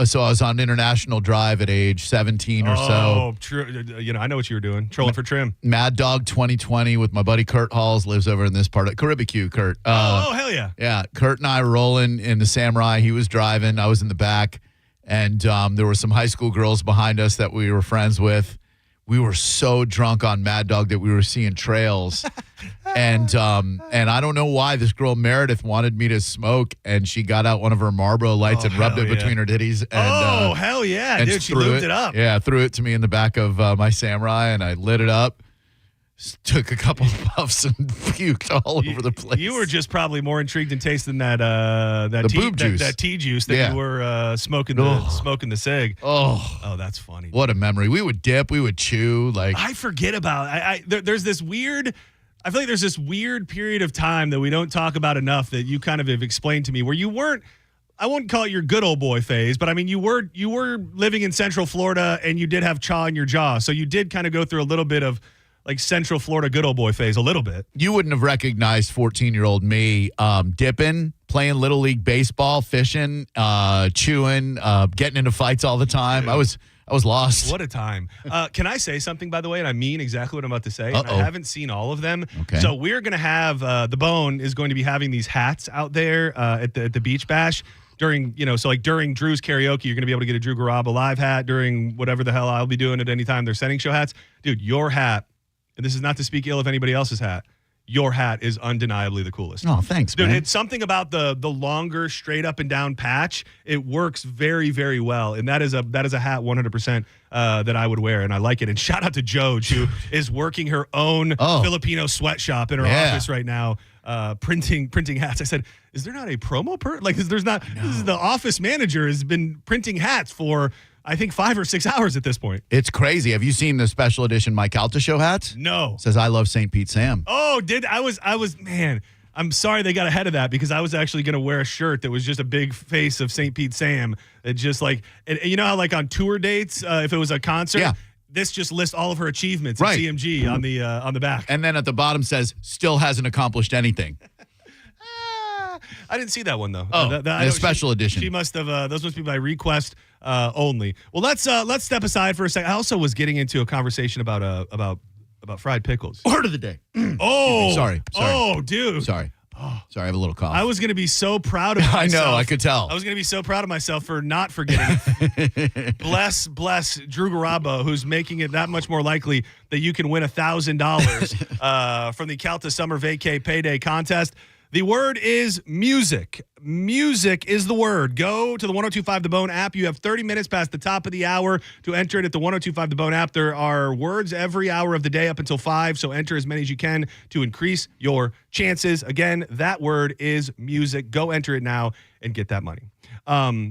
So I was on International Drive at age 17 or so. Oh, true. I know what you were doing. Trolling for trim. Mad Dog 2020 with my buddy Kurt Halls, lives over in this part of Caribbean, Kurt. Hell yeah. Yeah, Kurt and I were rolling in the Samurai. He was driving. I was in the back. And there were some high school girls behind us that we were friends with. We were so drunk on Mad Dog that we were seeing trails. And I don't know why this girl Meredith wanted me to smoke, and she got out one of her Marlboro lights and rubbed it between her titties. And, hell yeah, and dude! She lubed it up. Yeah, threw it to me in the back of my Samurai, and I lit it up. took a couple of puffs and puked all over the place. You were just probably more intrigued in tasting that boob juice. That tea juice that you were smoking the cig. Oh, that's funny. What a memory. We would dip, we would chew. Like I forget about. There's this weird. I feel like there's this weird period of time that we don't talk about enough that you kind of have explained to me where you weren't. I wouldn't call it your good old boy phase, but I mean, you were living in Central Florida and you did have chaw in your jaw. So you did kind of go through a little bit of like Central Florida good old boy phase, a little bit. You wouldn't have recognized 14-year-old me dipping, playing Little League baseball, fishing, chewing, getting into fights all the time. Dude. I was lost. What a time. Can I say something, by the way? And I mean exactly what I'm about to say. Uh-oh. And I haven't seen all of them. Okay. So we're going to have, The Bone is going to be having these hats out there at the Beach Bash. During Drew's karaoke, you're going to be able to get a Drew Garabo live hat during whatever the hell I'll be doing at any time. They're Senning Show hats. Dude, your hat, and this is not to speak ill of anybody else's hat, your hat is undeniably the coolest. Oh, thanks, dude, man. It's something about the longer, straight up and down patch. It works very, very well. And that is a hat 100% that I would wear, and I like it. And shout out to Joj, who is working her own Filipino sweatshop in her office right now. Printing hats. I said, is there not a promo there's not. No. This is the office manager has been printing hats for I think 5 or 6 hours at this point. It's crazy. Have you seen the special edition Mike Calta show hats? No. It says I love St. Pete Sam. Oh, I was man. I'm sorry they got ahead of that because I was actually going to wear a shirt that was just a big face of St. Pete Sam. It just and you know how like on tour dates, if it was a concert. Yeah. This just lists all of her achievements at CMG on the back. And then at the bottom says, still hasn't accomplished anything. I didn't see that one, though. Oh, the special edition. She must have, those must be by request only. Well, let's step aside for a second. I also was getting into a conversation about fried pickles. Word of the day. Oh. Sorry. Oh, dude. Sorry. Oh. Sorry, I have a little cough. I was going to be so proud of myself. I know, I could tell. I was going to be so proud of myself for not forgetting. bless Drew Garabo, who's making it that much more likely that you can win $1,000 from the Calta Summer Vacay Payday Contest. The word is music. Music is the word. Go to the 1025 The Bone app. You have 30 minutes past the top of the hour to enter it at the 1025 The Bone app. There are words every hour of the day up until 5, so enter as many as you can to increase your chances. Again, that word is music. Go enter it now and get that money.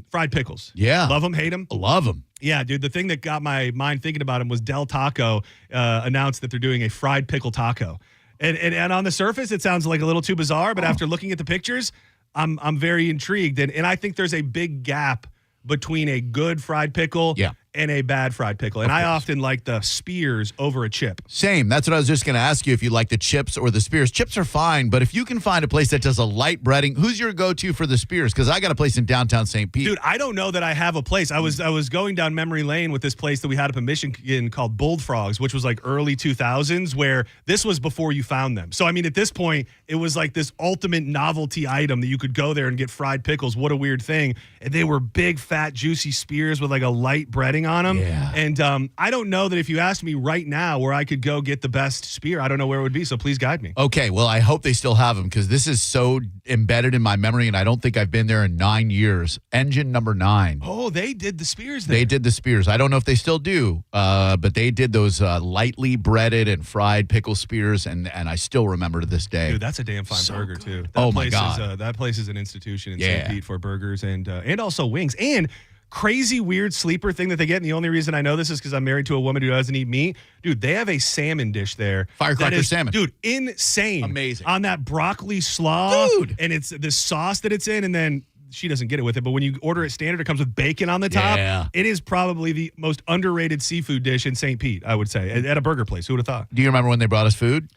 Fried pickles. Yeah. Love them, hate them? Love them. Yeah, dude, the thing that got my mind thinking about them was Del Taco announced that they're doing a fried pickle taco. And on the surface, it sounds like a little too bizarre, but after looking at the pictures, I'm very intrigued. And I think there's a big gap between a good fried pickle and a bad fried pickle. And I often like the spears over a chip. Same. That's what I was just going to ask you, if you like the chips or the spears. Chips are fine, but if you can find a place that does a light breading, who's your go-to for the spears? Because I got a place in downtown St. Pete. Dude, I don't know that I have a place. I was going down memory lane with this place that we had up in Michigan called Bullfrogs, which was like early 2000s, where this was before you found them. So, I mean, at this point, it was like this ultimate novelty item that you could go there and get fried pickles. What a weird thing. And they were big, fat, juicy spears with like a light breading on them. Yeah. And I don't know that if you asked me right now where I could go get the best spear, I don't know where it would be. So please guide me. Okay. Well, I hope they still have them because this is so embedded in my memory, and I don't think I've been there in 9 years. Engine number 9. Oh, they did the spears there. They did the spears. I don't know if they still do, but they did those lightly breaded and fried pickle spears, and I still remember to this day. Dude, that's a damn fine burger, too. My God. That place is an institution in St. Pete for burgers and also wings. And crazy, weird sleeper thing that they get, and the only reason I know this is because I'm married to a woman who doesn't eat meat. Dude, they have a salmon dish there. Firecracker salmon. Dude, insane. Amazing. On that broccoli slaw. Dude. And it's the sauce that it's in, and then she doesn't get it with it, but when you order it standard, it comes with bacon on the top. Yeah. It is probably the most underrated seafood dish in St. Pete, I would say, at a burger place. Who would have thought? Do you remember when they brought us food?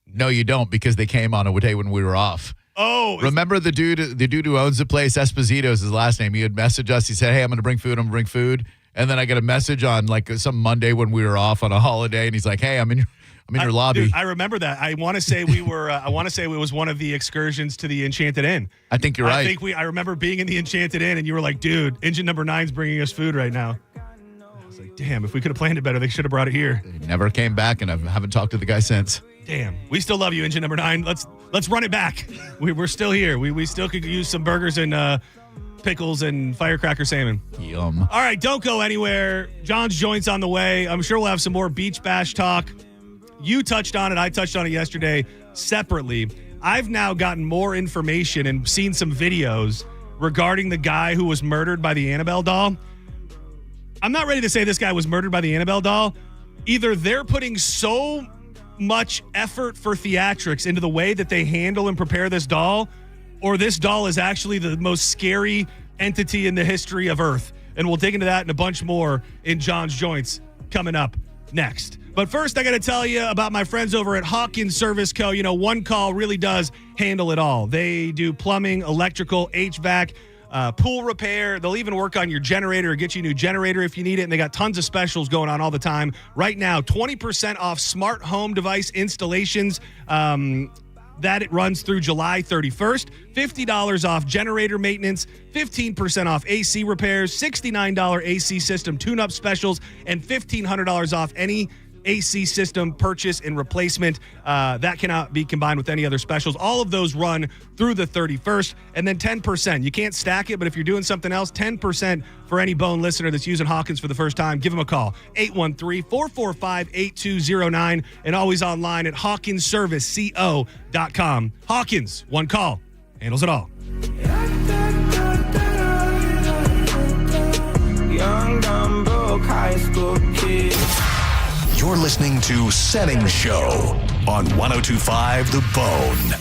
No, you don't, because they came on a day when we were off. Oh, remember the dude who owns the place? Esposito is his last name. He had messaged us. He said, "Hey, I'm going to bring food." And then I got a message on like some Monday when we were off on a holiday, and he's like, "Hey, I'm in your lobby." Dude, I remember that. I want to say we were. I want to say it was one of the excursions to the Enchanted Inn. I think you're right. I remember being in the Enchanted Inn, and you were like, "Dude, engine number 9's bringing us food right now." I was like, "Damn! If we could have planned it better, they should have brought it here." They never came back, and I haven't talked to the guy since. Damn, we still love you, engine number 9. Let's run it back. We're still here. We still could use some burgers and pickles and firecracker salmon. Yum. All right, don't go anywhere. John's Joint's on the way. I'm sure we'll have some more Beach Bash talk you touched on it. I touched on it yesterday separately. I've now gotten more information and seen some videos regarding the guy who was murdered by the Annabelle doll. I'm not ready to say this guy was murdered by the Annabelle doll. Either they're putting so much effort for theatrics into the way that they handle and prepare this doll, or this doll is actually the most scary entity in the history of Earth. And we'll dig into that and a bunch more in John's Joints coming up next. But first, I got to tell you about my friends over at Hawkins Service Co. You know, one call really does handle it all. They do plumbing, electrical, HVAC, pool repair. They'll even work on your generator or get you a new generator if you need it. And they got tons of specials going on all the time. Right now, 20% off smart home device installations. That it runs through July 31st. $50 off generator maintenance, 15% off AC repairs, $69 AC system tune-up specials, and $1,500 off any AC system purchase and replacement. That cannot be combined with any other specials. All of those run through the 31st. And then 10%. You can't stack it, but if you're doing something else, 10% for any Bone listener that's using Hawkins for the first time. Give them a call. 813-445-8209 and always online at hawkinsserviceco.com. Hawkins, one call, handles it all. Young, dumb, broke high school kid. You're listening to Senning Show on 102.5 The Bone.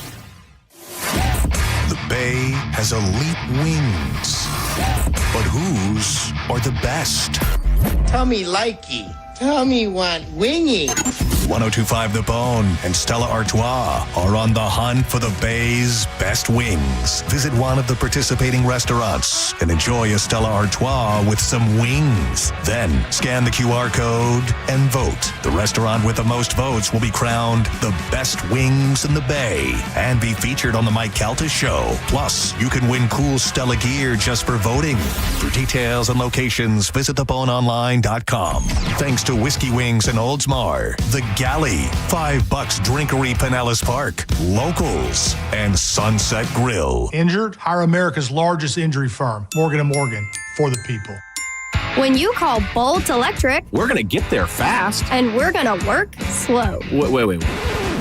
The Bay has elite wings, but whose are the best? Tell me likey. Tell me want wingy. 102.5 The Bone and Stella Artois are on the hunt for the Bay's best wings. Visit one of the participating restaurants and enjoy a Stella Artois with some wings. Then scan the QR code and vote. The restaurant with the most votes will be crowned the best wings in the Bay and be featured on the Mike Calta Show. Plus, you can win cool Stella gear just for voting. For details and locations, visit theboneonline.com. Thanks to Whiskey Wings and Oldsmar, The Galley, $5 Drinkery Pinellas Park, Locals, and Sunset Grill. Injured? Hire America's largest injury firm, Morgan & Morgan, for the people. When you call Bolt Electric, we're going to get there fast. And we're going to work slow. Wait.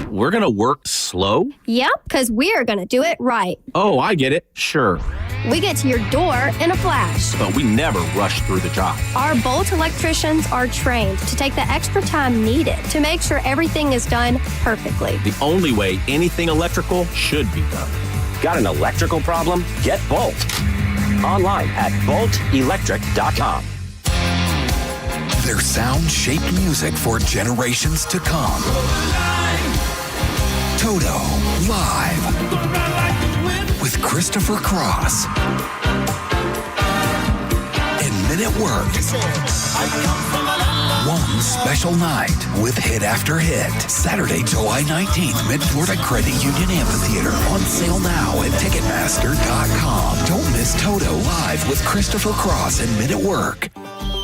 We're going to work slow? Yep, because we are going to do it right. Oh, I get it. Sure. We get to your door in a flash. But we never rush through the job. Our Bolt electricians are trained to take the extra time needed to make sure everything is done perfectly. The only way anything electrical should be done. Got an electrical problem? Get Bolt. Online at boltelectric.com. Their sound-shaped music for generations to come. Toto live with Christopher Cross and Men at Work. One special night with hit after hit. Saturday, July 19th, Mid-Florida Credit Union Amphitheater. On sale now at Ticketmaster.com. Don't miss Toto live with Christopher Cross and Men at Work.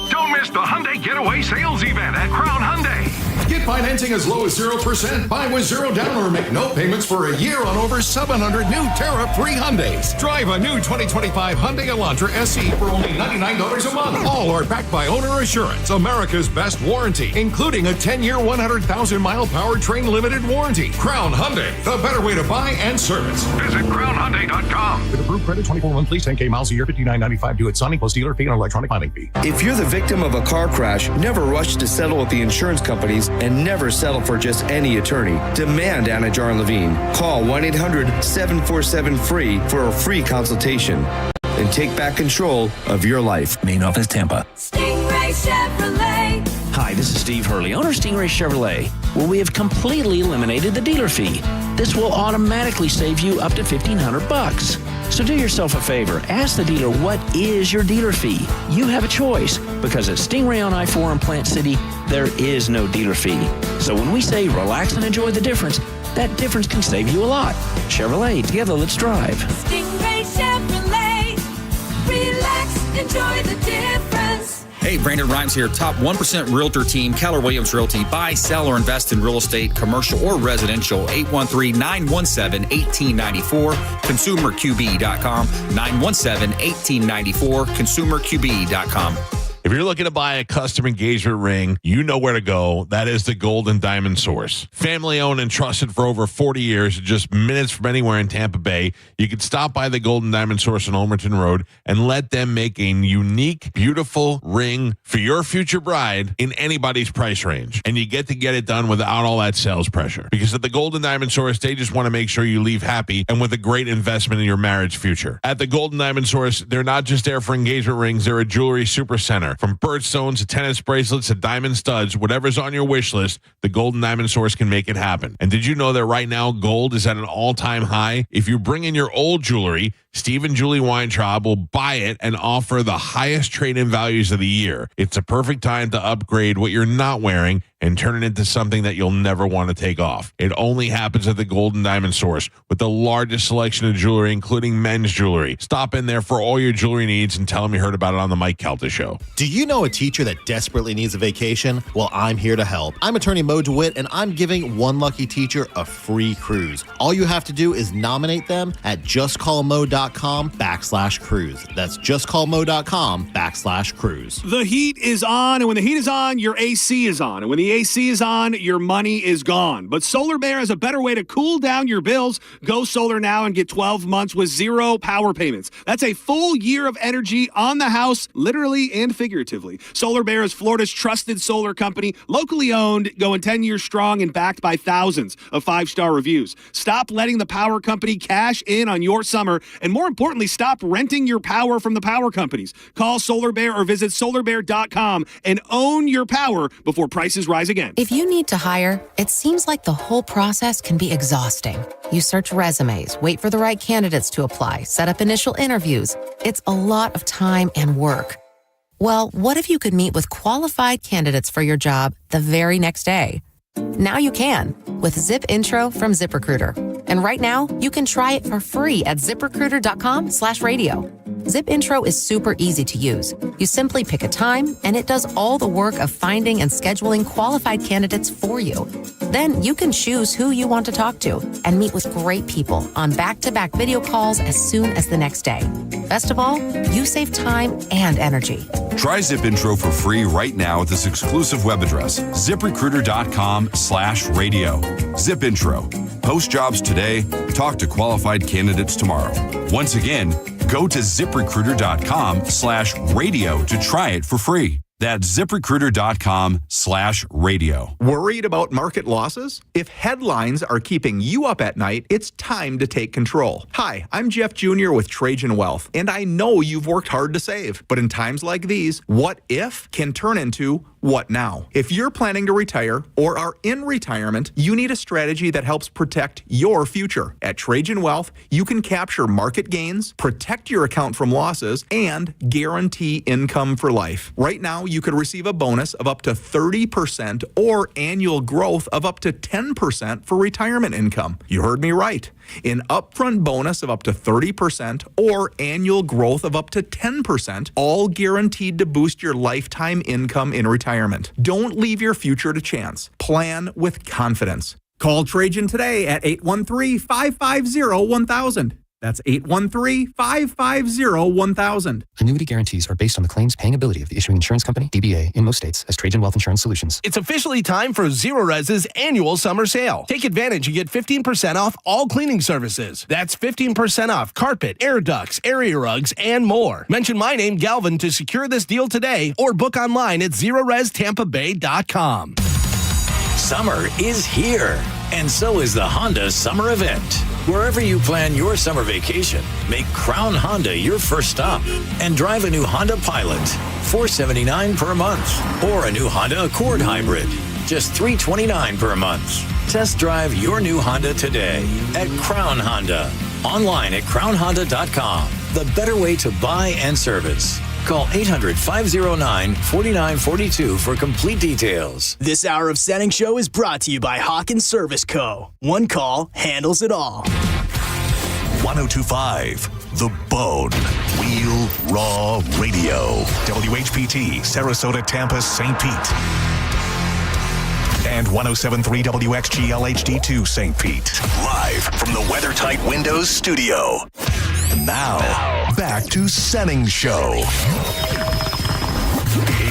Don't miss the Hyundai Getaway Sales Event at Crown Hyundai. Get financing as low as 0%. Buy with zero down or make no payments for a year on over 700 new tariff-free Hyundais. Drive a new 2025 Hyundai Elantra SE for only $99 a month. All are backed by Owner Assurance, America's best warranty, including a 10-year, 100,000-mile powertrain limited warranty. Crown Hyundai, the better way to buy and service. Visit crownhyundai.com. With approved credit, 24 monthly, 10K miles a year, $59.95 due at signing plus dealer fee and electronic filing fee. If you're the victim of a car crash, never rush to settle with the insurance companies and never settle for just any attorney. Demand Anna Jar and Levine. Call 1-800-747-FREE for a free consultation and take back control of your life. Main office, Tampa. Stingray Chevrolet. Hi, this is Steve Hurley, owner of Stingray Chevrolet. Well, we have completely eliminated the dealer fee. This will automatically save you up to $1,500. So do yourself a favor. Ask the dealer, what is your dealer fee? You have a choice, because at Stingray on I-4 in Plant City, there is no dealer fee. So when we say relax and enjoy the difference, that difference can save you a lot. Chevrolet, together let's drive. Stingray Chevrolet. Relax, enjoy the difference. Hey, Brandon Rhymes here, top 1% realtor team, Keller Williams Realty. Buy, sell, or invest in real estate, commercial or residential. 813-917-1894, consumerqb.com. 917-1894, consumerqb.com. If you're looking to buy a custom engagement ring, you know where to go. That is the Gold and Diamond Source. Family owned and trusted for over 40 years, just minutes from anywhere in Tampa Bay. You can stop by the Gold and Diamond Source on Olmerton Road and let them make a unique, beautiful ring for your future bride in anybody's price range. And you get it done without all that sales pressure. Because at the Gold and Diamond Source, they just want to make sure you leave happy and with a great investment in your marriage future. At the Gold and Diamond Source, they're not just there for engagement rings, they're a jewelry super center. From birthstones to tennis bracelets to diamond studs, whatever's on your wish list, the Gold and Diamond Source can make it happen. And did you know that right now gold is at an all-time high? If you bring in your old jewelry, Steve and Julie Weintraub will buy it and offer the highest trade-in values of the year. It's a perfect time to upgrade what you're not wearing and turn it into something that you'll never want to take off. It only happens at the Gold and Diamond Source with the largest selection of jewelry, including men's jewelry. Stop in there for all your jewelry needs and tell them you heard about it on the Mike Calta Show. Do you know a teacher that desperately needs a vacation? Well, I'm here to help. I'm attorney Mo DeWitt, and I'm giving one lucky teacher a free cruise. All you have to do is nominate them at justcallmo.com/cruise. That's justcallmo.com/cruise. The heat is on, and when the heat is on, your AC is on. And when the AC is on, your money is gone. But Solar Bear has a better way to cool down your bills. Go solar now and get 12 months with zero power payments. That's a full year of energy on the house, literally and figuratively. Solar Bear is Florida's trusted solar company, locally owned, going 10 years strong and backed by thousands of 5-star reviews. Stop letting the power company cash in on your summer, and more importantly, stop renting your power from the power companies. Call Solar Bear or visit solarbear.com and own your power before prices rise again. If you need to hire, it seems like the whole process can be exhausting. You search resumes, wait for the right candidates to apply, set up initial interviews. It's a lot of time and work. Well, what if you could meet with qualified candidates for your job the very next day? Now you can with Zip Intro from ZipRecruiter. And right now, you can try it for free at ZipRecruiter.com/radio. Zip Intro is super easy to use. You simply pick a time, and it does all the work of finding and scheduling qualified candidates for you. Then you can choose who you want to talk to and meet with great people on back-to-back video calls as soon as the next day. Best of all, you save time and energy. Try Zip Intro for free right now at this exclusive web address, ZipRecruiter.com/radio. Zip Intro. Post jobs today. Talk to qualified candidates tomorrow. Once again, go to ZipRecruiter.com/radio to try it for free. That's ZipRecruiter.com/radio. Worried about market losses? If headlines are keeping you up at night, it's time to take control. Hi, I'm Jeff Jr. with Trajan Wealth, and I know you've worked hard to save. But in times like these, what if can turn into what now? If you're planning to retire or are in retirement, you need a strategy that helps protect your future. At Trajan Wealth, you can capture market gains, protect your account from losses, and guarantee income for life. Right now, you could receive a bonus of up to 30% or annual growth of up to 10% for retirement income. You heard me right. An upfront bonus of up to 30% or annual growth of up to 10%, all guaranteed to boost your lifetime income in retirement. Don't leave your future to chance. Plan with confidence. Call Trajan today at 813-550-1000. That's 813-550-1000. Annuity guarantees are based on the claims paying ability of the issuing insurance company, DBA, in most states as Trajan Wealth Insurance Solutions. It's officially time for Zero Res's annual summer sale. Take advantage and get 15% off all cleaning services. That's 15% off carpet, air ducts, area rugs, and more. Mention my name, Galvin, to secure this deal today or book online at ZeroResTampaBay.com. Summer is here, and so is the Honda Summer Event. Wherever you plan your summer vacation, make Crown Honda your first stop and drive a new Honda Pilot, $479 per month, or a new Honda Accord Hybrid, just $329 per month. Test drive your new Honda today at Crown Honda. Online at crownhonda.com. The better way to buy and service. Call 800-509-4942 for complete details. This hour of Senning Show is brought to you by Hawkins Service Co. One call handles it all. 1025 The Bone. Wheel Raw Radio. WHPT, Sarasota, Tampa, St. Pete. And 107.3 WXGL HD2 St. Pete. Live from the WeatherTight Windows studio. And now, back to Senning Show.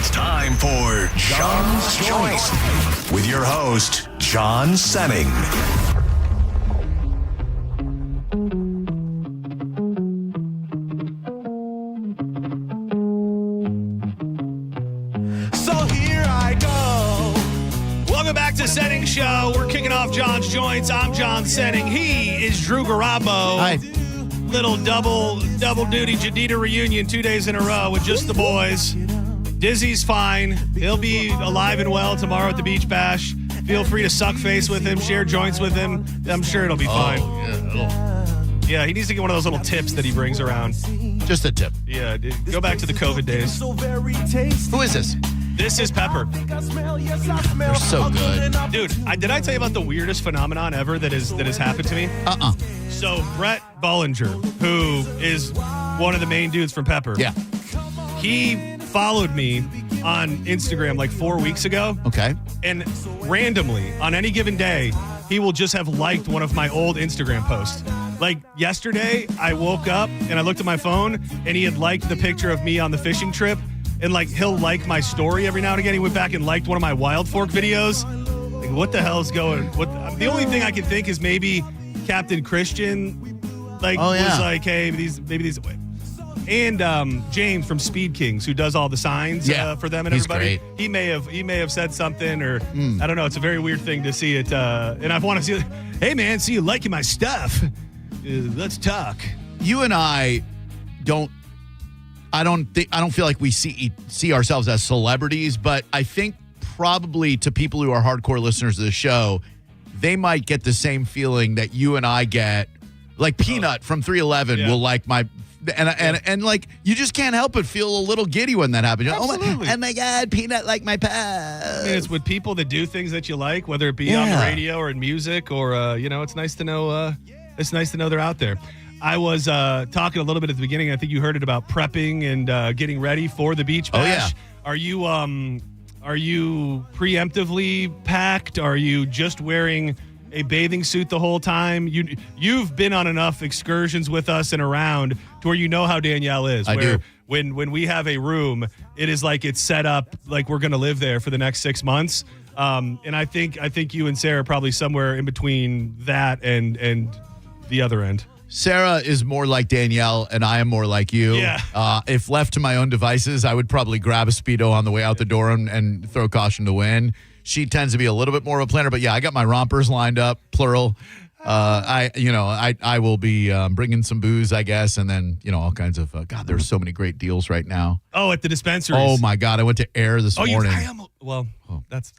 It's time for John's Choice with your host, John Senning. So here I go. Welcome back to Senning Show. We're kicking off John's Joints. I'm John Senning. He is Drew Garabo. Hi. Little double duty Jadita reunion 2 days in a row with just the boys. Dizzy's fine. He'll be alive and well tomorrow at the Beach Bash. Feel free to suck face with him, share joints with him. I'm sure it'll be fine. Yeah, he needs to get one of those little tips that he brings around. Just a tip. Yeah, go back to the COVID days. Who is this? This is Pepper. They're so good. Dude, did I tell you about the weirdest phenomenon ever that has happened to me? So Brett Bollinger, who is one of the main dudes from Pepper. Yeah. He followed me on Instagram like 4 weeks ago. Okay. And randomly, on any given day, he will just have liked one of my old Instagram posts. Like yesterday, I woke up and I looked at my phone and he had liked the picture of me on the fishing trip. And like he'll like my story every now and again. He went back and liked one of my Wild Fork videos. Like, what the hell is going? The only thing I can think is maybe Captain Christian was like, hey, maybe these. And James from Speed Kings, who does all the signs for them and everybody. Great. He may have said something, or I don't know. It's a very weird thing to see it. And I want to see it. Hey man, see you liking my stuff. Let's talk. You and I don't. I don't feel like we see ourselves as celebrities, but I think probably to people who are hardcore listeners of the show, they might get the same feeling that you and I get. Like Peanut from 311 will like my. And like you just can't help but feel a little giddy when that happens. Absolutely. Oh my God, Peanut like my post. I mean, it's with people that do things that you like, whether it be on the radio or in music, or it's nice to know. It's nice to know they're out there. I was talking a little bit at the beginning. I think you heard it about prepping and getting ready for the Beach Bash. Are you preemptively packed? Are you just wearing a bathing suit the whole time? You've been on enough excursions with us and around to where you know how Danielle is. I do. When we have a room, it is like it's set up like we're going to live there for the next 6 months. And I think you and Sarah are probably somewhere in between that and the other end. Sarah is more like Danielle, and I am more like you. Yeah. If left to my own devices, I would probably grab a Speedo on the way out the door and throw caution to win. She tends to be a little bit more of a planner, but yeah, I got my rompers lined up, plural. I will be bringing some booze, I guess, and then all kinds of. God, there's so many great deals right now. Oh, at the dispensaries. Oh my God, I went to Air this morning. That's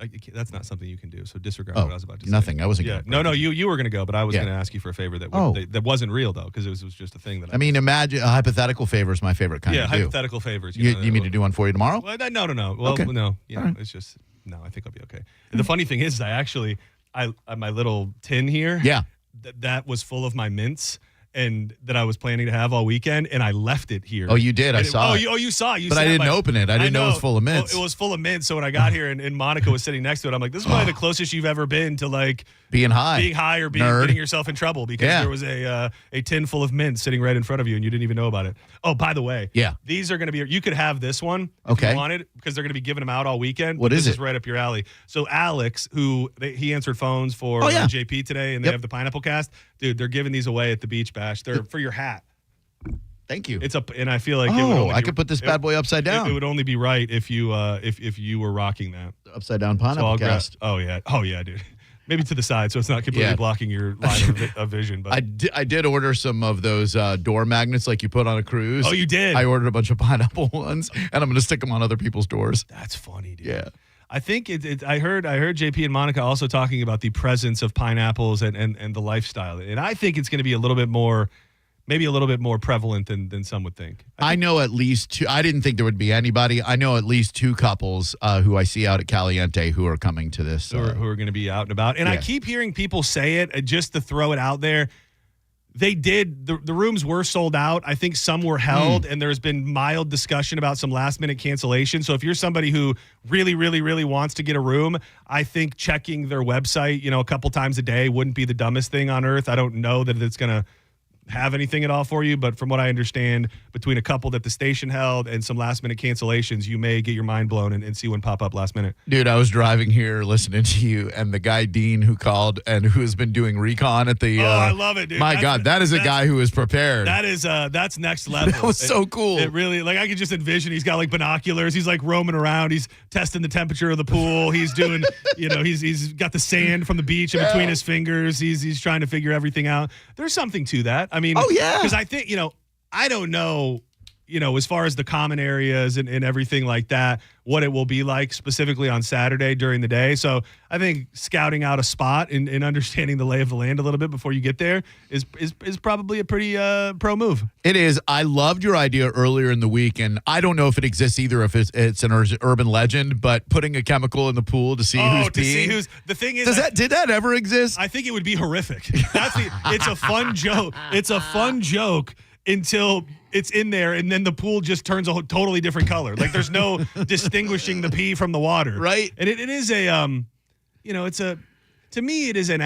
not something you can do. So disregard what I was about to say. Nothing. I wasn't. No. You were going to go, but I was going to ask you for a favor that wasn't real though, because it was just a thing that. I mean, imagine a hypothetical favor is my favorite kind. Yeah, hypothetical favors. You need me to do one for you tomorrow? Well, no. Well, okay. No. Right. It's just no. I think I'll be okay. And the funny thing is, I my little tin here. Yeah. That was full of my mints and that I was planning to have all weekend, and I left it here. Oh, you did? I saw it. You saw it. But I didn't open it. I didn't know it was full of mints. It was full of mints, so when I got here and Monica was sitting next to it, I'm like, this is probably the closest you've ever been to like being high or getting yourself in trouble, because there was a tin full of mints sitting right in front of you and you didn't even know about it. Oh, by the way, these are going to be, you could have this one if you wanted, because they're going to be giving them out all weekend. What is it? This is right up your alley. So Alex, he answered phones for JP today, and they have the Pineapple Cast. Dude, they're giving these away at the Beach Bash. They're for your hat. Thank you. And I feel like I could put this bad boy upside down. It would only be right if you were rocking that upside down Pineapple Cast. Oh yeah, dude. Maybe to the side, so it's not completely blocking your line of vision. But I did order some of those door magnets like you put on a cruise. Oh, you did? I ordered a bunch of pineapple ones, and I'm going to stick them on other people's doors. That's funny, dude. Yeah. I think I heard JP and Monica also talking about the presence of pineapples and the lifestyle, and I think it's going to be a little bit more prevalent than some would think. I know at least two. I didn't think there would be anybody. I know at least two couples who I see out at Caliente who are coming to this. Who are going to be out and about. And I keep hearing people say it, just to throw it out there. They did. The rooms were sold out. I think some were held, and there's been mild discussion about some last-minute cancellation. So if you're somebody who really, really, really wants to get a room, I think checking their website, a couple times a day wouldn't be the dumbest thing on earth. I don't know that it's going to have anything at all for you, but from what I understand, between a couple that the station held and some last-minute cancellations, you may get your mind blown and see one pop up last minute. Dude, I was driving here listening to you, and the guy, Dean, who called and who has been doing recon at the... I love it, dude. My God, that is a guy who is prepared. That is, that's next level. That was so cool. It really, like, I could just envision he's got, like, binoculars. He's, like, roaming around. He's testing the temperature of the pool. He's doing, he's got the sand from the beach in between his fingers. He's trying to figure everything out. There's something to that. I mean, because I think, I don't know, as far as the common areas and everything like that, what it will be like specifically on Saturday during the day. So I think scouting out a spot and understanding the lay of the land a little bit before you get there is probably a pretty pro move. It is. I loved your idea earlier in the week, and I don't know if it exists either, if it's an urban legend, but putting a chemical in the pool to see who's peeing. The thing is, did that ever exist? I think it would be horrific. It's a fun joke. It's a fun joke until it's in there, and then the pool just turns a totally different color. Like, there's no distinguishing the pee from the water. Right. And it is to me, it is an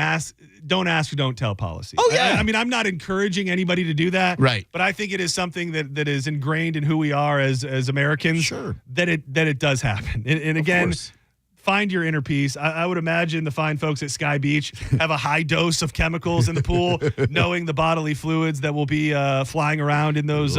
don't ask, don't tell policy. Oh, yeah. I mean, I'm not encouraging anybody to do that. Right. But I think it is something that is ingrained in who we are as Americans. Sure. That it does happen. And again, find your inner peace. I would imagine the fine folks at Sky Beach have a high dose of chemicals in the pool, knowing the bodily fluids that will be flying around in those.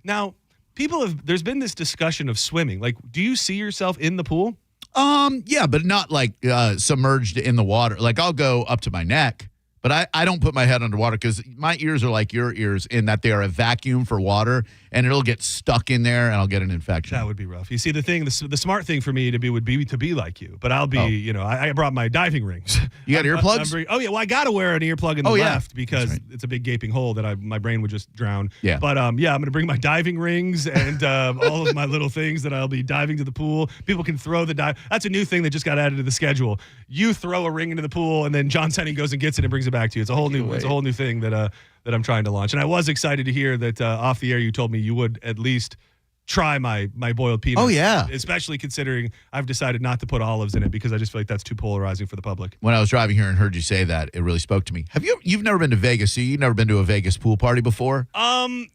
Now, there's been this discussion of swimming. Like, do you see yourself in the pool? Yeah, but not like submerged in the water. Like, I'll go up to my neck, but I don't put my head underwater because my ears are like your ears in that they are a vacuum for water, and it'll get stuck in there, and I'll get an infection. That would be rough. You see, the smart thing for me would be to be like you, but I'll be, I brought my diving rings. You got earplugs? Well, I got to wear an earplug in the left because it's a big gaping hole that my brain would just drown. Yeah. But I'm going to bring my diving rings and all of my little things that I'll be diving to the pool. People can throw the dive. That's a new thing that just got added to the schedule. You throw a ring into the pool, and then John Senning goes and gets it and brings it back to you. It's a whole new thing that I'm trying to launch. And I was excited to hear that off the air you told me you would at least try my boiled peanuts. Oh, yeah. Especially considering I've decided not to put olives in it because I just feel like that's too polarizing for the public. When I was driving here and heard you say that, it really spoke to me. You've never been to Vegas, so you've never been to a Vegas pool party before?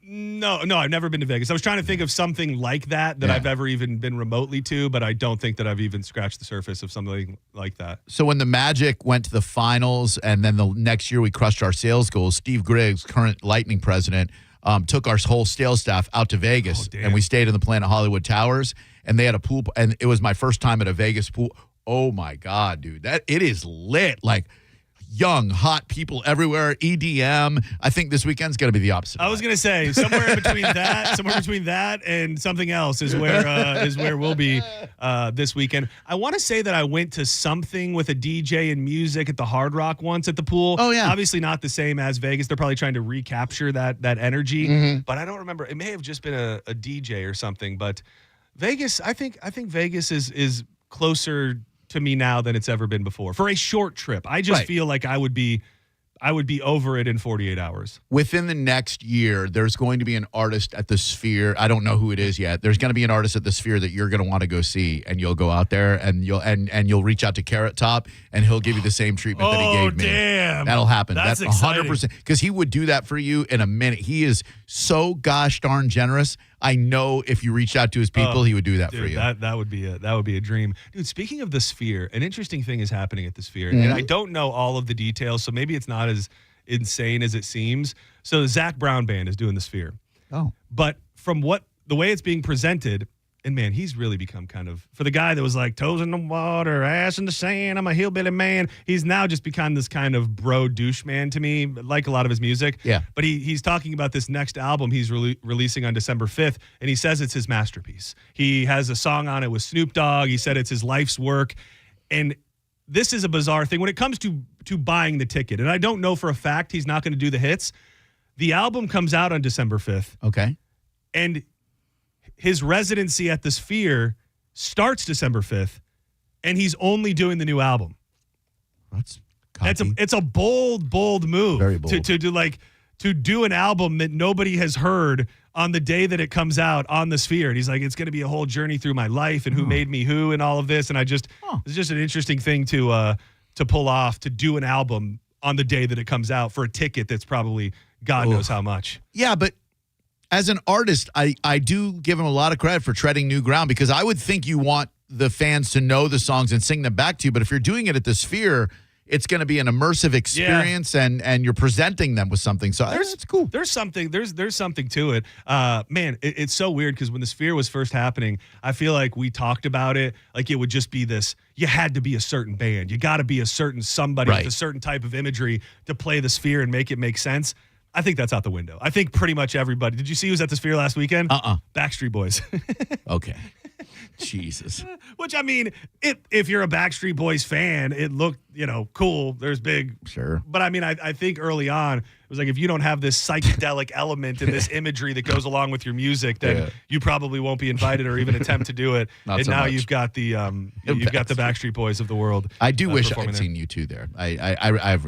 No, I've never been to Vegas. I was trying to think of something like that I've ever even been remotely to, but I don't think that I've even scratched the surface of something like that. So when the Magic went to the finals and then the next year we crushed our sales goals, Steve Griggs, current Lightning president, took our whole sales staff out to Vegas, and we stayed in the Planet Hollywood Towers, and they had a pool, and it was my first time at a Vegas pool. Oh my God, dude, it is lit. Like, young, hot people everywhere, EDM. I think this weekend's going to be the opposite. I was going to say somewhere between that and something else is where we'll be this weekend. I want to say that I went to something with a DJ and music at the Hard Rock once at the pool. Oh yeah, obviously not the same as Vegas. They're probably trying to recapture that energy, but I don't remember. It may have just been a DJ or something. But Vegas, I think Vegas is closer to me now than it's ever been before for a short trip. I just feel like I would be over it in 48 hours. Within the next year, there's going to be an artist at the Sphere. I don't know who it is yet. There's going to be an artist at the Sphere that you're going to want to go see, and you'll go out there and you'll reach out to Carrot Top, and he'll give you the same treatment that he gave me. Damn. That'll happen. That's 100%, because he would do that for you in a minute. He is so gosh darn generous. I know if you reached out to his people, he would do that for you. That would be a dream. Dude, speaking of the Sphere, an interesting thing is happening at the Sphere. And I don't know all of the details, so maybe it's not as insane as it seems. So the Zach Brown Band is doing the Sphere. Oh. But from the way it's being presented, and man, he's really become kind of, for the guy that was like toes in the water, ass in the sand, I'm a hillbilly man, he's now just become this kind of bro douche man to me, like a lot of his music. Yeah. But he's talking about this next album he's releasing on December 5th, and he says it's his masterpiece. He has a song on it with Snoop Dogg. He said it's his life's work. And this is a bizarre thing when it comes to buying the ticket. And I don't know for a fact he's not going to do the hits. The album comes out on December 5th. Okay. And his residency at the Sphere starts December 5th, and he's only doing the new album. It's a bold move. Very bold. To do an album that nobody has heard on the day that it comes out on the Sphere. And he's like, it's going to be a whole journey through my life and who made me who and all of this. And it's just an interesting thing to pull off, to do an album on the day that it comes out for a ticket that's probably God knows how much. Yeah, but as an artist, I do give him a lot of credit for treading new ground, because I would think you want the fans to know the songs and sing them back to you. But if you're doing it at the Sphere, it's going to be an immersive experience, and you're presenting them with something. So it's cool. There's something to it. Man, it's so weird because when the Sphere was first happening, I feel like we talked about it like it would just be this. You had to be a certain band. You got to be a certain somebody with a certain type of imagery to play the Sphere and make it make sense. I think that's out the window. I think pretty much everybody. Did you see who was at the Sphere last weekend? Backstreet Boys. Okay. Jesus. Which, I mean, if you're a Backstreet Boys fan, it looked, cool. There's big. Sure. But I mean, I think early on, it was like, if you don't have this psychedelic element and this imagery that goes along with your music, then you probably won't be invited or even attempt to do it. And so now you've got the the Backstreet Boys of the world. I do wish I'd seen you two there. I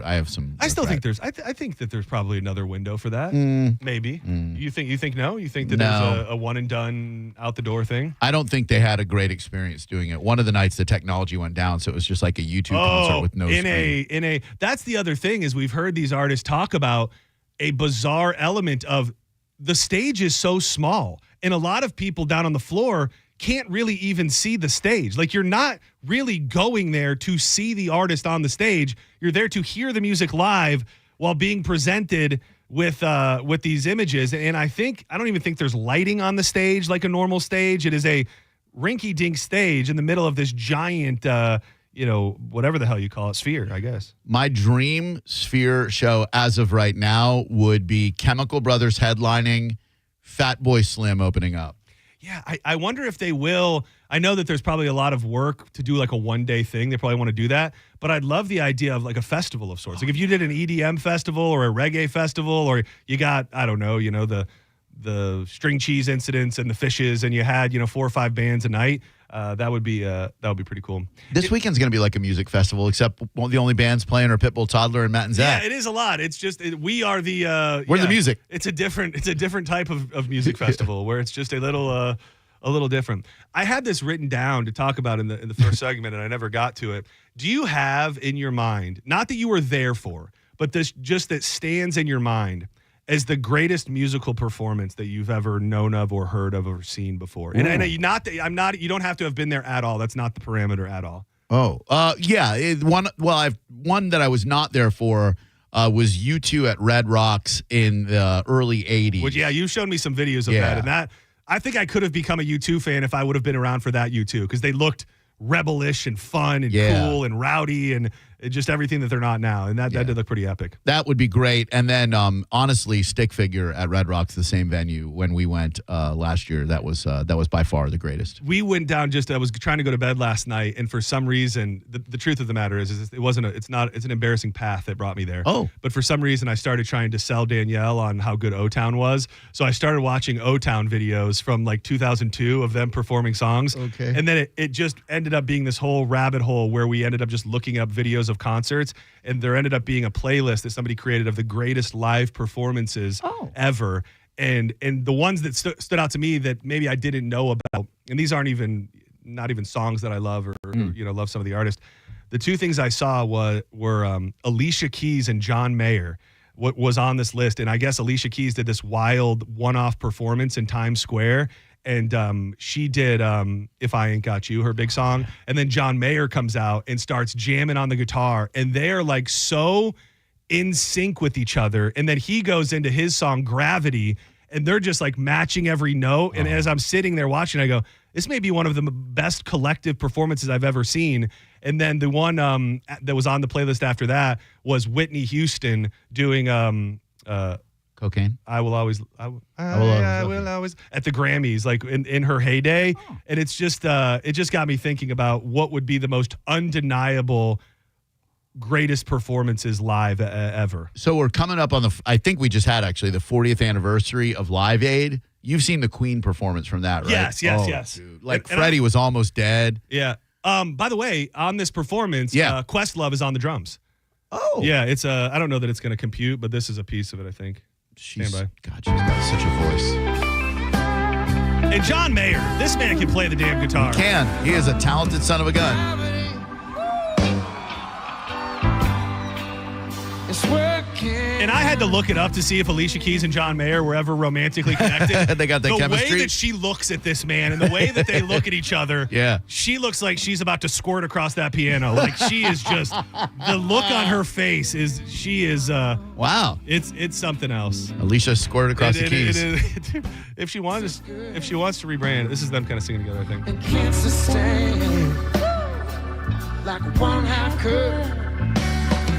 have some. I still think I think that there's probably another window for that. Maybe. You think no? You think that there's a one and done out the door thing? I don't think they had a great experience doing it. One of the nights the technology went down, so it was just like a YouTube concert with no screen. That's the other thing is we've heard these artists talk about a bizarre element of the stage is so small, and a lot of people down on the floor can't really even see the stage. Like, you're not really going there to see the artist on the stage. You're there to hear the music live while being presented with these images. And I don't even think there's lighting on the stage like a normal stage. It is a rinky-dink stage in the middle of this giant, whatever the hell you call it, Sphere, I guess. My dream Sphere show as of right now would be Chemical Brothers headlining, Fatboy Slim opening up. Yeah, I wonder if they will. I know that there's probably a lot of work to do like a one-day thing. They probably want to do that. But I'd love the idea of like a festival of sorts. Like if you did an EDM festival or a reggae festival, or you got, I don't know, the string cheese incidents and the fishes, and you had 4 or 5 bands a night. That would be pretty cool. This weekend's going to be like a music festival, except the only bands playing are Pitbull, Toddler, and Matt and Zach. Yeah, it is a lot. It's just we are the we're the music. It's a different type of music festival where it's just a little different. I had this written down to talk about in the first segment, and I never got to it. Do you have in your mind, not that you were there for, but that stands in your mind as the greatest musical performance that you've ever known of or heard of or seen before? And you don't have to have been there at all. That's not the parameter at all. Yeah. One that I was not there for was U2 at Red Rocks in the early 80s. Well, yeah, you showed me some videos of that. And that, I think I could have become a U2 fan if I would have been around for that U2, because they looked rebellish and fun and cool and rowdy and just everything that they're not now. And that did look pretty epic. That would be great. And then, honestly, Stick Figure at Red Rocks, the same venue when we went last year, that was by far the greatest. We went down I was trying to go to bed last night, and for some reason, the truth of the matter is it's an embarrassing path that brought me there. Oh. But for some reason, I started trying to sell Danielle on how good O-Town was. So I started watching O-Town videos from like 2002 of them performing songs. Okay. And then it just ended up being this whole rabbit hole where we ended up just looking up videos of concerts, and there ended up being a playlist that somebody created of the greatest live performances ever. And the ones that stood out to me that maybe I didn't know about, and these aren't not even songs that I love or love some of the artists. The two things I saw were Alicia Keys and John Mayer. What was on this list, and I guess Alicia Keys did this wild one-off performance in Times Square. And she did If I Ain't Got You, her big song. And then John Mayer comes out and starts jamming on the guitar. And they're like so in sync with each other. And then he goes into his song Gravity, and they're just like matching every note. And as I'm sitting there watching, I go, this may be one of the best collective performances I've ever seen. And then the one that was on the playlist after that was Whitney Houston doing Cocaine. I will always at the Grammys, like in her heyday. And it's just it just got me thinking about what would be the most undeniable greatest performances live ever. So we're coming up on I think we just had actually the 40th anniversary of Live Aid. You've seen the Queen performance from that, right? Yes. Dude. Like Freddie was almost dead. Yeah. By the way, on this performance, Questlove is on the drums. Oh. Yeah, it's I don't know that it's going to compute, but this is a piece of it, I think. Stand by. God, she's got such a voice. And John Mayer, this man can play the damn guitar. He can. He is a talented son of a gun. And I had to look it up to see if Alicia Keys and John Mayer were ever romantically connected. They got the chemistry. The way that she looks at this man and the way that they look at each other, yeah, she looks like she's about to squirt across that piano. Like she is just, the look on her face is, wow. It's something else. Alicia squirted across the keys. If she wants to rebrand, this is them kind of singing together, I think. And can't sustain like one half could.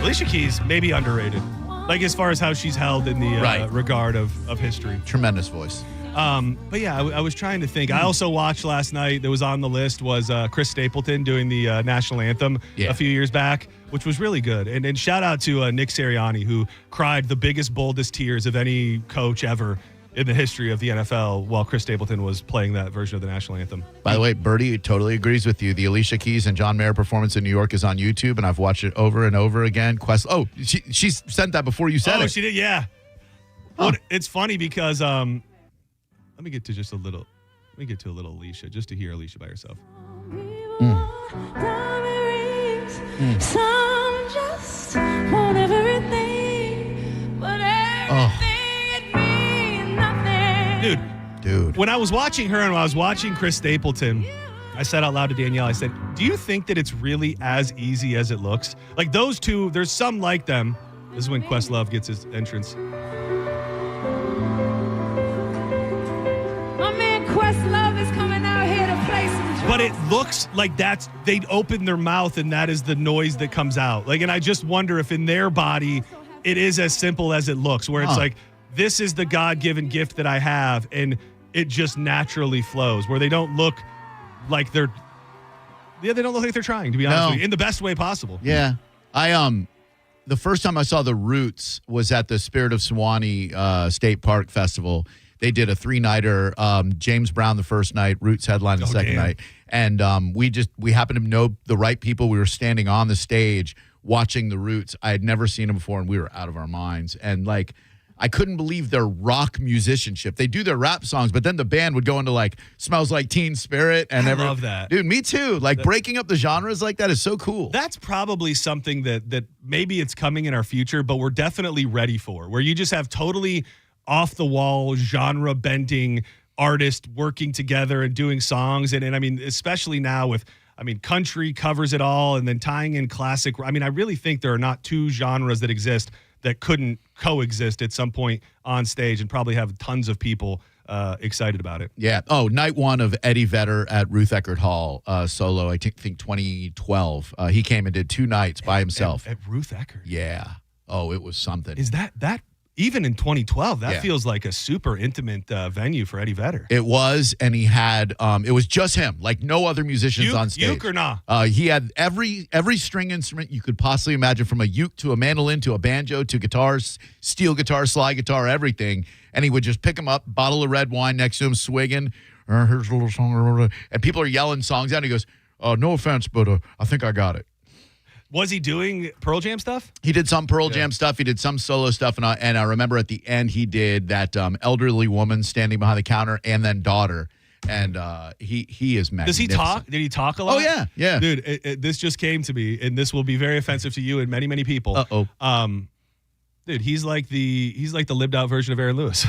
Alicia Keys may be underrated, like as far as how she's held in the regard of history. Tremendous voice. But yeah, I was trying to think. I also watched last night, that was on the list, was Chris Stapleton doing the national anthem a few years back, which was really good. And shout out to Nick Sirianni, who cried the biggest, boldest tears of any coach ever in the history of the NFL while Chris Stapleton was playing that version of the national anthem. By the way, Birdie totally agrees with you. The Alicia Keys and John Mayer performance in New York is on YouTube, and I've watched it over and over again. She sent that before you said it. Oh, she did, yeah. Huh. Well, it's funny because let me get to a little Alicia, just to hear Alicia by herself. Some just want everything, but everything it means nothing. Dude. When I was watching her and when I was watching Chris Stapleton, I said out loud to Danielle, I said, do you think that it's really as easy as it looks? Like those two, there's some like them. This is when Questlove gets his entrance. My man Questlove is coming out here to play some drums. But it looks like they'd open their mouth and that is the noise that comes out. Like, and I just wonder if in their body, it is as simple as it looks, where it's like, this is the God-given gift that I have, and it just naturally flows, where they don't look like they don't look like they're trying, to be honest with you, in the best way possible. Yeah. The first time I saw the Roots was at the Spirit of Sewanee State Park Festival. They did a 3-nighter, James Brown the first night, Roots headline the second night. And we happened to know the right people. We were standing on the stage watching the Roots. I had never seen them before, and we were out of our minds. And I couldn't believe their rock musicianship. They do their rap songs, but then the band would go into Smells Like Teen Spirit. And I love that. Dude, me too. Breaking up the genres like that is so cool. That's probably something that maybe it's coming in our future, but we're definitely ready for, where you just have totally off-the-wall, genre-bending artists working together and doing songs. And I mean, especially now with, country covers it all, and then tying in classic. I really think there are not two genres that exist that couldn't coexist at some point on stage and probably have tons of people excited about it. Yeah. Oh, night one of Eddie Vedder at Ruth Eckerd Hall solo, I think 2012. He came and did 2 nights by himself. At Ruth Eckerd? Yeah. Oh, it was something. Is that even in 2012, that feels like a super intimate venue for Eddie Vedder. It was, and he had, it was just him, no other musicians on stage. Uke or nah? He had every string instrument you could possibly imagine, from a uke to a mandolin to a banjo to guitars, steel guitar, slide guitar, everything. And he would just pick them up, bottle of red wine next to him, swigging. Here's a little song. And people are yelling songs out, and he goes, no offense, but I think I got it. Was he doing Pearl Jam stuff? He did some Pearl Jam stuff. He did some solo stuff. And I remember at the end, he did that elderly woman standing behind the counter and then daughter. And he is magnificent. Does he talk? Did he talk a lot? Oh, yeah. Yeah. Dude, this just came to me, and this will be very offensive to you and many, many people. Uh-oh. Dude, he's like the lived out version of Aaron Lewis.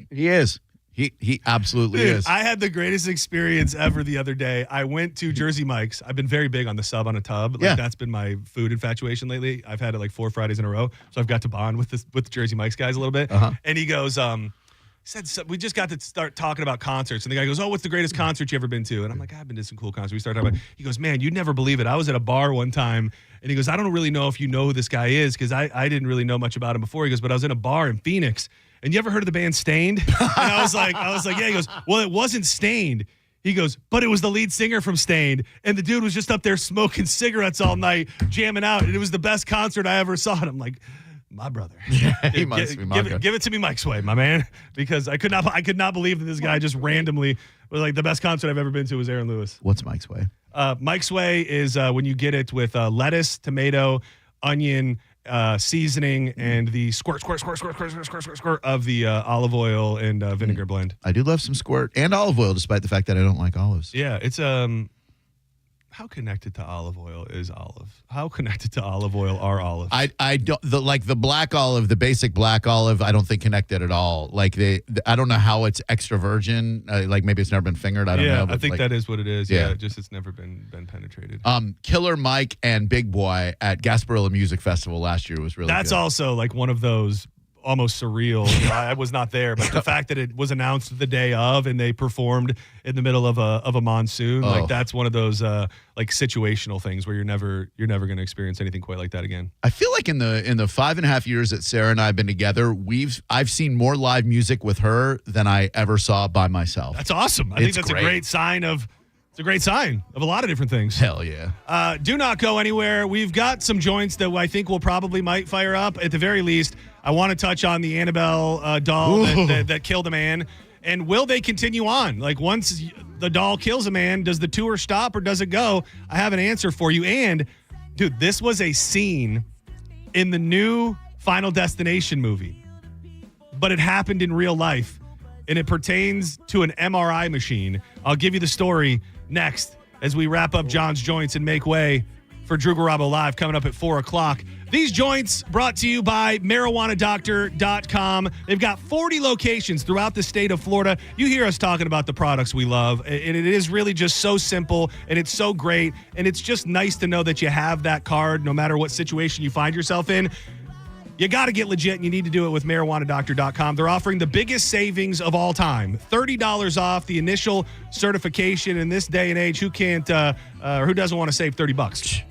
He is. He absolutely is. I had the greatest experience ever the other day. I went to Jersey Mike's. I've been very big on the sub on a tub. That's been my food infatuation lately. I've had it 4 Fridays in a row. So I've got to bond with the Jersey Mike's guys a little bit. And he goes, we just got to start talking about concerts. And the guy goes, what's the greatest concert you ever been to? And I'm like, I've been to some cool concerts. We started talking about, he goes, man, you'd never believe it. I was at a bar one time, and he goes, I don't really know if you know who this guy is, because I didn't really know much about him before. He goes, but I was in a bar in Phoenix. And you ever heard of the band Stained? And I was like, yeah. He goes, well, it wasn't Stained. He goes, but it was the lead singer from Stained. And the dude was just up there smoking cigarettes all night, jamming out. And it was the best concert I ever saw. And I'm like, my brother. Yeah, he must be my guy. Give it to me Mike's way, my man. Because I could not believe that this guy just randomly was the best concert I've ever been to was Aaron Lewis. What's Mike's way? Mike's way is when you get it with lettuce, tomato, onion, seasoning, and the squirt of the olive oil and vinegar blend. I do love some squirt and olive oil, despite the fact that I don't like olives. Yeah, it's How connected to olive oil is olive? How connected to olive oil are olives? I don't the black olive, the basic black olive. I don't think connected at all. Like I don't know how it's extra virgin. Like maybe it's never been fingered. I don't know. But I think that is what it is. Yeah, just it's never been penetrated. Killer Mike and Big Boy at Gasparilla Music Festival last year was really. That's good. Also like one of those. Almost surreal. I was not there, but the fact that it was announced the day of and they performed in the middle of a monsoon, like that's one of those like situational things where you're never going to experience anything quite like that again. I feel like in the 5.5 years that Sarah and I have been together, I've seen more live music with her than I ever saw by myself. That's awesome. I think that's great. It's a great sign of a lot of different things. Hell yeah. Do not go anywhere. We've got some joints that I think will probably might fire up. At the very least, I want to touch on the Annabelle doll that killed a man. And will they continue on? Like once the doll kills a man, does the tour stop or does it go? I have an answer for you. And, dude, this was a scene in the new Final Destination movie. But it happened in real life. And it pertains to an MRI machine. I'll give you the story next as we wrap up John's Joints and make way for Drew Garabo Live coming up at 4 o'clock. These joints brought to you by marijuanadoctor.com. They've got 40 locations throughout the state of Florida. You hear us talking about the products we love, and it is really just so simple, and it's so great, and it's just nice to know that you have that card no matter what situation you find yourself in. You got to get legit, and you need to do it with marijuanadoctor.com. They're offering the biggest savings of all time. $30 off the initial certification. In this day and age, who can't or who doesn't want to save $30?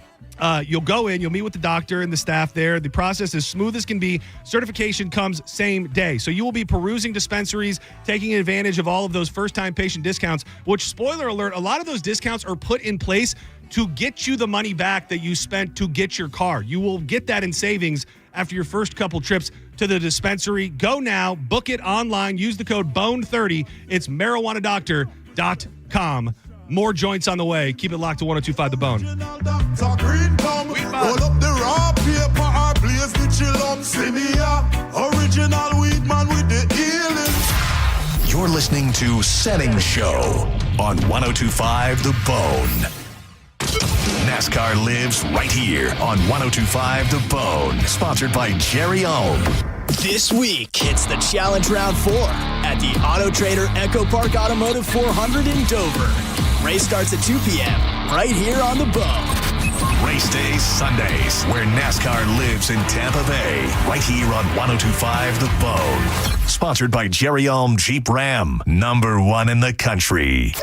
You'll go in, you'll meet with the doctor and the staff there. The process is smooth as can be. Certification comes same day. So you will be perusing dispensaries, taking advantage of all of those first-time patient discounts, which, spoiler alert, a lot of those discounts are put in place to get you the money back that you spent to get your card. You will get that in savings after your first couple trips to the dispensary. Go now, book it online, use the code BONE30. It's marijuanadoctor.com. More joints on the way. Keep it locked to 102.5 The Bone. Roll up the raw paper or blaze the chill up. Original weed man with the healing. You're listening to Senning Show on 102.5 The Bone. NASCAR lives right here on 102.5 The Bone. Sponsored by Jerry Ohm. This week, it's the Challenge Round 4 at the Auto Trader Echo Park Automotive 400 in Dover. Race starts at 2 p.m. right here on The Bone. Race days Sundays, where NASCAR lives in Tampa Bay. Right here on 102.5 The Bone. Sponsored by Jerry Ohm Jeep Ram, #1 in the country.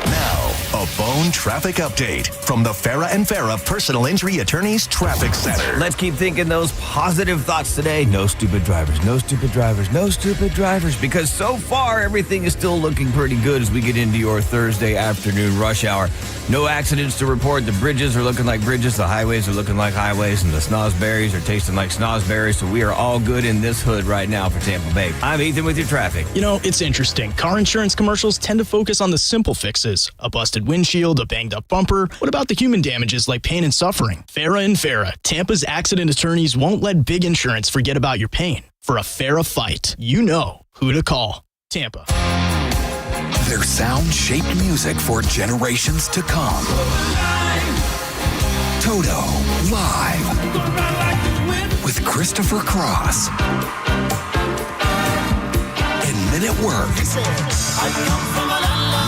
Now, a Bone traffic update from the Farah and Farah Personal Injury Attorneys Traffic Center. Let's keep thinking those positive thoughts today. No stupid drivers, no stupid drivers, no stupid drivers, because so far everything is still looking pretty good as we get into your Thursday afternoon rush hour. No accidents to report. The bridges are looking like bridges, the highways are looking like highways, and the snozberries are tasting like snozberries, so we are all good in this hood right now for Tampa Bay. I'm Ethan with your traffic. You know, it's interesting. Car insurance commercials tend to focus on the simple fixes. A busted windshield, a banged up bumper. What about the human damages like pain and suffering? Farah and Farah, Tampa's accident attorneys won't let big insurance forget about your pain. For a Farah fight, you know who to call. Tampa. Their sound shaped music for generations to come. Toto live with Christopher Cross. And Men at Work.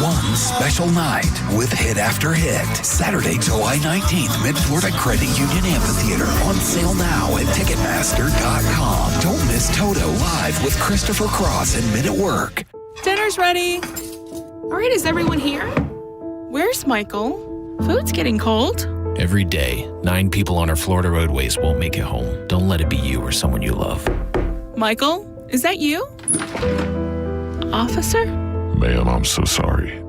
One special night with hit after hit. Saturday, July 19th, Mid-Florida Credit Union Amphitheater. On sale now at Ticketmaster.com. Don't miss Toto live with Christopher Cross and Men at Work. Dinner's ready. All right, is everyone here? Where's Michael? Food's getting cold. Every day, 9 people on our Florida roadways won't make it home. Don't let it be you or someone you love. Michael, is that you? Officer? Ma'am, I'm so sorry.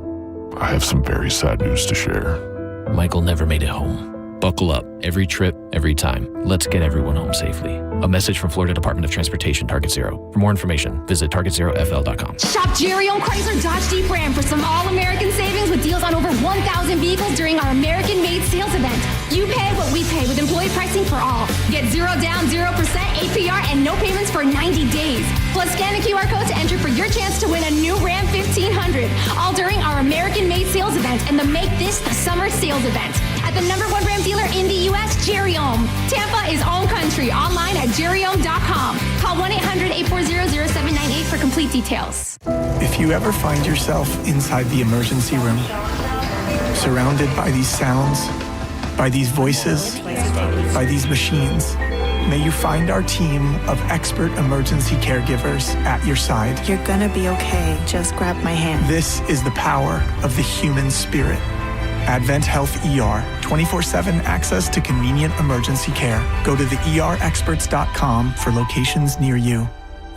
I have some very sad news to share. Michael never made it home. Buckle up. Every trip, every time. Let's get everyone home safely. A message from Florida Department of Transportation, Target Zero. For more information, visit targetzerofl.com. Shop Jerry on Chrysler Dodge Jeep Ram for some all-American savings with deals on over 1,000 vehicles during our American-made sales event. You pay what we pay with employee pricing for all. Get 0 down, 0% APR, and no payments for 90 days. Plus, scan the QR code to enter for your chance to win a new Ram 1500. All during our American-made sales event and the Make This the Summer sales event. At the #1 Ram dealer in the U.S., Jerry Ohm. Tampa is Ohm Country. Online at jerryohm.com. Call 1-800-840-0798 for complete details. If you ever find yourself inside the emergency room, surrounded by these sounds, by these voices, by these machines, may you find our team of expert emergency caregivers at your side. You're gonna be okay. Just grab my hand. This is the power of the human spirit. Advent Health ER, 24/7 access to convenient emergency care. Go to theerexperts.com for locations near you.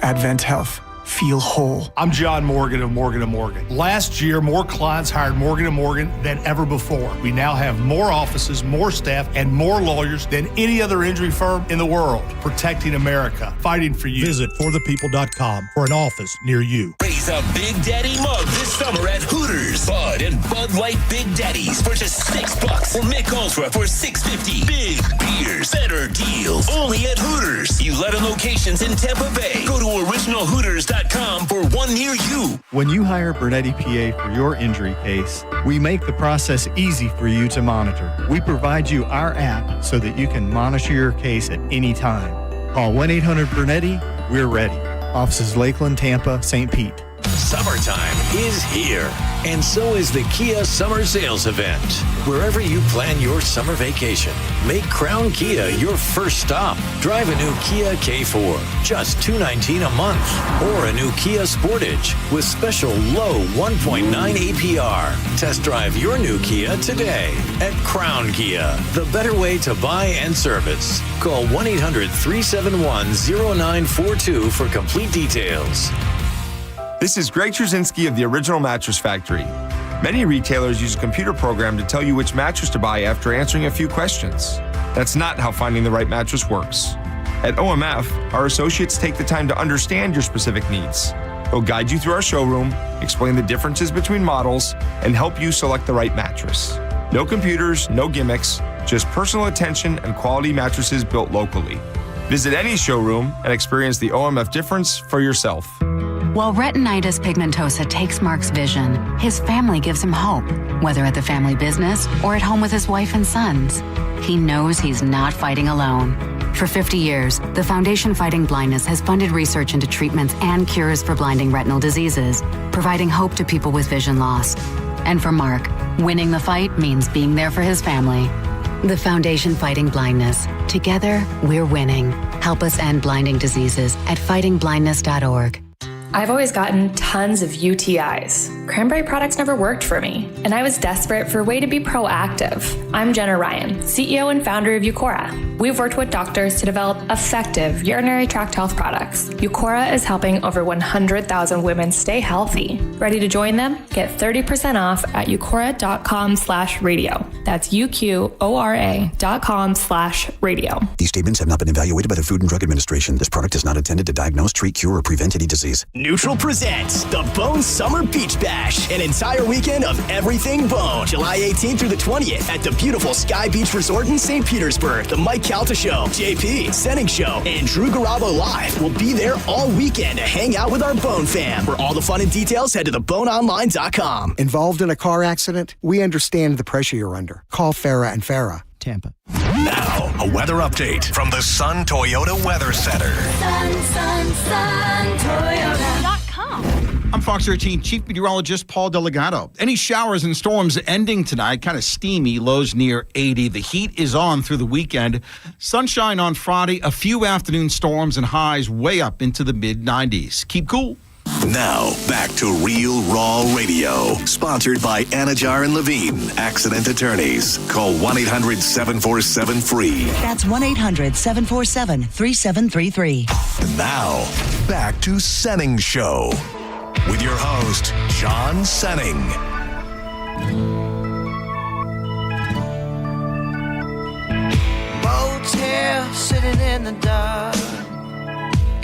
Advent Health. Feel whole. I'm John Morgan of Morgan & Morgan. Last year, more clients hired Morgan & Morgan than ever before. We now have more offices, more staff, and more lawyers than any other injury firm in the world. Protecting America. Fighting for you. Visit forthepeople.com for an office near you. Raise a Big Daddy mug this summer at Hooters. Bud and Bud Light Big Daddies for just $6 or Mick Ultra for $6.50. Big beers, better deals. Only at Hooters. 11 locations in Tampa Bay. Go to originalhooters.com for one near you. When you hire Bernetti PA for your injury case, we make the process easy for you to monitor. We provide you our app so that you can monitor your case at any time. Call 1-800-BERNETTI. We're ready. Offices Lakeland, Tampa, St. Pete. Summertime is here, and so is the Kia Summer Sales Event. Wherever you plan your summer vacation, make Crown Kia your first stop. Drive a new Kia K4, just $219 a month, or a new Kia Sportage with special low 1.9 APR. Test drive your new Kia today at Crown Kia, the better way to buy and service. Call 1-800-371-0942 for complete details. This is Greg Trzynski of the Original Mattress Factory. Many retailers use a computer program to tell you which mattress to buy after answering a few questions. That's not how finding the right mattress works. At OMF, our associates take the time to understand your specific needs. They'll guide you through our showroom, explain the differences between models, and help you select the right mattress. No computers, no gimmicks, just personal attention and quality mattresses built locally. Visit any showroom and experience the OMF difference for yourself. While retinitis pigmentosa takes Mark's vision, his family gives him hope, whether at the family business or at home with his wife and sons. He knows he's not fighting alone. For 50 years, the Foundation Fighting Blindness has funded research into treatments and cures for blinding retinal diseases, providing hope to people with vision loss. And for Mark, winning the fight means being there for his family. The Foundation Fighting Blindness. Together, we're winning. Help us end blinding diseases at fightingblindness.org. I've always gotten tons of UTIs. Cranberry products never worked for me, and I was desperate for a way to be proactive. I'm Jenna Ryan, CEO and founder of Eucora. We've worked with doctors to develop effective urinary tract health products. Eucora is helping over 100,000 women stay healthy. Ready to join them? Get 30% off at eucora.com/radio. That's UQORA.com/radio. These statements have not been evaluated by the Food and Drug Administration. This product is not intended to diagnose, treat, cure, or prevent any disease. Neutral presents the Bone Summer Beach Bash, an entire weekend of everything Bone. July 18th through the 20th at the beautiful Sky Beach Resort in St. Petersburg. The Mike Calta Show, JP, Senning Show, and Drew Garabo Live will be there all weekend to hang out with our Bone fam. For all the fun and details, head to theboneonline.com. Involved in a car accident? We understand the pressure you're under. Call Farah and Farah. Tampa. Now, a weather update from the Sun Toyota Weather Center. Toyota.com. I'm Fox 13 Chief Meteorologist Paul Delgado. Any showers and storms ending tonight, kind of steamy, lows near 80. The heat is on through the weekend. Sunshine on Friday, a few afternoon storms and highs way up into the mid-90s. Keep cool. Now, back to Real Raw Radio. Sponsored by Anajar and Levine, Accident Attorneys. Call 1-800-747-FREE. That's 1-800-747-3733. And now, back to Senning Show. With your host, John Senning. Motel sitting in the dark.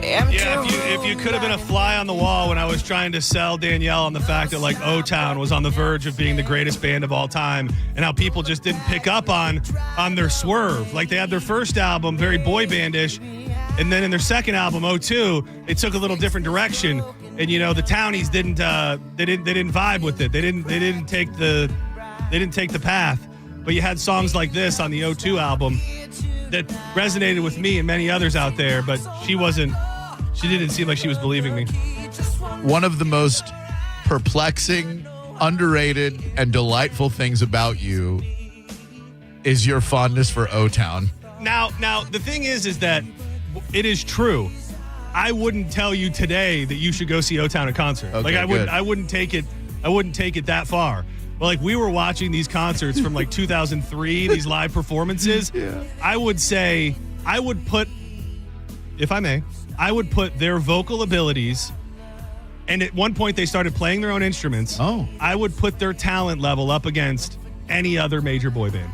Yeah, if you could have been a fly on the wall when I was trying to sell Danielle on the fact that like O-Town was on the verge of being the greatest band of all time, and how people just didn't pick up on their swerve. Like they had their first album, very boy bandish, And then in their second album, 02, it took a little different direction. And the townies didn't vibe with it. They didn't take the path. But you had songs like this on the 02 album that resonated with me and many others out there, but she didn't seem like she was believing me. One of the most perplexing, underrated, and delightful things about you is your fondness for O-Town. Now, the thing is that it is true. I wouldn't tell you today that you should go see O-Town in concert. Okay, I wouldn't take it that far. But we were watching these concerts from 2003, these live performances. Yeah. I would put, if I may, their vocal abilities, and at one point they started playing their own instruments. Oh. I would put their talent level up against any other major boy band.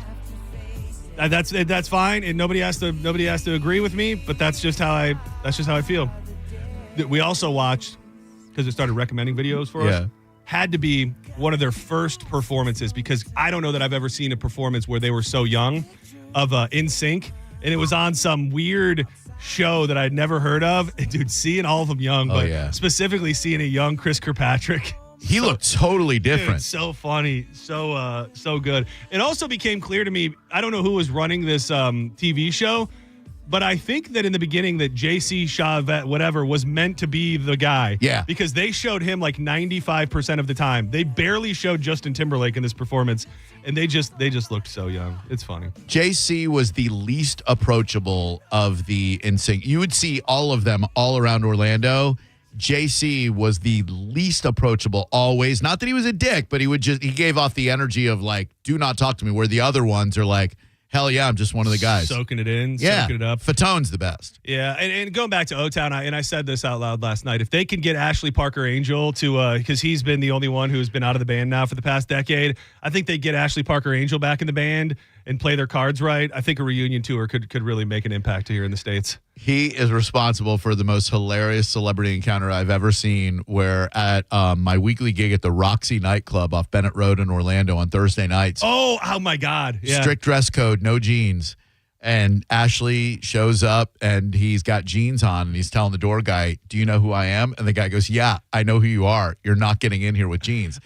That's fine, and nobody has to agree with me, but that's just how I feel. We also watched, because it started recommending videos for us. Had to be one of their first performances, because I don't know that I've ever seen a performance where they were so young of NSYNC, and it was on some weird show that I'd never heard of. Dude, seeing all of them young, but specifically seeing a young Chris Kirkpatrick. He looked totally different. Dude, so funny, so good. It also became clear to me, I don't know who was running this TV show, but I think that in the beginning that J.C. Chauvet, whatever, was meant to be the guy. Yeah. Because they showed him 95% of the time. They barely showed Justin Timberlake in this performance, and they just looked so young. It's funny. JC was the least approachable of the NSYNC. You would see all of them all around Orlando. JC was the least approachable always. Not that he was a dick, but he gave off the energy of do not talk to me, where the other ones are hell yeah, I'm just one of the guys. Soaking it in, yeah. Soaking it up. Fatone's the best. Yeah, and going back to O-Town, and I said this out loud last night, if they can get Ashley Parker Angel to, because he's been the only one who's been out of the band now for the past decade, I think they get Ashley Parker Angel back in the band and play their cards right. I think a reunion tour could really make an impact here in the States. He is responsible for the most hilarious celebrity encounter I've ever seen, where at my weekly gig at the Roxy nightclub off Bennett Road in Orlando on Thursday nights. Oh my God. Yeah. Strict dress code, no jeans. And Ashley shows up and he's got jeans on and he's telling the door guy, "Do you know who I am?" And the guy goes, "Yeah, I know who you are. You're not getting in here with jeans."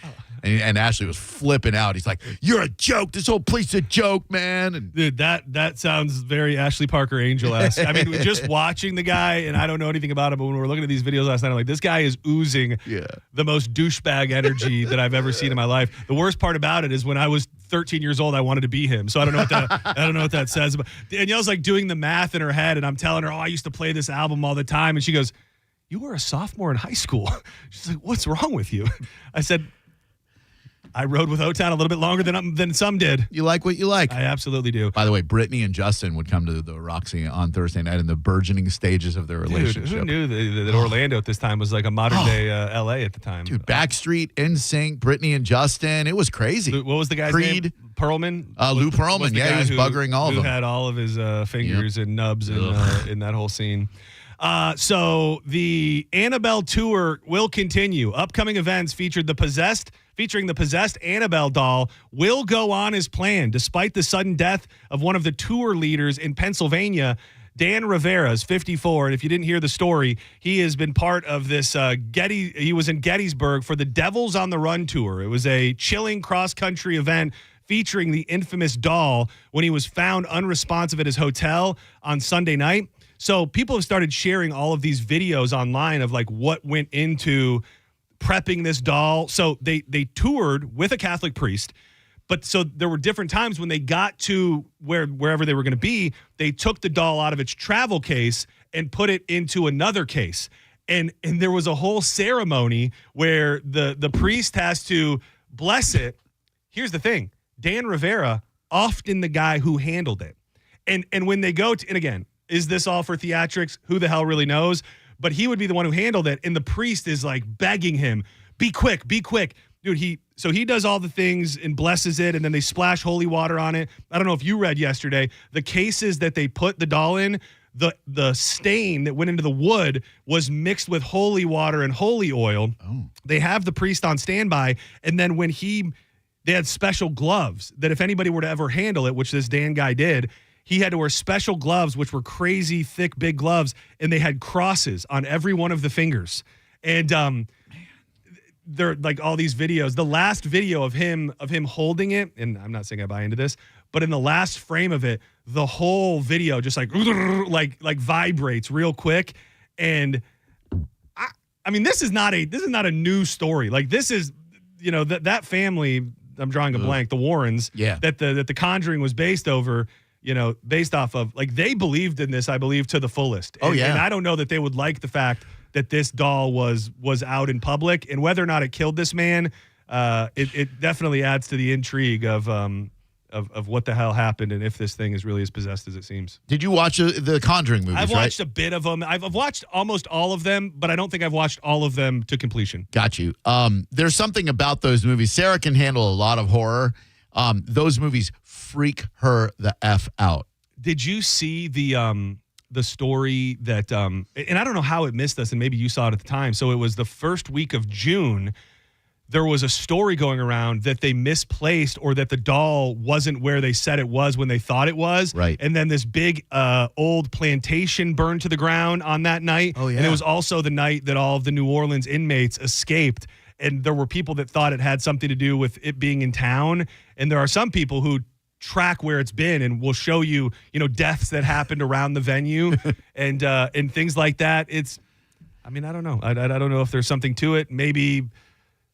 And Ashley was flipping out. He's like, "You're a joke. This whole place is a joke, man." And dude, that sounds very Ashley Parker Angel-esque. I mean, just watching the guy, and I don't know anything about him, but when we were looking at these videos last night, I'm like, this guy is oozing the most douchebag energy that I've ever seen in my life. The worst part about it is when I was 13 years old, I wanted to be him. So I don't know what that says. But Danielle's doing the math in her head, and I'm telling her, "Oh, I used to play this album all the time." And she goes, "You were a sophomore in high school." She's like, "What's wrong with you?" I said, I rode with O-Town a little bit longer than some did. You like what you like. I absolutely do. By the way, Brittany and Justin would come to the Roxy on Thursday night in the burgeoning stages of their relationship. Dude, who knew that Orlando at this time was like a modern-day L.A. at the time? Dude, Backstreet, NSYNC, Brittany and Justin. It was crazy. What was the guy's name? Perlman? Lou Pearlman. Yeah, he was buggering all of them. Who had all of his fingers and nubs in that whole scene. So the Annabelle tour will continue. Upcoming events featuring the possessed Annabelle doll will go on as planned, despite the sudden death of one of the tour leaders in Pennsylvania. Dan Rivera is 54, and if you didn't hear the story, he has been part of this he was in Gettysburg for the Devils on the Run tour. It was a chilling cross-country event featuring the infamous doll when he was found unresponsive at his hotel on Sunday night. So people have started sharing all of these videos online of what went into prepping this doll. So they toured with a Catholic priest, but so there were different times when they got to wherever they were going to be, they took the doll out of its travel case and put it into another case. And there was a whole ceremony where the priest has to bless it. Here's the thing. Dan Rivera, often the guy who handled it. And when they go to, and again, is this all for theatrics? Who the hell really knows? But he would be the one who handled it, and the priest is begging him, be quick. Dude, he does all the things and blesses it, and then they splash holy water on it. I don't know if you read yesterday, the cases that they put the doll in, the stain that went into the wood was mixed with holy water and holy oil. Oh. They have the priest on standby, and then when they had special gloves that if anybody were to ever handle it, which this Dan guy did, he had to wear special gloves, which were crazy, thick, big gloves, and they had crosses on every one of the fingers. And they're like all these videos. The last video of him holding it, and I'm not saying I buy into this, but in the last frame of it, the whole video just like vibrates real quick. And I mean, this is not a new story. Like, this is, that family, I'm drawing a blank, the Warrens, that the Conjuring was based off of, like, they believed in this, I believe, to the fullest. And I don't know that they would like the fact that this doll was out in public, and whether or not it killed this man, it definitely adds to the intrigue of what the hell happened and if this thing is really as possessed as it seems. Did you watch the Conjuring movies? I've watched a bit of them. I've watched almost all of them, but I don't think I've watched all of them to completion. Got you. There's something about those movies. Sarah can handle a lot of horror. Those movies freak her the F out. Did you see the story that, and I don't know how it missed us, and maybe you saw it at the time. So it was the first week of June. There was a story going around that they misplaced, or that the doll wasn't where they said it was when they thought it was. Right. And then this big old plantation burned to the ground on that night. Oh, yeah. And it was also the night that all of the New Orleans inmates escaped. And there were people that thought it had something to do with it being in town. And there are some people who track where it's been and will show you, deaths that happened around the venue and things like that. I don't know. I don't know if there's something to it. Maybe,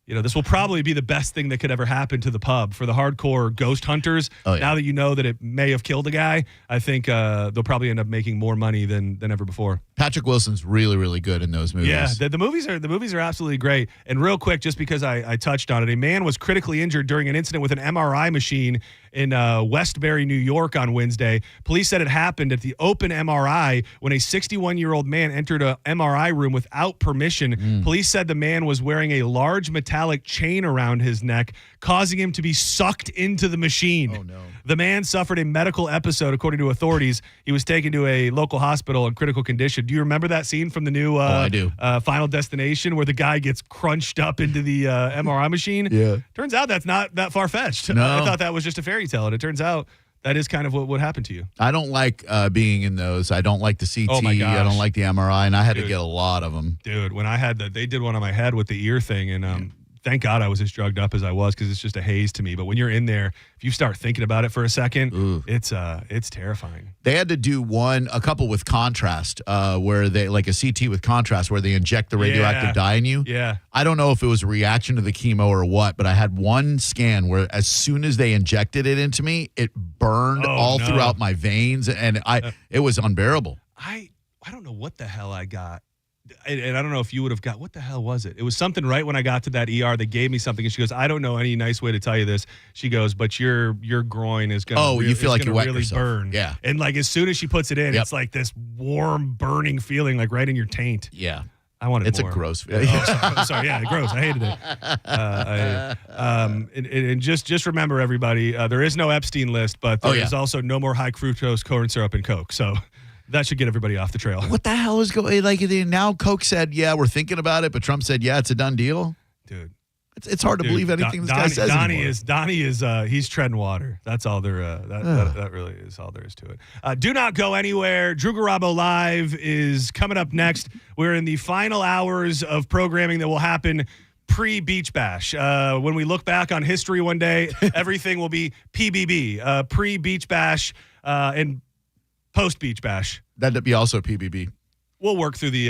this will probably be the best thing that could ever happen to the pub for the hardcore ghost hunters. Oh, yeah. Now that you know that it may have killed a guy, I think they'll probably end up making more money than ever before. Patrick Wilson's really, really good in those movies. Yeah, the movies are absolutely great. And real quick, just because I touched on it, a man was critically injured during an incident with an MRI machine in Westbury, New York on Wednesday. Police said it happened at the open MRI when a 61-year-old man entered an MRI room without permission. Police said the man was wearing a large metallic chain around his neck, causing him to be sucked into the machine. Oh, no. The man suffered a medical episode, according to authorities. He was taken to a local hospital in critical condition. Do you remember that scene from the new I do. Final Destination where the guy gets crunched up into the MRI machine? Yeah. Turns out that's not that far-fetched. No. I thought that was just a fairy tale, and it turns out that is kind of what would happen to you. I don't like being in those. I don't like the CT. Oh, my gosh. I don't like the MRI, and I had to get a lot of them. Dude, when I had they did one on my head with the ear thing, and thank God I was as drugged up as I was, because it's just a haze to me. But when you're in there, if you start thinking about it for a second, it's terrifying. They had to do a couple with contrast, where they, like a CT with contrast, where they inject the radioactive dye in you. Yeah. I don't know if it was a reaction to the chemo or what, but I had one scan where as soon as they injected it into me, it burned throughout my veins, and it was unbearable. I don't know what the hell I got. And I don't know if you would have got, what the hell was it? It was something right when I got to that ER. They gave me something, and she goes, I don't know any nice way to tell you this. She goes, but your groin is going to you feel like you wet really yourself. burn. Yeah. And like as soon as she puts it in, it's like this warm, burning feeling like right in your taint. Yeah. I wanted It's more. a gross feeling. Sorry. Yeah, gross. I hated it. And just remember, everybody, there is no Epstein list, but there is also no more high fructose corn syrup and Coke. So that should get everybody off the trail. What the hell is going? Like, now Coke said, yeah, we're thinking about it, but Trump said, yeah, it's a done deal. Dude, it's hard to believe anything this guy says anymore. Donnie is he's treading water. That's all there. That really is all there is to it. Do not go anywhere. Drew Garabo Live is coming up next. We're in the final hours of programming that will happen pre-Beach Bash. When we look back on history one day, everything will be PBB, pre-Beach Bash, and post-Beach Bash. That'd be also PBB. We'll work through the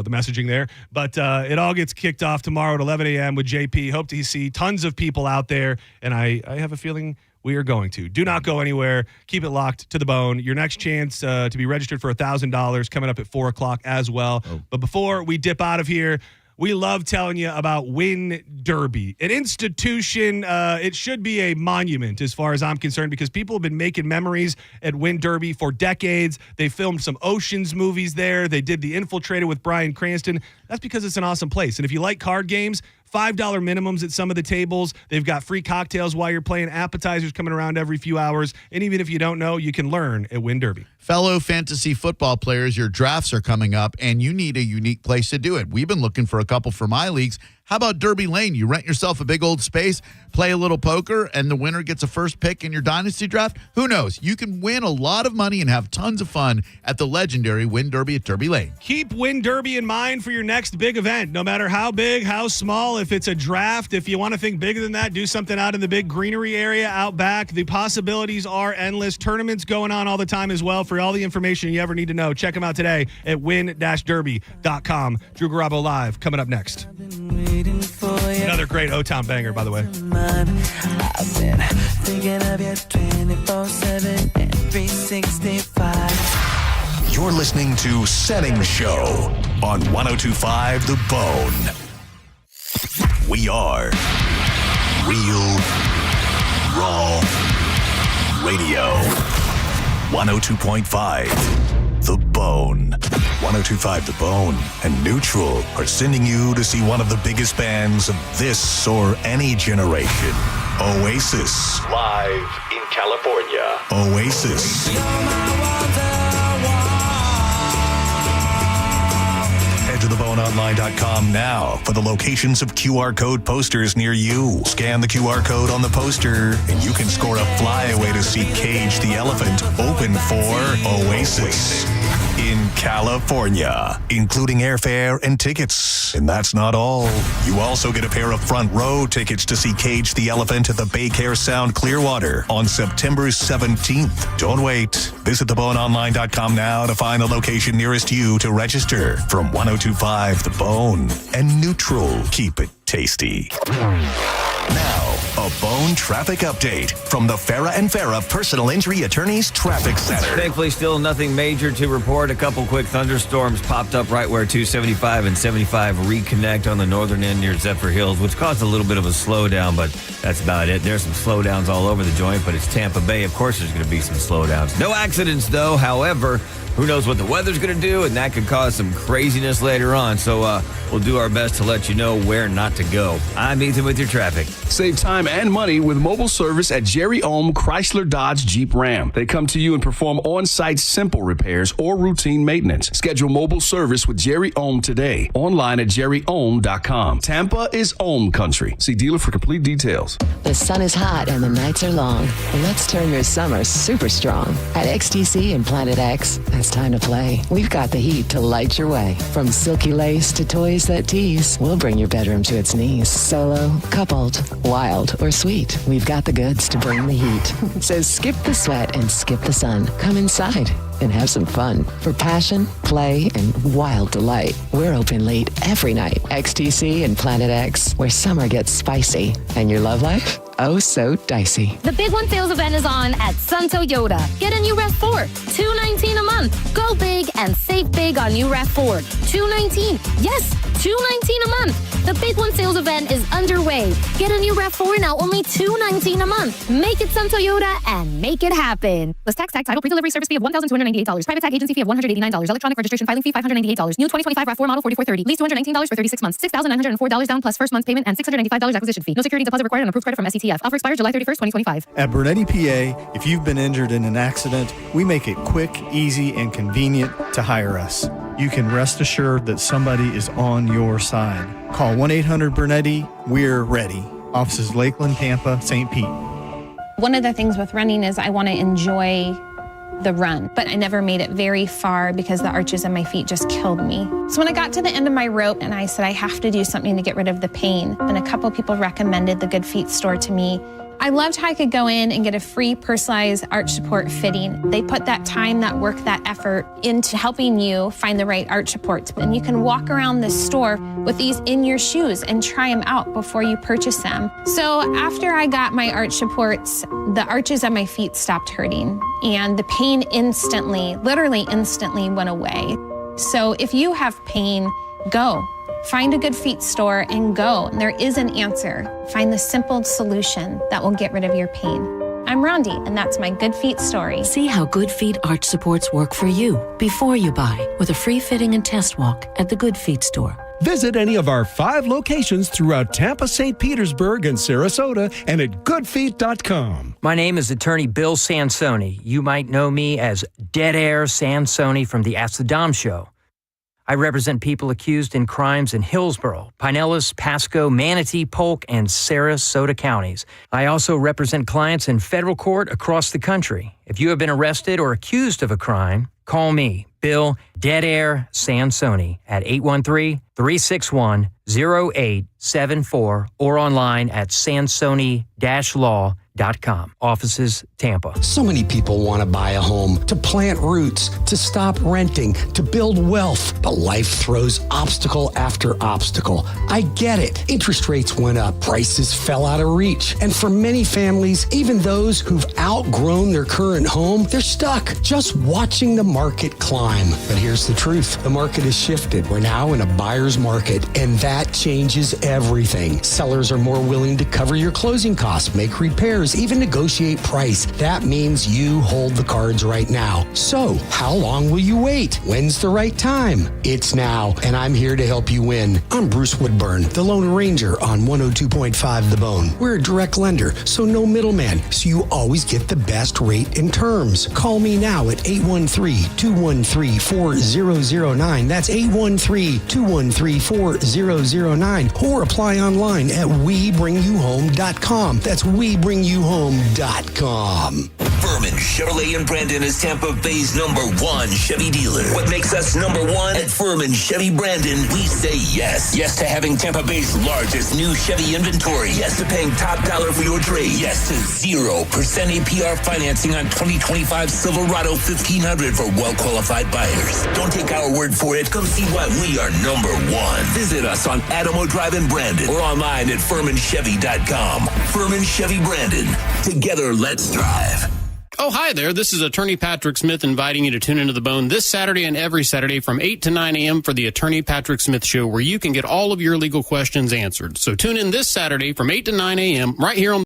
messaging there. But it all gets kicked off tomorrow at 11 a.m. with JP. Hope to see tons of people out there, and I have a feeling we are going to. Do not go anywhere. Keep it locked to the bone. Your next chance to be registered for $1,000 coming up at 4 o'clock as well. Oh. But before we dip out of here, we love telling you about Win Derby, an institution. It should be a monument as far as I'm concerned, because people have been making memories at Win Derby for decades. They filmed some Oceans movies there. They did The Infiltrator with Bryan Cranston. That's because it's an awesome place. And if you like card games, $5 minimums at some of the tables. They've got free cocktails while you're playing, appetizers coming around every few hours. And even if you don't know, you can learn at Win Derby. Fellow fantasy football players, your drafts are coming up, and you need a unique place to do it. We've been looking for a couple for my leagues. How about Derby Lane? You rent yourself a big old space, play a little poker, and the winner gets a first pick in your dynasty draft? Who knows? You can win a lot of money and have tons of fun at the legendary Win Derby at Derby Lane. Keep Win Derby in mind for your next big event, no matter how big, how small. If it's a draft, if you want to think bigger than that, do something out in the big greenery area out back. The possibilities are endless. Tournaments going on all the time as well. For all the information you ever need to know, check them out today at win-derby.com. Drew Garabo Live coming up next. Another great O-Town banger, by the way. I've been thinking of you 24/7 and 365. You're listening to Senning Show on 102.5 The Bone. We are Real Raw Radio. 102.5 The Bone. 102.5 The Bone and Neutral are sending you to see one of the biggest bands of this or any generation. Oasis. Live in California. Oasis. Head to theboneonline.com now for the locations of QR code posters near you. Scan the QR code on the poster and you can score a flyaway to see Cage the Elephant open for Oasis in California, including airfare and tickets. And that's not all. You also get a pair of front row tickets to see Cage the Elephant at the Baycare Sound Clearwater on September 17th. Don't wait. Visit theboneonline.com now to find the location nearest you to register. From 102.5 The Bone and Neutral, keep it tasty. Now, a Bone traffic update from the Farah and Farah Personal Injury Attorneys Traffic Center. Thankfully, still nothing major to report. A couple quick thunderstorms popped up right where 275 and 75 reconnect on the northern end near Zephyr Hills, which caused a little bit of a slowdown, but that's about it. There's some slowdowns all over the joint, but it's Tampa Bay. Of course, there's going to be some slowdowns. No accidents, though. However, who knows what the weather's going to do, and that could cause some craziness later on. So we'll do our best to let you know where not to go. I'm Ethan with your traffic. Save time and money with mobile service at Jerry Ohm Chrysler Dodge Jeep Ram. They come to you and perform on-site simple repairs or routine maintenance. Schedule mobile service with Jerry Ohm today. Online at jerryohm.com. Tampa is Ohm country. See dealer for complete details. The sun is hot and the nights are long. Let's turn your summer super strong. At XTC and Planet X, it's time to play. We've got the heat to light your way. From silky lace to toys that tease, we'll bring your bedroom to its knees. Solo, coupled, wild, or sweet, we've got the goods to bring the heat. So skip the sweat and skip the sun. Come inside and have some fun. For passion, play, and wild delight, we're open late every night. XTC and Planet X, where summer gets spicy and your love life, oh so dicey. The Big One sales event is on at Sun Toyota. Get a new RAV4, $219 a month. Go big and save big on new RAV4, $219. Yes, $219 a month. The Big One sales event is underway. Get a new RAV4 now only $219 a month. Make it Sun Toyota and make it happen. List tax, title, pre-delivery service fee of $1,298. Private tag agency fee of $189. Electronic registration filing fee $598. New 2025 RAV4 model $4,430. Lease $219 for 36 months. $6,904 down plus first month's payment and $695 acquisition fee. No security deposit required on approved credit from SCTF. Offer expires July 31st, 2025. At Bernetti PA, if you've been injured in an accident, we make it quick, easy, and convenient to hire us. You can rest assured that somebody is on your side. Call 1-800-BERNETTI. We're ready. Offices Lakeland, Tampa, St. Pete. One of the things with running is I want to enjoy the run, but I never made it very far because the arches in my feet just killed me. So when I got to the end of my rope and I said I have to do something to get rid of the pain, and a couple people recommended the Good Feet store to me. I loved how I could go in and get a free personalized arch support fitting. They put that time, that work, that effort into helping you find the right arch supports. And you can walk around the store with these in your shoes and try them out before you purchase them. So after I got my arch supports, the arches on my feet stopped hurting and the pain instantly, literally instantly went away. So if you have pain, go. Find a Good Feet store and go. There is an answer. Find the simple solution that will get rid of your pain. I'm Rondi, and that's my Good Feet story. See how Good Feet arch supports work for you before you buy with a free fitting and test walk at the Good Feet store. Visit any of our 5 locations throughout Tampa, St. Petersburg, and Sarasota, and at goodfeet.com. My name is Attorney Bill Sansoni. You might know me as Dead Air Sansoni from the Ask the Dom show. I represent people accused in crimes in Hillsborough, Pinellas, Pasco, Manatee, Polk, and Sarasota counties. I also represent clients in federal court across the country. If you have been arrested or accused of a crime, call me, Bill Dead Air Sansoni, at 813-361-0874 or online at sansoni-law.com. Offices, Tampa. So many people want to buy a home, to plant roots, to stop renting, to build wealth. But life throws obstacle after obstacle. I get it. Interest rates went up. Prices fell out of reach. And for many families, even those who've outgrown their current home, they're stuck just watching the market climb. But here's the truth. The market has shifted. We're now in a buyer's market, and that changes everything. Sellers are more willing to cover your closing costs, make repairs, even negotiate price. That means you hold the cards right now. So, how long will you wait? When's the right time? It's now, and I'm here to help you win. I'm Bruce Woodburn, the Lone Ranger on 102.5 The Bone. We're a direct lender, so no middleman, so you always get the best rate and terms. Call me now at 813-213-4009. That's 813-213-4009. Or apply online at WeBringYouHome.com. That's WeBringYouHome.com. Furman Chevrolet in Brandon is Tampa Bay's #1 Chevy dealer. What makes us #1? At Furman Chevy Brandon, we say yes. Yes to having Tampa Bay's largest new Chevy inventory. Yes to paying top dollar for your trade. Yes to 0% APR financing on 2025 Silverado 1500 for well-qualified buyers. Don't take our word for it. Come see why we are #1. Visit us on Adamo Drive in Brandon or online at FurmanChevy.com. Furman Chevy Brandon. Together, let's drive. Oh, hi there. This is Attorney Patrick Smith inviting you to tune into The Bone this Saturday and every Saturday from 8 to 9 a.m. for the Attorney Patrick Smith Show, where you can get all of your legal questions answered. So tune in this Saturday from 8 to 9 a.m. right here on